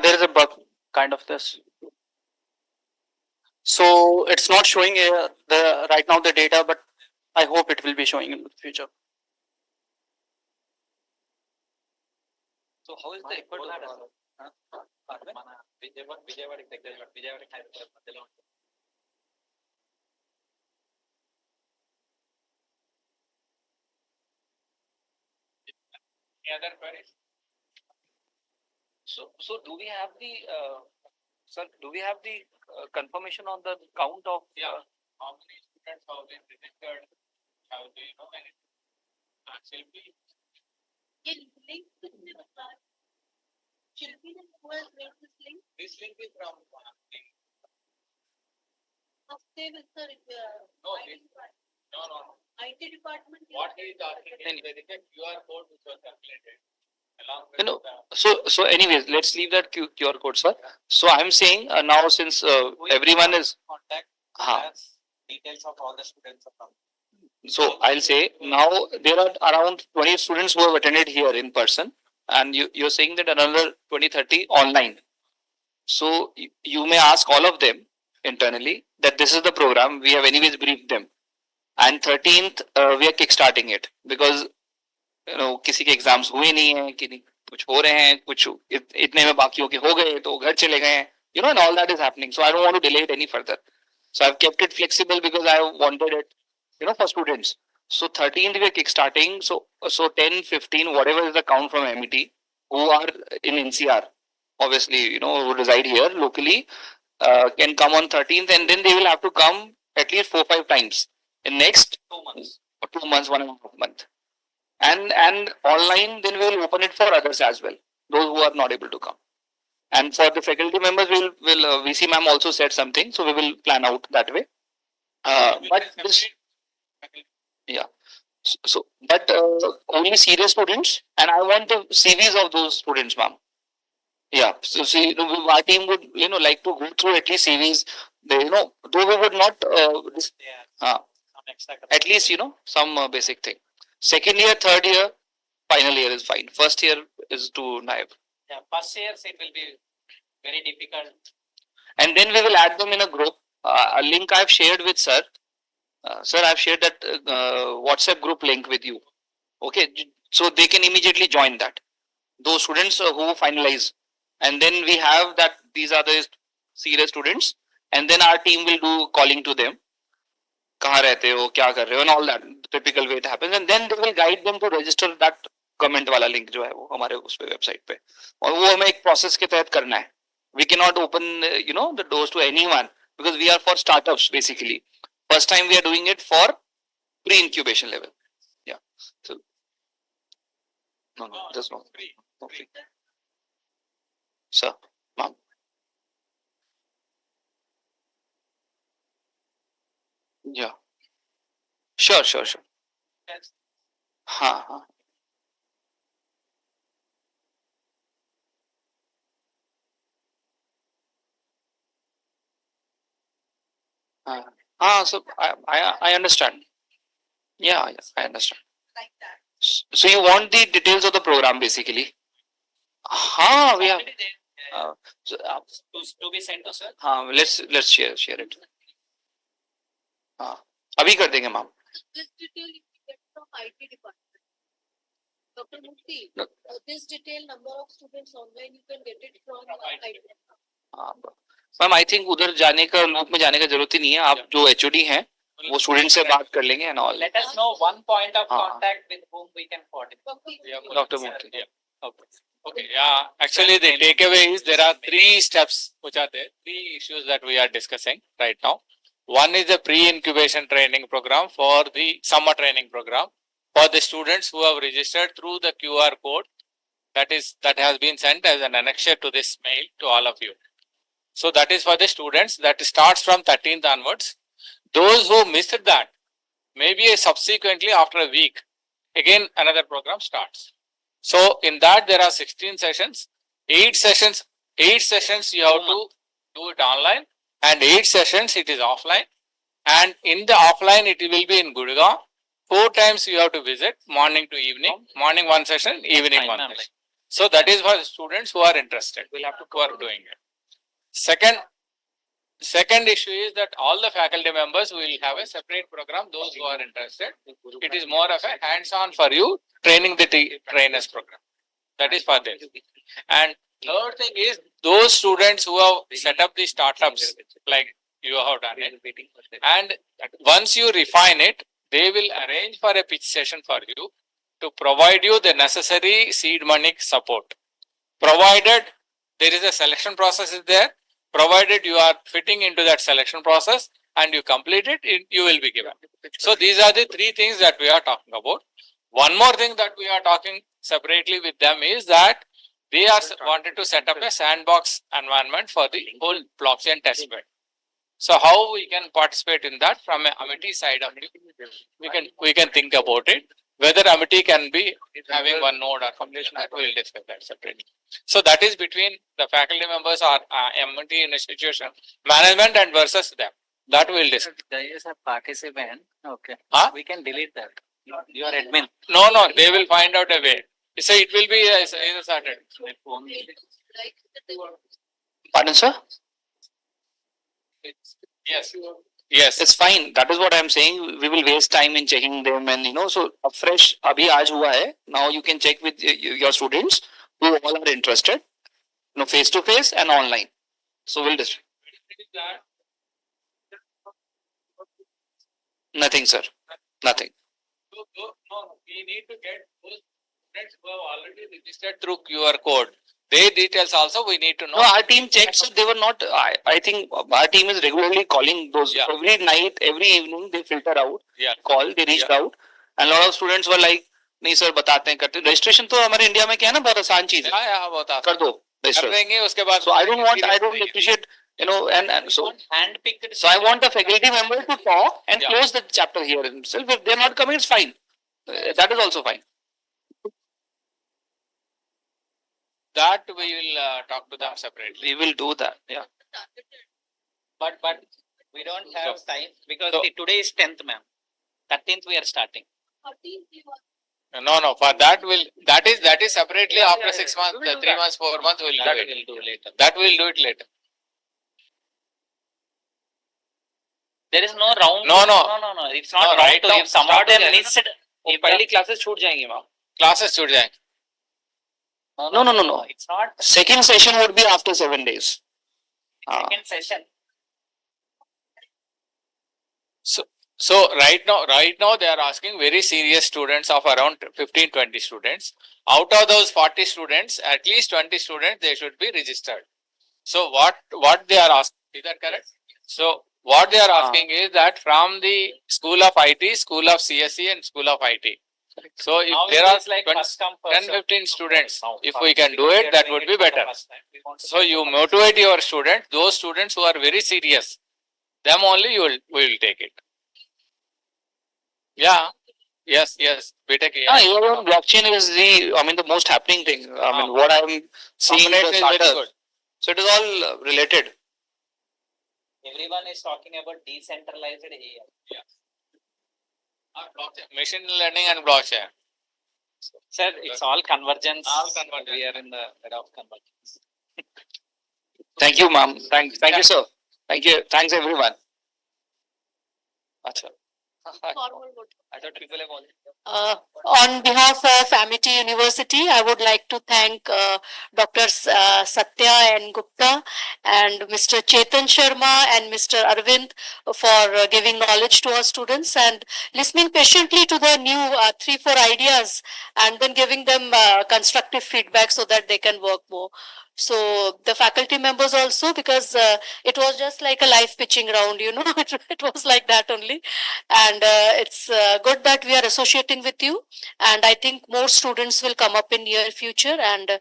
There is a bug kind of this. So it's not showing the right now the data, but I hope it will be showing in the future. So how is the effort? Any other queries? So do we have the sir? Do we have the confirmation on the count of? Yeah. How many students have been registered? How do you know anything? Shilpi? Link to the Shilpi who has made this link? This link is from Stay with the no, no. IT department. What he is asking is there is a QR code which was calculated along with You know, the so anyways, let's leave that QR code, sir. So I'm saying now since everyone is contact uh, details of all the students are so I'll say now there are around 20 students who have attended here in person, and you're saying that another 20-30 online. So you may ask all of them internally that this is the program. We have anyways briefed them, and 13th we are kickstarting it because किसी के exams हुए नहीं है कि नहीं कुछ हो रहे हैं कुछ इतने में बाकियों के हो गए तो घर चले गए हैं and all that is happening, so I don't want to delay it any further, so I've kept it flexible because I wanted it for students. So 13th we are kickstarting, so 10 15 whatever is the count from MET who are in NCR, obviously who reside here locally, can come on 13th, and then they will have to come at least 4-5 times in next 2 months or 2 months, 1.5 month. And online, then we will open it for others as well, those who are not able to come. And for the faculty members, will VC ma'am also said something, so we will plan out that way. But this, yeah. So but only serious students, and I want the CVs of those students, ma'am. Yeah. So see, our team would like to go through at least CVs. They though we would not at least some basic thing. Second year, third year, final year is fine. First year is too naive. Yeah, first year it will be very difficult. And then we will add them in a group. A link I've shared with sir. Sir, I've shared that WhatsApp group link with you. Okay, so they can immediately join that. Those students who finalize, and then we have that these are the serious students, and then our team will do calling to them. कहाँ रहते हो क्या कर रहे हो and all that typical way it happens, and then they will guide them to register that comment वाला link जो है वो हमारे उस पे website पे, और वो हमें एक process के तहत करना है. We cannot open the doors to anyone because we are for startups basically. first time we are doing it for pre-incubation level. Yeah. So no, there's no free. Sir, ma'am. Yeah. Sure. हाँ. So I understand. Yeah, I understand. Like that. So you want the details of the program basically? We have. So, To be sent to sir. let's share it. अभी कर देंगे ma'am. This detail you can get from IT department. Dr. Murthy, this detail number of students online you can get it from IT department. Ma'am I think उधर जाने का loop में जाने का जरूरत ही नहीं है. आप जो एचओडी हैं वो स्टूडेंट से बात कर लेंगे and all. Let us know one point of contact with whom we can coordinate. Dr. Murthy. Okay, yeah. Actually, the takeaway is there are three steps which are there, three issues that we are discussing right now. One is the pre-incubation training program for the summer training program for the students who have registered through the QR code that has been sent as an annexure to this mail to all of you. So that is for the students. That starts from 13th onwards. Those who missed that, maybe subsequently after a week, again another program starts. So in that there are 16 sessions, 8 sessions you have to do it online and 8 sessions it is offline. And in the offline it will be in Gurugram. 4 times you have to visit, morning to evening, morning one session, evening one session. So that is for the students who are interested. We'll have to who are doing it. Second issue is that all the faculty members will have a separate program, those who are interested. It is more of a hands-on for you, training the trainers program. That is for them. And third thing is those students who have set up the startups like you have done it. And once you refine it, they will arrange for a pitch session for you to provide you the necessary seed money support. Provided there is a selection process is there, provided you are fitting into that selection process and you complete it, you will be given. So these are the three things that we are talking about. One more thing that we are talking separately with them is that they are wanted to set up a sandbox environment for the whole blockchain test bed. So how we can participate in that from a Amity side of it, we can think about it. Whether Amity can be having one node or something, that we will discuss that separately. So that is between the faculty members or Amity institution management and versus them. That we will discuss. There is a participant. Okay. We can delete that. You are admin. No, they will find out a way. So it will be started. Pardon, sir? Yes. It's fine. That is what I'm saying. We will waste time in checking them and so fresh abhi aaj hua hai. Now you can check with your students who all are interested, face to face and online. So we'll just. Nothing, sir. Nothing. No, we need to get those students who have already registered through QR code. Their details also we need to know. No, our team checks. They were not. I think our team is regularly calling those every night, every evening. They filter out, call. They reached out, and a lot of students were like, "नहीं sir, बताते हैं करते." Registration तो हमारे India में क्या है ना बहुत आसान चीज है. हाँ बहुत आसान. कर दो. कर देंगे उसके बाद. So I don't appreciate. And so I want the faculty member to talk and close the chapter here himself. If they're not coming, it's fine. That is also fine. That we will talk to them separately. We will do that. Yeah. But we don't have time because today is 10th, ma'am. 13th we are starting. No. For that that is separately after 6 months, 3 months, 4 months we will do it later. That we will do it later. There is no round. No. It's not right. If some of them missed, पहली classes छूट जाएंगी ma'am. Classes छूट जाएंगे. No. It's not. Second session would be after 7 days. Second session. So right now they are asking very serious students of around 15-20 students. Out of those 40 students, at least 20 students they should be registered. So what they are asking, is that correct? So What they are asking is that from the School of IT, School of CSE and School of IT. So if Now there it are is like 20 first come, 10, first 15 students, Now, if we can do it, that would be better. So you motivate your students, those students who are very serious, them only we will take it. Yeah. Yes. BTech. Yeah, even blockchain is the most happening thing. What I'm seeing Combination the is very startups. good. So it is all related. Everyone is talking about decentralized AI. Machine learning and blockchain. Sir, it's all convergence. All convergence. We are in the era of convergence. Thank you, ma'am. Thank you, sir. Thank you. Thanks, everyone. Acha. I thought people have already. On behalf of Amity University, I would like to thank Dr. Satya and Gupta and Mr. Chetan Sharma and Mr. Arvind for giving knowledge to our students and listening patiently to the new 3-4 ideas and then giving them constructive feedback so that they can work more. So the faculty members also, because it was just like a live pitching round, it was like that only. And it's good that we are associating with you. And I think more students will come up in near future. And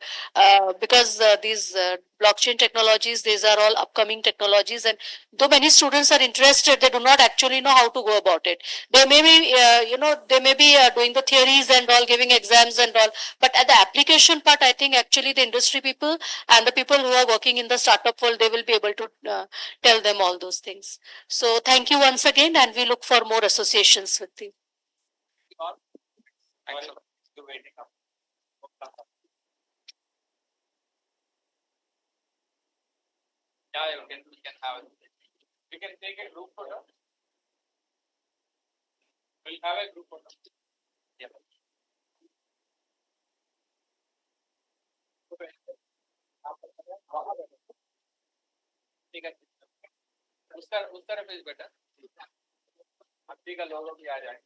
because these blockchain technologies, these are all upcoming technologies. And though many students are interested, they do not actually know how to go about it. They may be, they may be doing the theories and all, giving exams and all. But at the application part, I think actually the industry people and the people who are working in the startup world, they will be able to tell them all those things. So thank you once again, and we look for more associations with you. Yeah, we can have it. We can take a group photo. We'll have a group photo. Yeah. ठीक है उस तरफ is better अभी का लोगों भी आ जाए